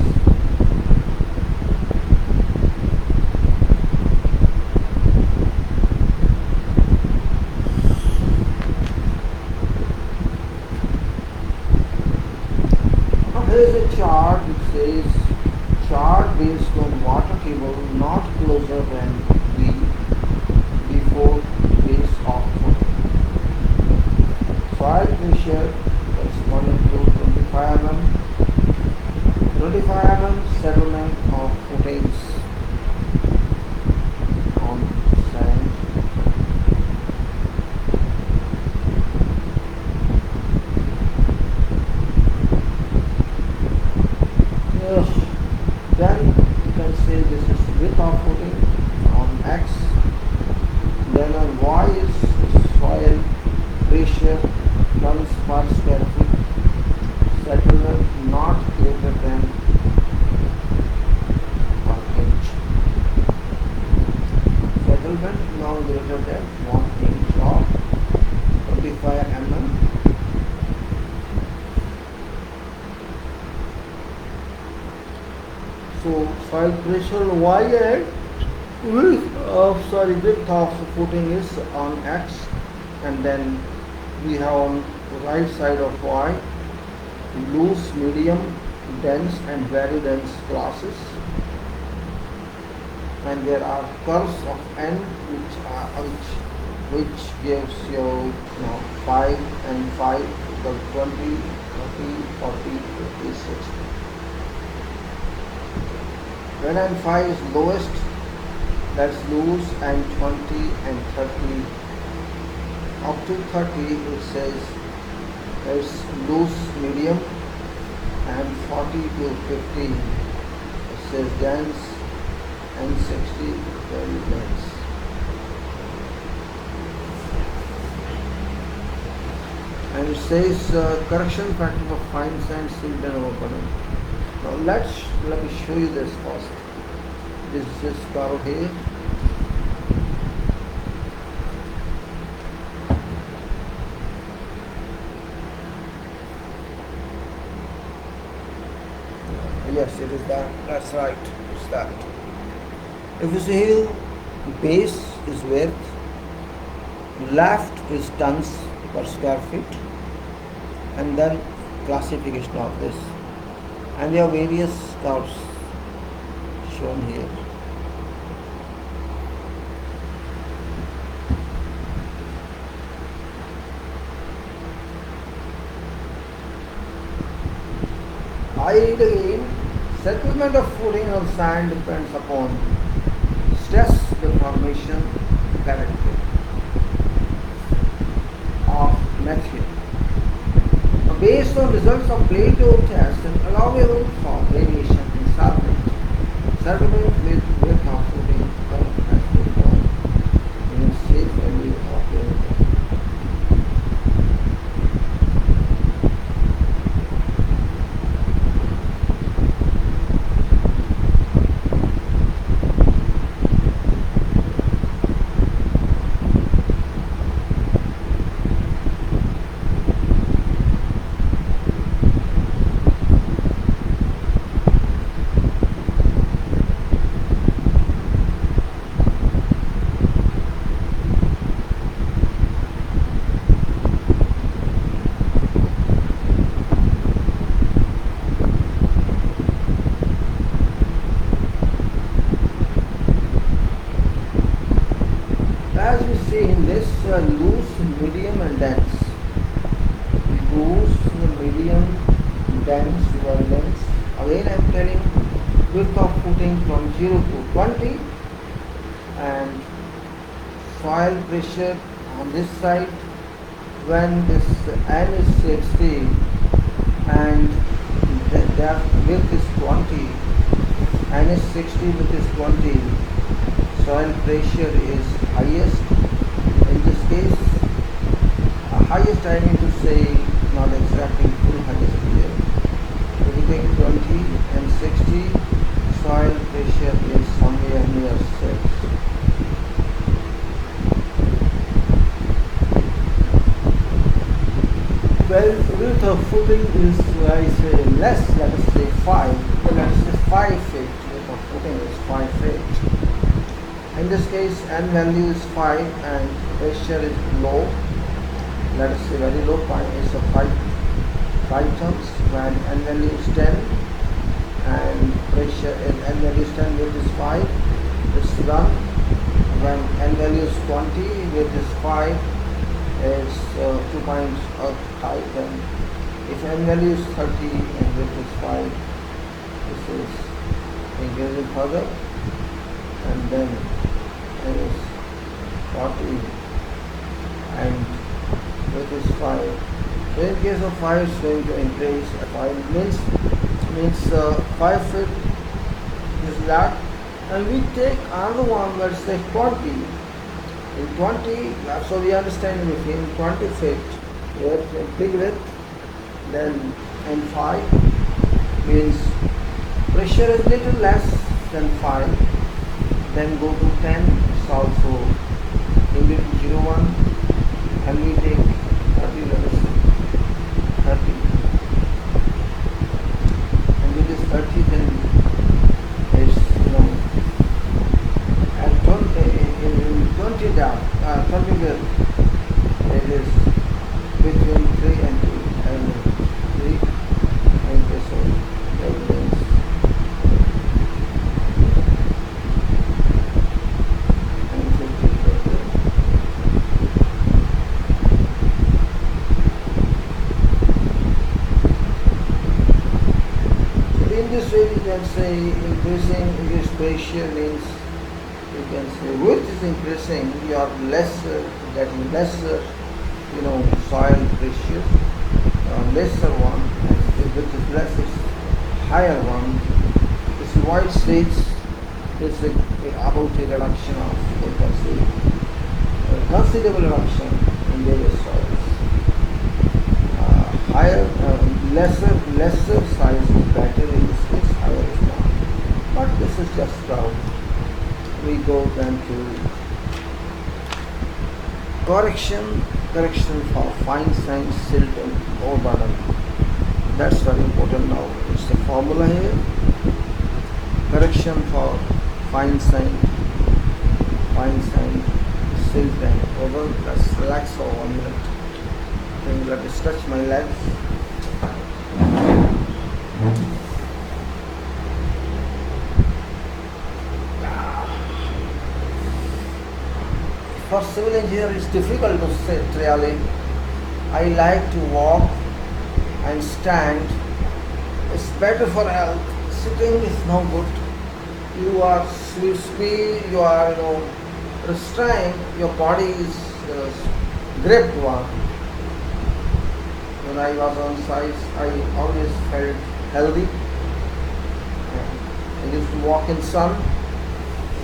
Now here is a chart which says chart based on water table not closer than the before base of footing. Soil pressure corresponding to 25 mm, 25 mm settlement of footings on sand. Then you can say this is width of footing on X. Then on Y is soil pressure tons per square feet, settlement not greater than 1 inch. Settlement not greater than 1 inch of 25 mm. So soil pressure on Y and width of footing is on X, and then we have on the right side of Y loose, medium, dense and very dense classes, and there are curves of N which gives you 5 and 5 equal 20, 30, 40, 50, 60. When N5 is lowest, that's loose, and 20 and 30. Up to 30 it says it's loose, medium, and 40 to 50 it says dense, and 60 very dense. And it says correction factor for fine sand, silt and overburden. Now let me show you this first. This is curve here. Yes, it is that. That's right. It's that. If you see here, base is width, left is tons per square feet, and then classification of this. And there are various curves shown here. I read again. Settlement of footing on sand depends upon stress deformation character of material. Based on results of Plato test and allowable for variation in settlement with width of footing has been found in a safe value of variation. As we see in this loose, medium and dense. Loose, medium, dense, very dense. Again I am telling width of footing from 0 to 20, and soil pressure on this side when this N is 60 and the depth width is 20, N is 60, width is 20, soil pressure is highest. In this case, highest I need to say, not exactly full highest here. If we take 20 and 60, soil pressure is somewhere near 6. Well, width of footing is, I say, less, let us say 5, let us say 5 feet, the footing is 5 feet. In this case, N value is 5 and pressure is low. Let us say very low point is a 5 tons. When N value is 10 and pressure in N value is 10, weight is 5, it's run. When N value is 20, weight is 5, it's 2 points of height. And if N value is 30 and weight is 5, this is increasing further, and then N is 40 and weight is 5. So in case of 5, it's going to increase. 5 means 5 feet is that, and we take another one, let's say 20. In 20, so we understand if in 20 feet, with big width, then in 5 means pressure is little less than 5, then go to 10, it's also in between 0, 1, and we take 30, let us say 30, and with this 30 then it's and 20 down, 20 width, it is between 3 and 2 and 3 and so that means and 50 further. So in this way you can say increase pressure means you can say width is increasing, you are getting lesser soil pressure, lesser one, and if it is less, it's higher one. This void states is about a reduction of, you can say, a considerable reduction in various soils. Higher, lesser size is better in this case, higher is not. But this is just how we go then to correction for fine sand, silt and overburden. That's very important now. It's the formula here. Correction for fine sand, silt and overburden. Let's relax for 1 minute. Then let me stretch my legs. For civil engineer, it's difficult to sit really. I like to walk and stand. It's better for health. Sitting is no good. You are restrained. Your body is gripped one. When I was on site, I always felt healthy. I used to walk in sun,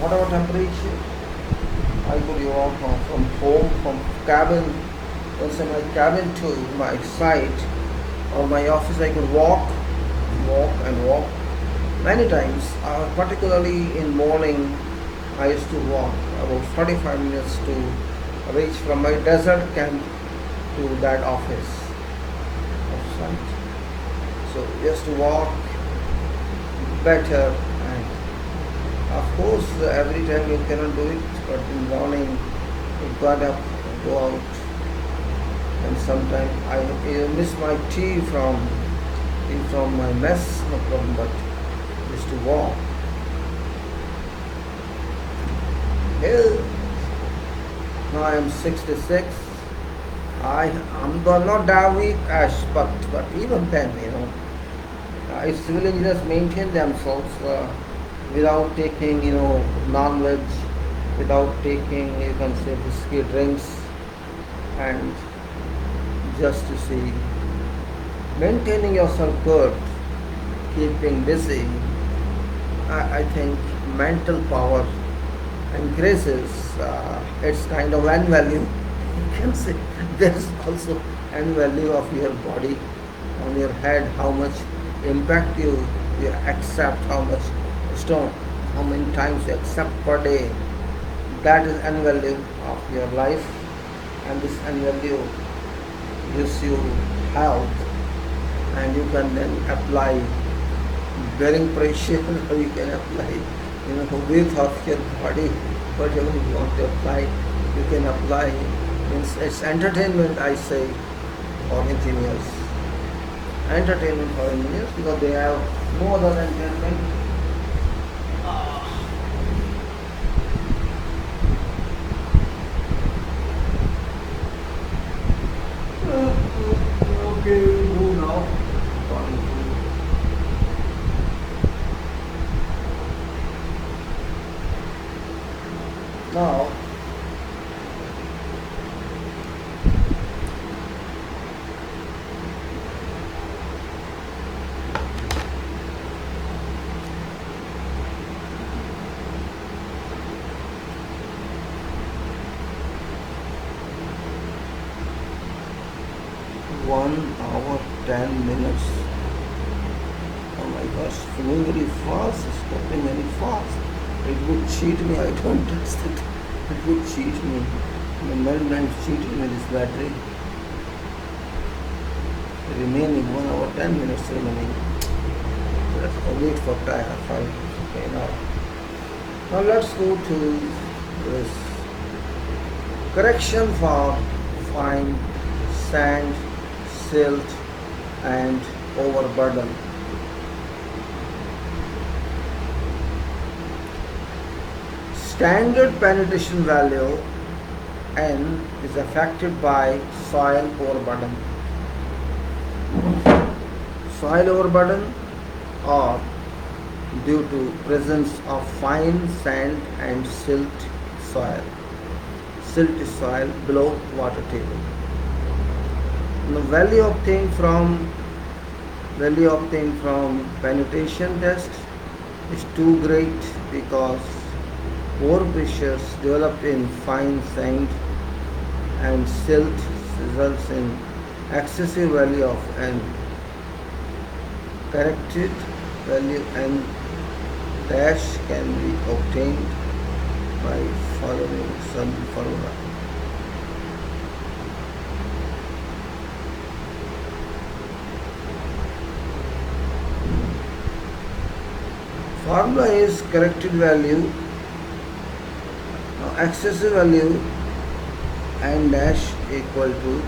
whatever temperature. I could walk from home, from cabin, my cabin to my site or my office. I could walk many times. Particularly in morning, I used to walk about 45 minutes to reach from my desert camp to that office of site. So just to walk better. Of course, every time you cannot do it, but in the morning you got up, go out, and sometimes I miss my tea from my mess, no problem, but just to walk. Well, now I am 66. I'm not that weak, but even then, civil engineers maintain themselves. Without taking, non-veg, without taking, you can say, whiskey drinks, and just to see, maintaining yourself good, keeping busy, I think mental power increases. It's kind of N value. You can say there's also N value of your body on your head, how much impact you accept, how much stone, how many times you accept per day. That is N value of your life, and this N value gives you health, and you can then apply bearing pressure, you can apply, width of your body, whatever you want to apply, you can apply. Means it's entertainment, I say, for engineers. Entertainment for engineers, because they have no other entertainment. Okay, we do now. Now, one hour 10 minutes. Oh my gosh, going very fast, stopping very fast. It would cheat me, I don't trust it. It would cheat me. The man cheated me, this battery. Remaining 1 hour 10 minutes remaining. Let's wait for time. Okay, now let's go to this correction for fine sand, silt and overburden. Standard penetration value N is affected by soil overburden. Soil overburden or due to presence of fine sand and silt soil. Silt is soil below water table. The value obtained from penetration test is too great because overpressures developed in fine sand and silt results in excessive value of N. Corrected value N dash can be obtained by following some formula. Formula is corrected value, excessive value N dash equal to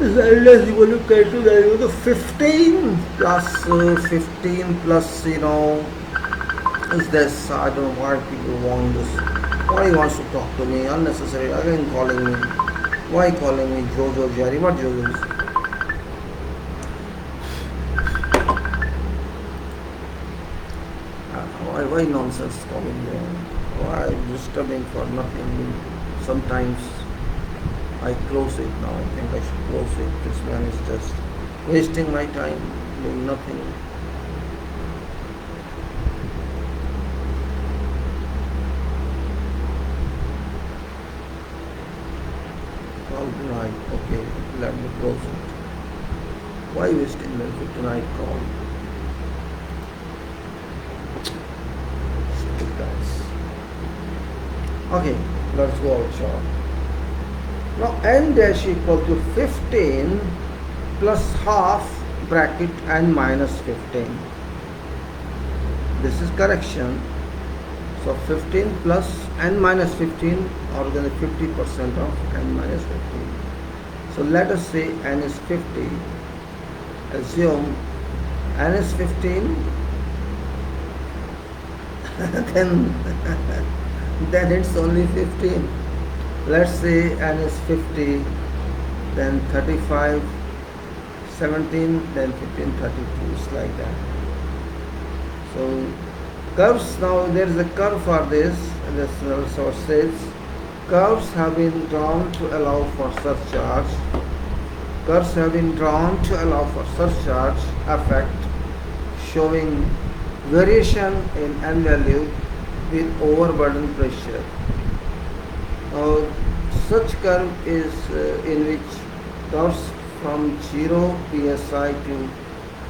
N dash equal to corrected value the 15 plus is this. I don't know why people want this. Why he wants to talk to me unnecessary, again calling me. Why calling me Jojo Jerry? What Jojo is? Why nonsense calling me? Why disturbing for nothing? Sometimes I close it now. I think I should close it. This man is just wasting my time doing nothing. Call tonight. Okay, let me close it. Why wasting my tonight call? Okay, let's go out short. Now N dash equal to 15 plus half bracket N minus 15. This is correction. So 15 plus N minus 15 or then 50% of N minus 15. So let us say N is 50. Assume N is 15 then it's only 15. Let's say N is 50, then 35, 17, then 15, 32. It's like that. So curves, now there is a curve for this. This also says curves have been drawn to allow for surcharge. Curves have been drawn to allow for surcharge effect, showing variation in N value with overburden pressure. Such curve is in which curves from 0 psi to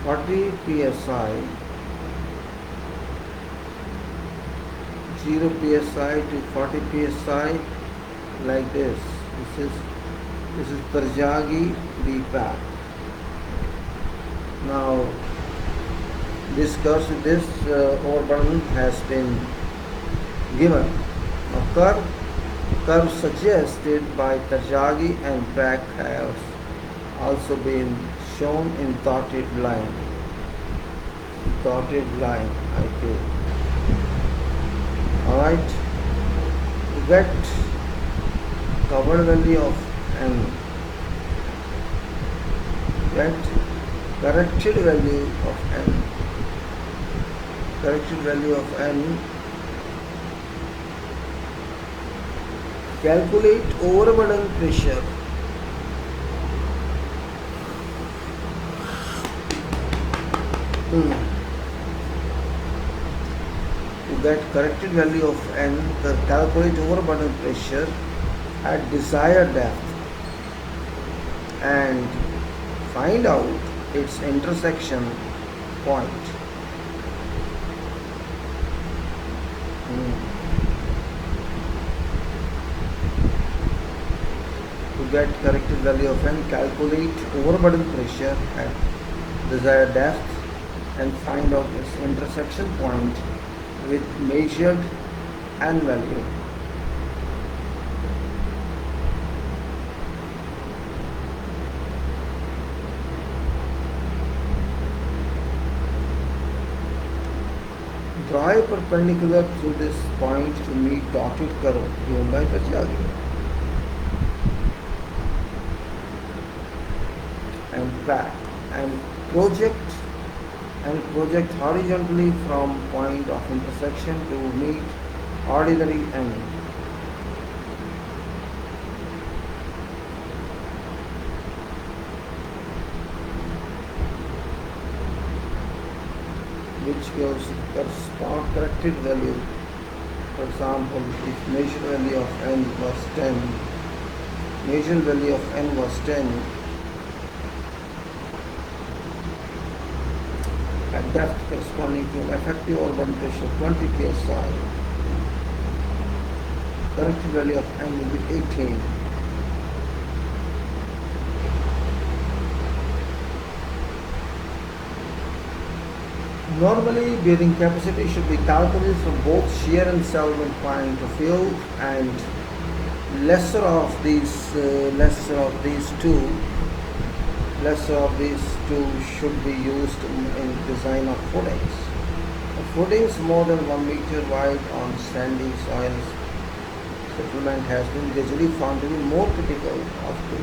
40 psi, 0 psi to 40 psi, like this. This is Tarjagi be packed. Now this overburden has been given. Now curve suggested by Tajagi and Prack has also been shown in dotted line. Okay. Alright. To get covered value of n, get corrected value of n, calculate overburden pressure. To get corrected value of n, calculate overburden pressure at desired depth and find out its intersection point. To get corrected value of n, calculate overburden pressure at desired depth and find out its intersection point with measured n value. Draw a perpendicular through this point to meet dotted curve given by Tajagi. And project horizontally from point of intersection to meet ordinary n. Which gives corrected value. For example, if measured value of n was 10, at depth corresponding to an effective overburden pressure 20 psi, corrected value of n will be 18. Normally, bearing capacity should be calculated from both shear and settlement point of view, and lesser of these two should be used in design of footings. Footings more than 1 meter wide on sandy soils settlement has been gradually found to be more critical of the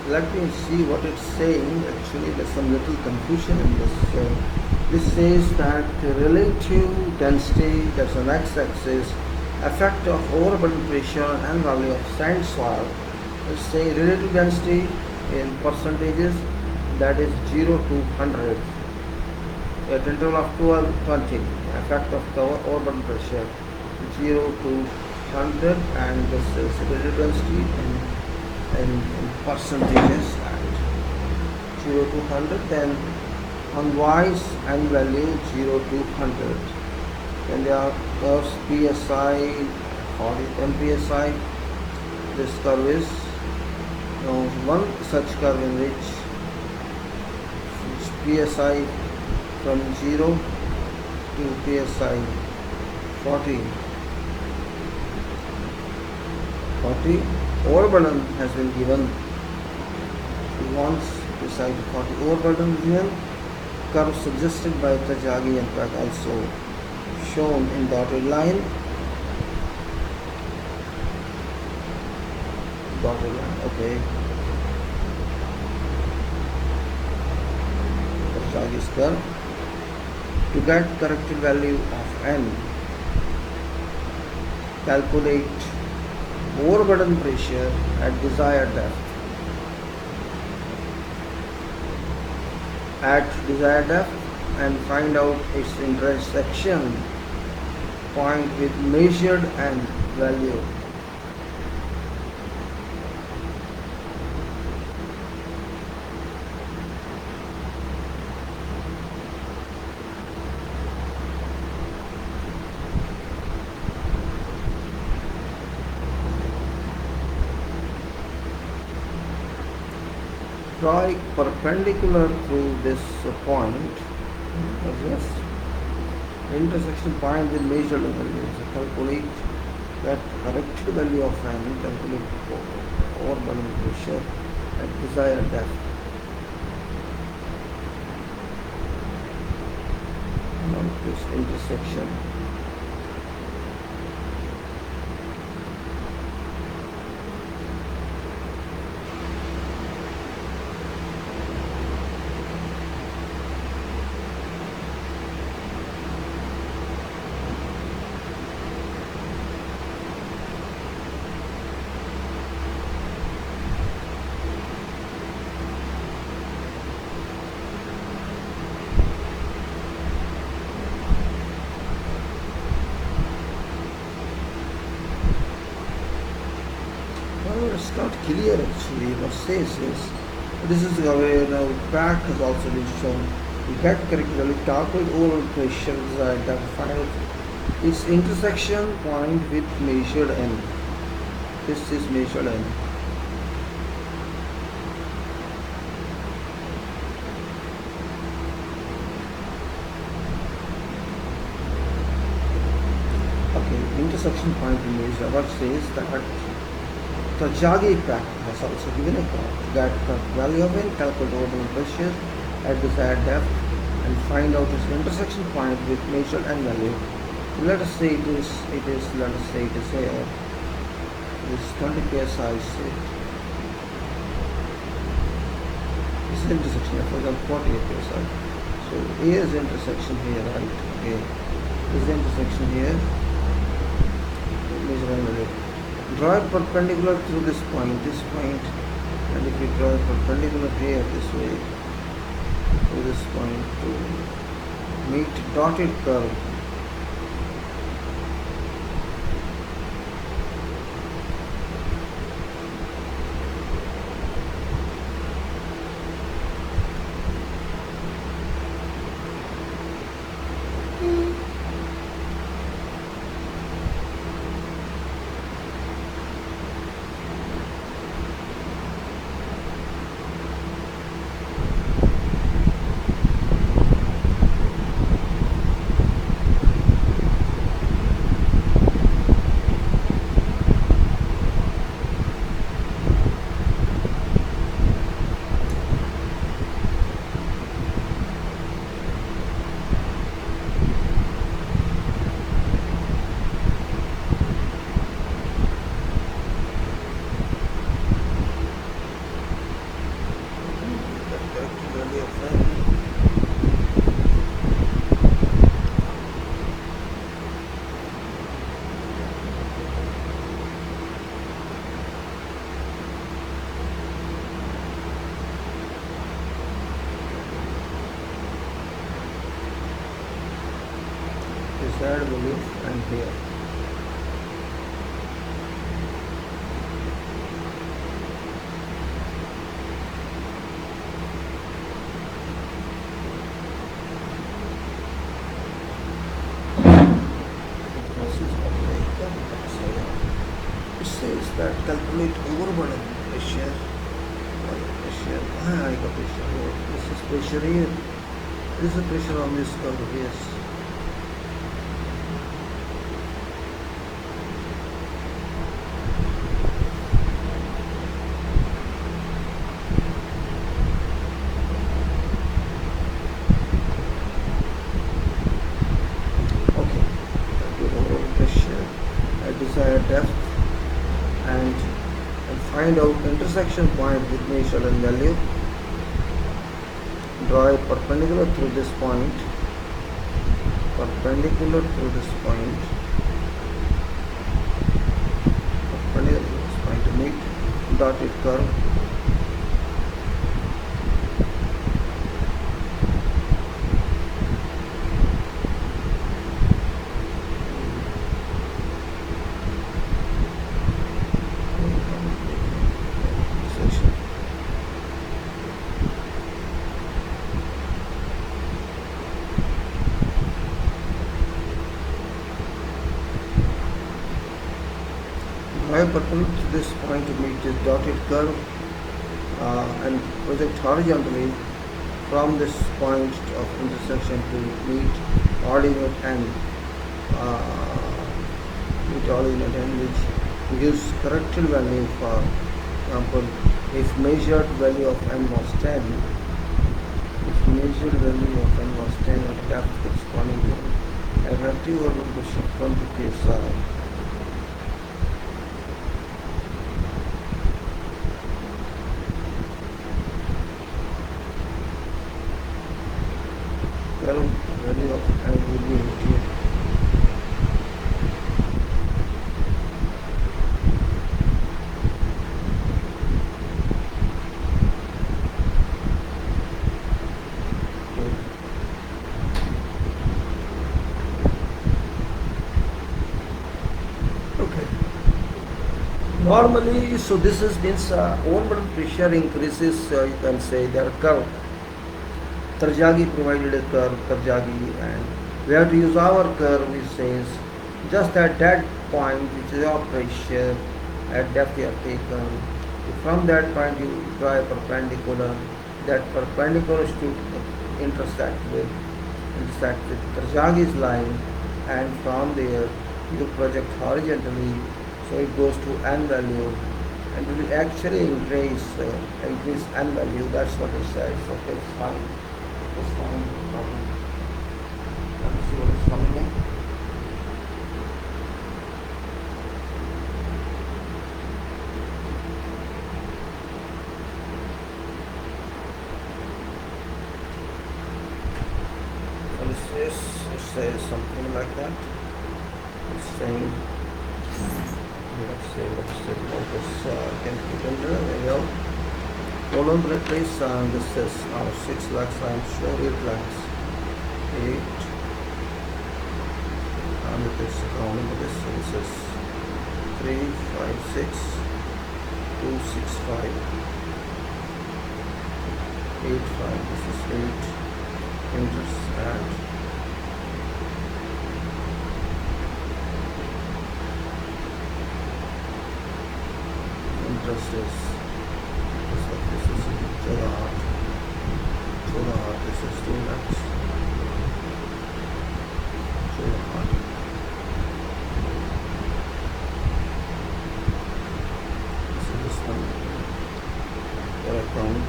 Let me see what it's saying. Actually, there's some little confusion in this. This says that relative density, that's an x-axis, effect of overburden pressure and value of sand soil. Let's say relative density in percentages, that is 0 to 100. At interval of 20, effect of the overburden pressure 0 to 100, and this is relative density in percentages at 0 to 100. Then on Y's n value 0 to 100. Then there are curves PSI, 40 psi. This curve is one such curve in which PSI from 0 to PSI 40. Overburden has been given. Once PSI to 40 overburden given, curve suggested by Tajagi and Prack also shown in dotted line. Okay. Tajagi's curve. To get corrected value of n, calculate overburden pressure at desired depth. And find out its intersection point with measured and value. Draw perpendicular through this point. Yes. Intersection point with measured value. So calculate that correct value of an calculate overburden pressure at desired depth. Now this intersection. It's not clear actually what says this. This is the way now crack has also been shown. We get correctly calculate overall pressure desired that final its intersection point with measured end. This is measured end. Okay, intersection point with measured. What says that the Jagi crack has also given a graph that the value of n calculate overall pressure at desired depth and find out its intersection point with measured and value. Let us say it is here. This 20 psi say. This is intersection for example 48 psi. So A is intersection here, right? Okay. This is the intersection here. Measure and value. Draw it perpendicular through this point, and if you draw it perpendicular here this way, through this point to meet dotted curve. Desired value and here. It says that calculate overburden pressure. I got pressure here. This is pressure here. This is pressure on this curve, yes. Desired depth and find out intersection point with measured and value. Draw a perpendicular through this point, perpendicular to meet dotted curve. try perpendicular to this point to meet this dotted curve and project horizontally from this point of intersection to meet ordinate end, which gives corrected value. For example, if measured value of n was 10, if measured value of n was 10 at depth corresponding to a relative orbital pressure 20 psi. Value of n will be here. Normally, so this is means overburden pressure increases. You can say their curve. Tarjagi provided a curve, Tarjagi, and we have to use our curve, which says just at that point, which is your pressure at depth you have taken. From that point, you draw a perpendicular. That perpendicular should intersect with Tarjagi's line, and from there you project horizontally. So it goes to n value, and it will actually increase n value. That's what it says. Okay, it's fine. It's fine. Let's see what is coming in. What is this? It says something like that. It's saying. Let's say about this can fit under there you go. Column replace this is now 6 lakhs, I am sure 8 lakhs. 8 and it is counting this is 3, 5, 6, 2, 6, 5, 8, 5, this is 8 enters and interest is this is to the heart, this is 2 lakhs to the heart. So this one for account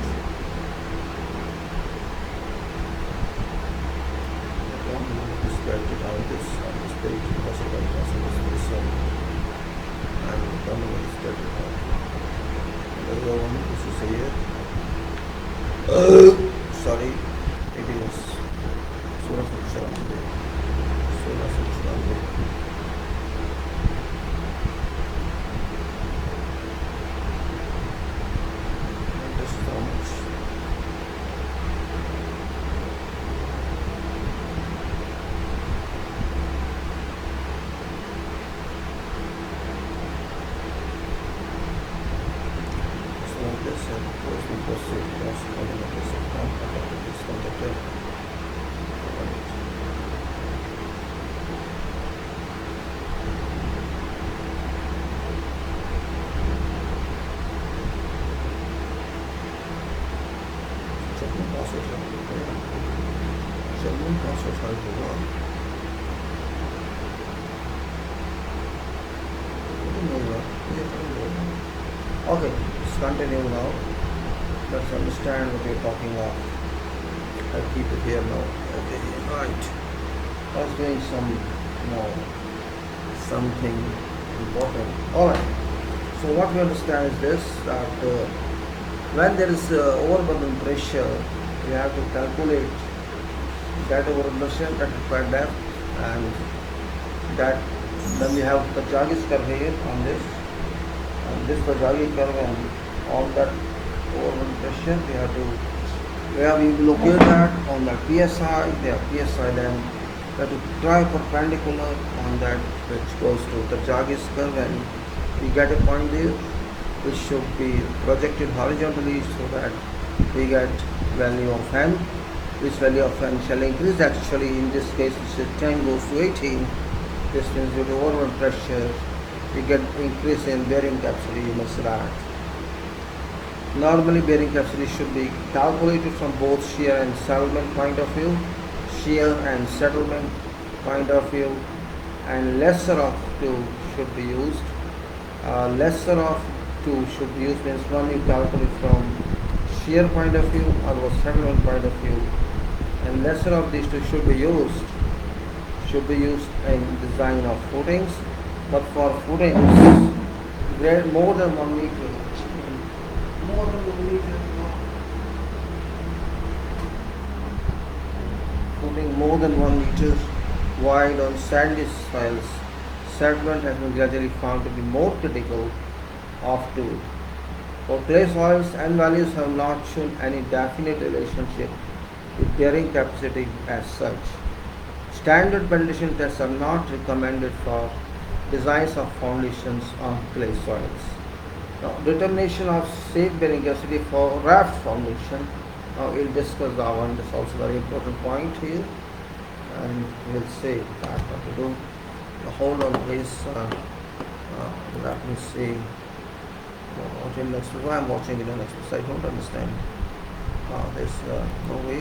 this bracket on this page because of this one and the terminal is bracket on. The other one, this is here. Sorry, it is Surah Al-Shrambi. This is how much. This and goes to proceed cross calling of this account about this contacted. Checking process checking process how to work. Okay. Continue now. Let's understand what we're talking about. I'll keep it here now. Okay, right. I was doing something important. Alright. So what we understand is this, that when there is overburden pressure, we have to calculate that overburden pressure at required depth, and that then we have the Tarjagi's curve here on this, and this Tarjagi curve, and on that overburden pressure we have to locate that on the PSI. There PSI, then we have to try perpendicular on that which goes to the Tarjagi's curve, and we get a point there which should be projected horizontally so that we get value of n, which value of n shall increase. Actually in this case, this is 10 goes to 18. This means due to overburden pressure you get increase in bearing capacity, you must add. Normally bearing capacity should be calculated from both shear and settlement point of view, shear and settlement point of view, and lesser of 2 should be used. Lesser of 2 should be used means one you calculate from shear point of view or settlement point of view, and lesser of these two should be used in design of footings. But for footings more than 1 meter, more than 1 meter, footing more than 1 meter wide on sandy soils, settlement has been gradually found to be more critical of 2. For clay soils, N values have not shown any definite relationship with bearing capacity as such. Standard penetration tests are not recommended for designs of foundations on clay soils. Now, determination of safe bearing capacity for raft foundation. Now, we'll discuss that one. That's also a very important point here, and we'll say that what to do. Now, hold on, please. Let me see. Watching next. Why I'm watching it next? I don't understand. There's no way.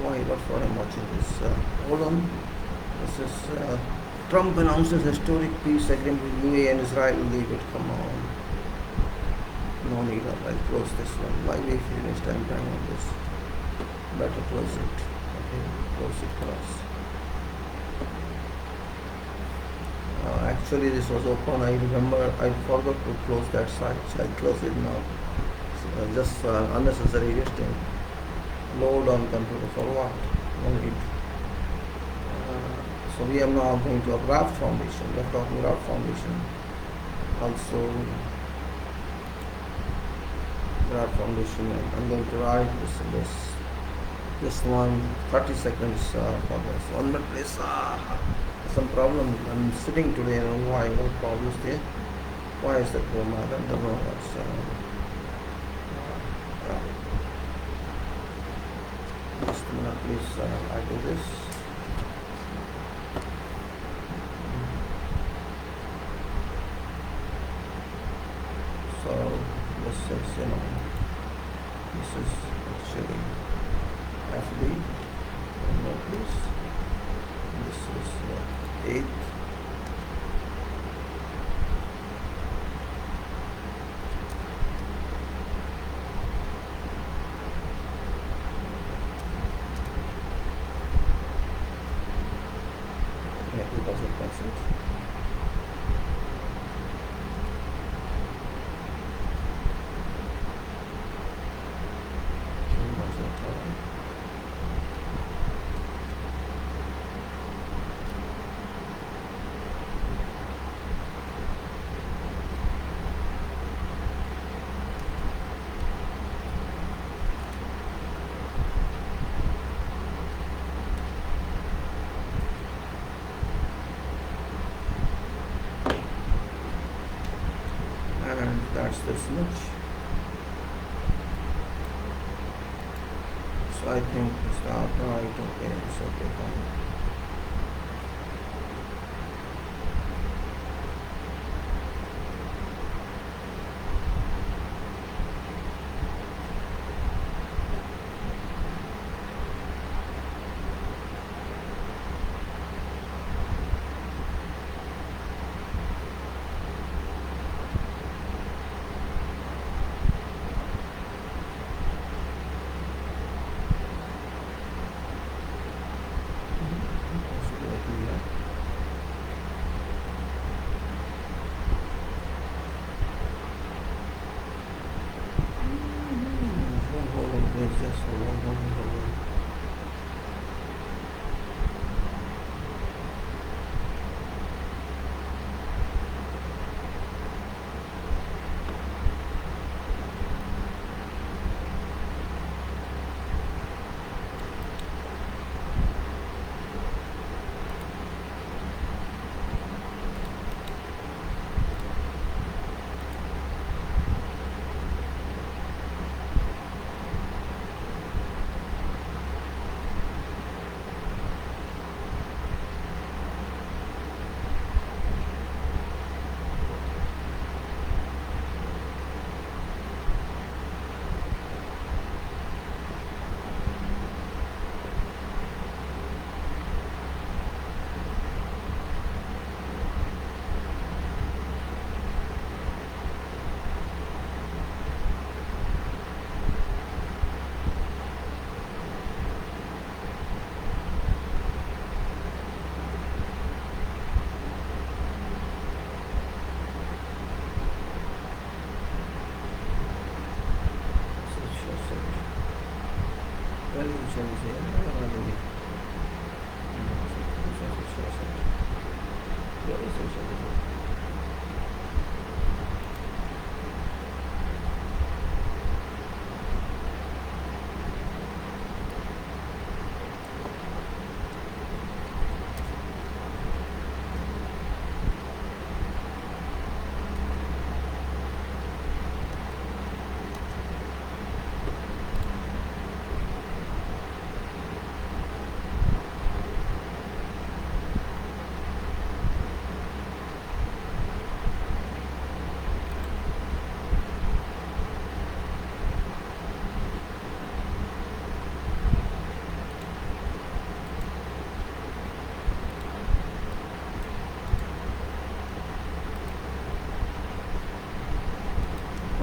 Why? What for I'm watching this? Hold on. This is Trump announces historic peace agreement with UAE and Israel. Leave it. Come on. No need. I'll close this one. Why we finish time on this? Better close it. Okay. Close it first. Actually, this was open. I remember I forgot to close that side, so I close it now. So, just unnecessary wasting. Load on computer for what? No need. So we are now going to a raft foundation. We are talking raft foundation. Also, raft foundation. I'm going to write this one 30 seconds for this. 1 minute, please. Some problem. I'm sitting today. I don't know why. What problems there? Why is that problem? I don't know. What's just a minute, please. I do this. So this is, this is actually FB. No, please. This is 8. Yeah, 2000%. And that's this much. So I think it's not right. Okay, it's okay. Fine.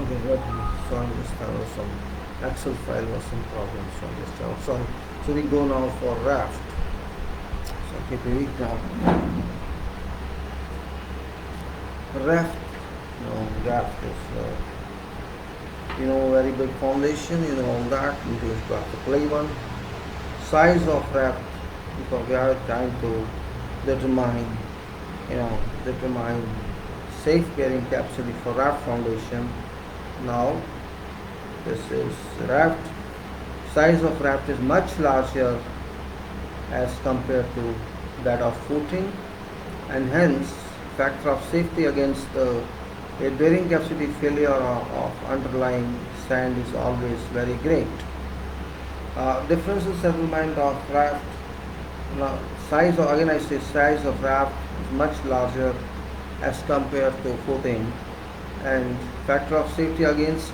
Okay, what we saw in this time was some Excel file was some problems from this time. So we go now for raft. So keep a week now. Raft, raft is very big foundation, all that. We just got to play one. Size of raft, because we are trying to determine, determine safe bearing capacity for raft foundation. Now this is raft. Size of raft is much larger as compared to that of footing, and hence factor of safety against a bearing capacity failure of underlying sand is always very great. Differential settlement of raft. Now size of, again I say size of raft is much larger as compared to footing, and factor of safety against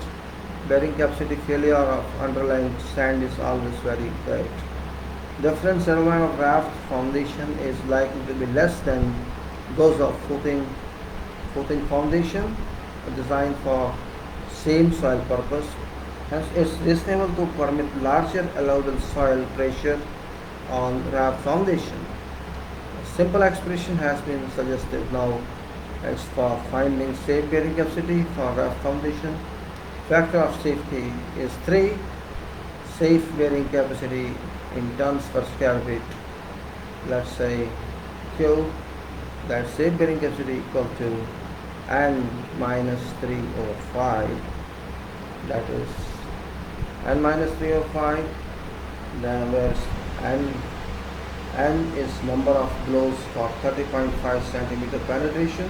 bearing capacity failure of underlying sand is always very great. Difference settlement of raft foundation is likely to be less than those of footing foundation designed for same soil purpose. Hence, it's reasonable to permit larger allowable soil pressure on raft foundation. A simple expression has been suggested now. As for finding safe bearing capacity for raft foundation, factor of safety is 3. Safe bearing capacity in tons per square feet. Let's say Q, that safe bearing capacity equal to N minus 3 over 5. That is N minus 3 over 5. Then where's N is number of blows for 30.5 centimeter penetration.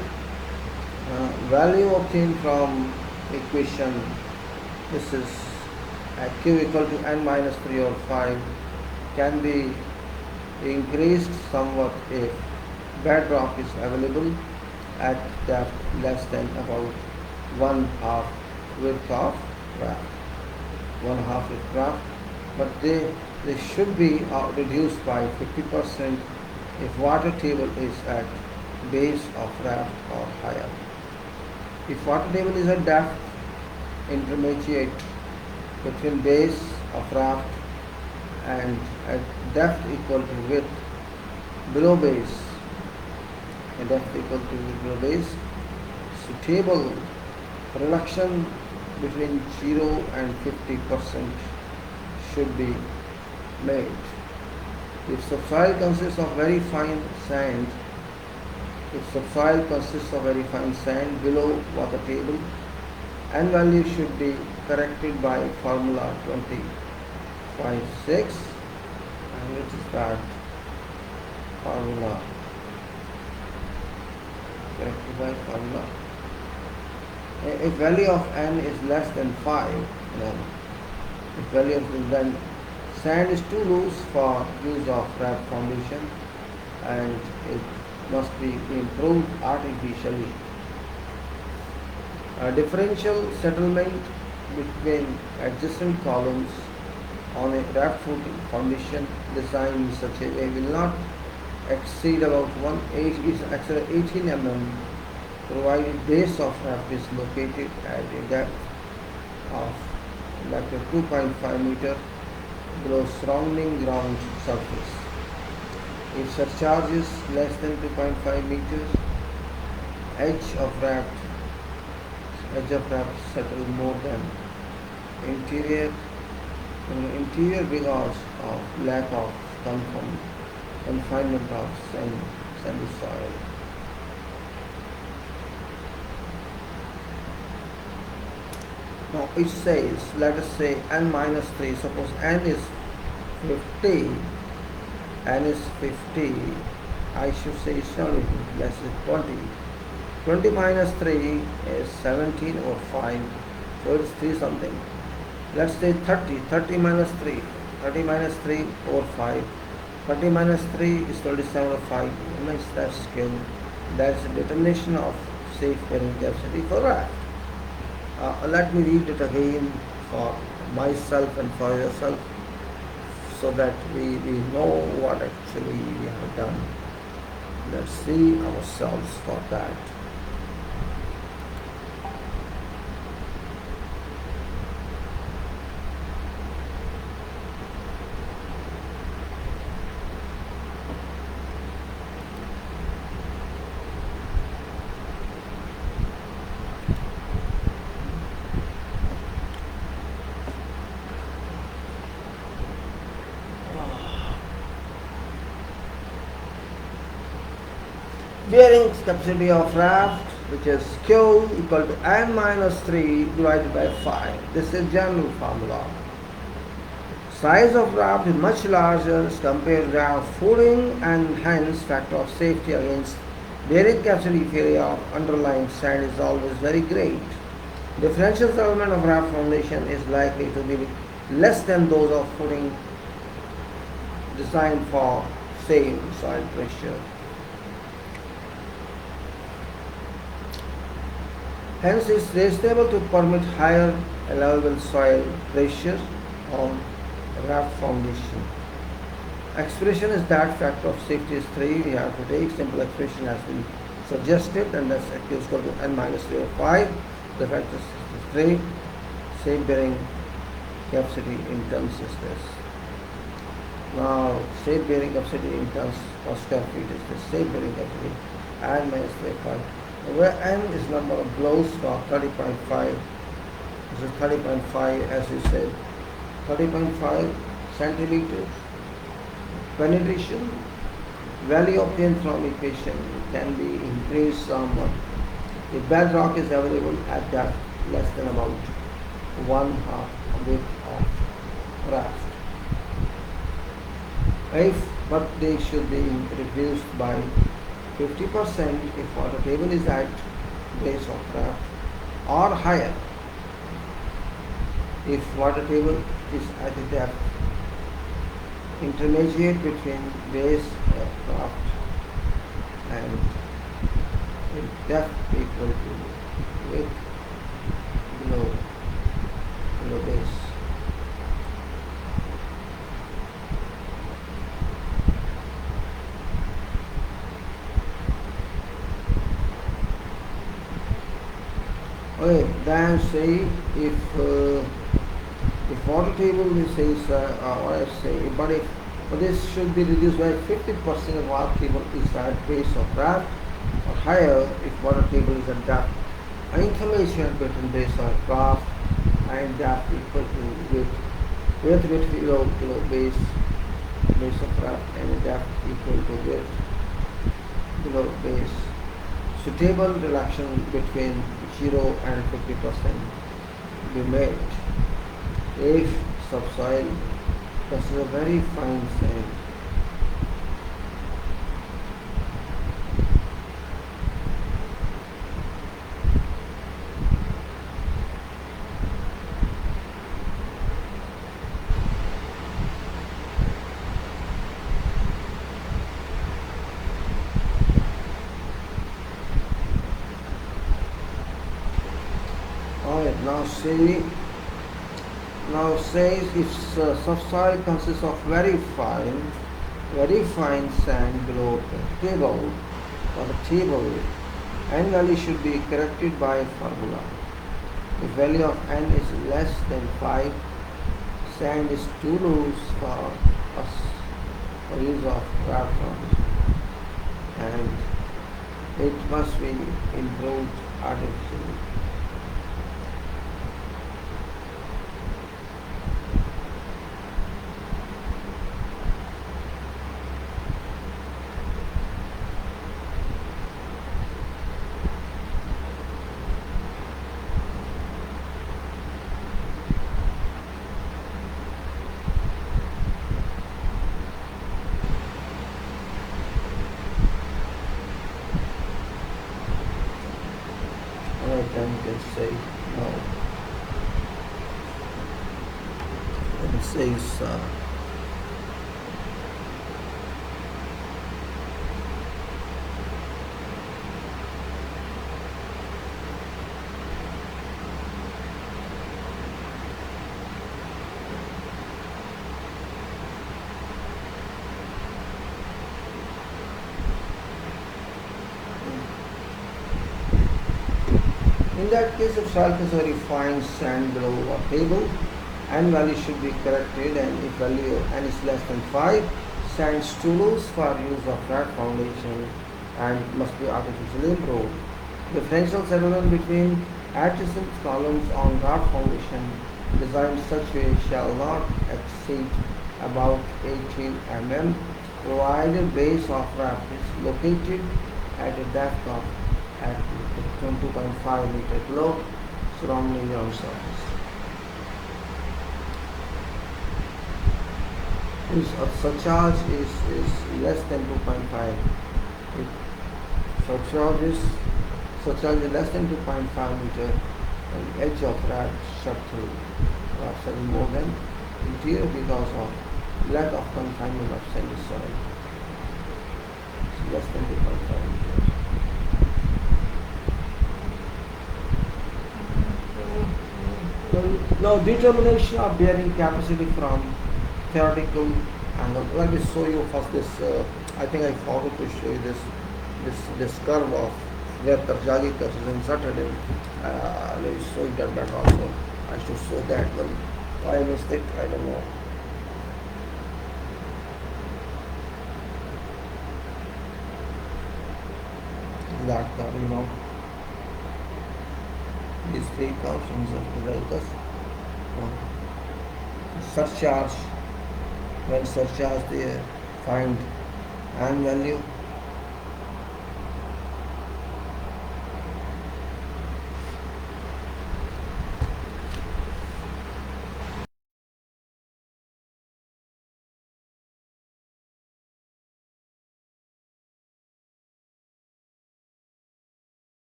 Value obtained from equation, this is Q equal to N minus 3 over 5, can be increased somewhat if bedrock is available at depth less than about 1/2 width of raft. 1/2 width raft, but they should be reduced by 50% if water table is at base of raft or higher. If water table is at depth intermediate between base of raft and at depth equal to width below base, and depth equal to below base, so table reduction between 0 and 50% should be made. If subsoil consists of very fine sand, below water table, N value should be corrected by formula 25.6, and which is that formula corrected by formula. If value of N is less than 5, if value of then sand is too loose for use of raft foundation, and it must be improved artificially. A differential settlement between adjacent columns on a raft foundation designed in such a way will not exceed about 18 mm, provided base of raft is located at a depth of 2.5 meter below surrounding ground surface. If surcharge is less than 2.5 meters, edge of raft settle more than interior because of lack of confinement of sandy soil. Now it says, let us say n minus 3, suppose n is 50, n is 50, I should say it's not less than 20. 20 minus 3 is 17 or 5, so it's 3 something. Let's say 30, 30 minus 3, 30 minus 3 or 5. 30 minus 3 is 27 or 5. Nice, that's skill. That's a determination of safe bearing capacity for raft. Let me read it again for myself and for yourself so that we know what actually we have done. Let's see ourselves for that. Bearing capacity of raft, which is Q equal to n minus 3 divided by 5. This is general formula. Size of raft is much larger as compared to raft footing and hence factor of safety against bearing capacity failure of underlying sand is always very great. Differential settlement of raft foundation is likely to be less than those of footing designed for same soil pressure. Hence, it is reasonable to permit higher allowable soil pressure on raft foundation. Expression is that factor of safety is 3. We have to take simple expression has been suggested, and that's equals to n minus 3 or 5. The factor is 3. Safe bearing capacity in tons is this. Now, safe bearing capacity in tons per square feet is the safe bearing capacity n minus 3 or 5. Where n is number of blows for 30.5, this is 30.5 as we said, 30.5 centimeters. Penetration, value obtained from equation can be increased somewhat. If bedrock is available at depth less than about 1/2 width of raft. But they should be reduced by 50% if water table is at base of raft or higher if water table is at a depth intermediate between base of raft and depth equal to width below base. Okay, then say if water table says what I say, but this should be reduced by 50% of water table is at base of raft or higher if water table is at depth. Information between base of raft and depth equal to width below base of raft and depth equal to width below base. Suitable reduction between 0 and 50% be made if subsoil consists of very fine sand. Alright, now says if subsoil consists of very fine sand below the table or the table, n value should be corrected by formula. If value of n is less than 5, sand is too loose for us for use of raft foundation and it must be improved artificially. Alright, then you can say no. Then it says in that case, if salt is a refined sand below a table, and value should be corrected, and if value n is less than 5, sand tools for use of flat foundation and must be artificially improved. Differential settlement between adjacent columns on guard foundation designed such way shall not exceed about 18 mm, provided base of raft is located at a depth of at 2.5 meter below surrounding ground surface. If a surcharge is less than 2.5, if surcharge is less than 2.5 meter, and the edge of raft structure more than interior because of lack of confinement of sandy soil. It's less than 2.5 meters. Now determination of bearing capacity from theoretical angle. Let me show you first this. I think I forgot to show you this curve of where Tarjagi curve is inserted in. Let me show you that back also. I should show that one. Why I missed it, I don't know. That you know. These three functions of the vehicles. Surcharge, when surcharge they find and value.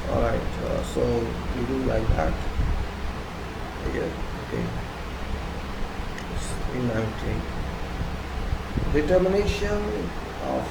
Alright, so we do like that. Here, okay. 390. Determination of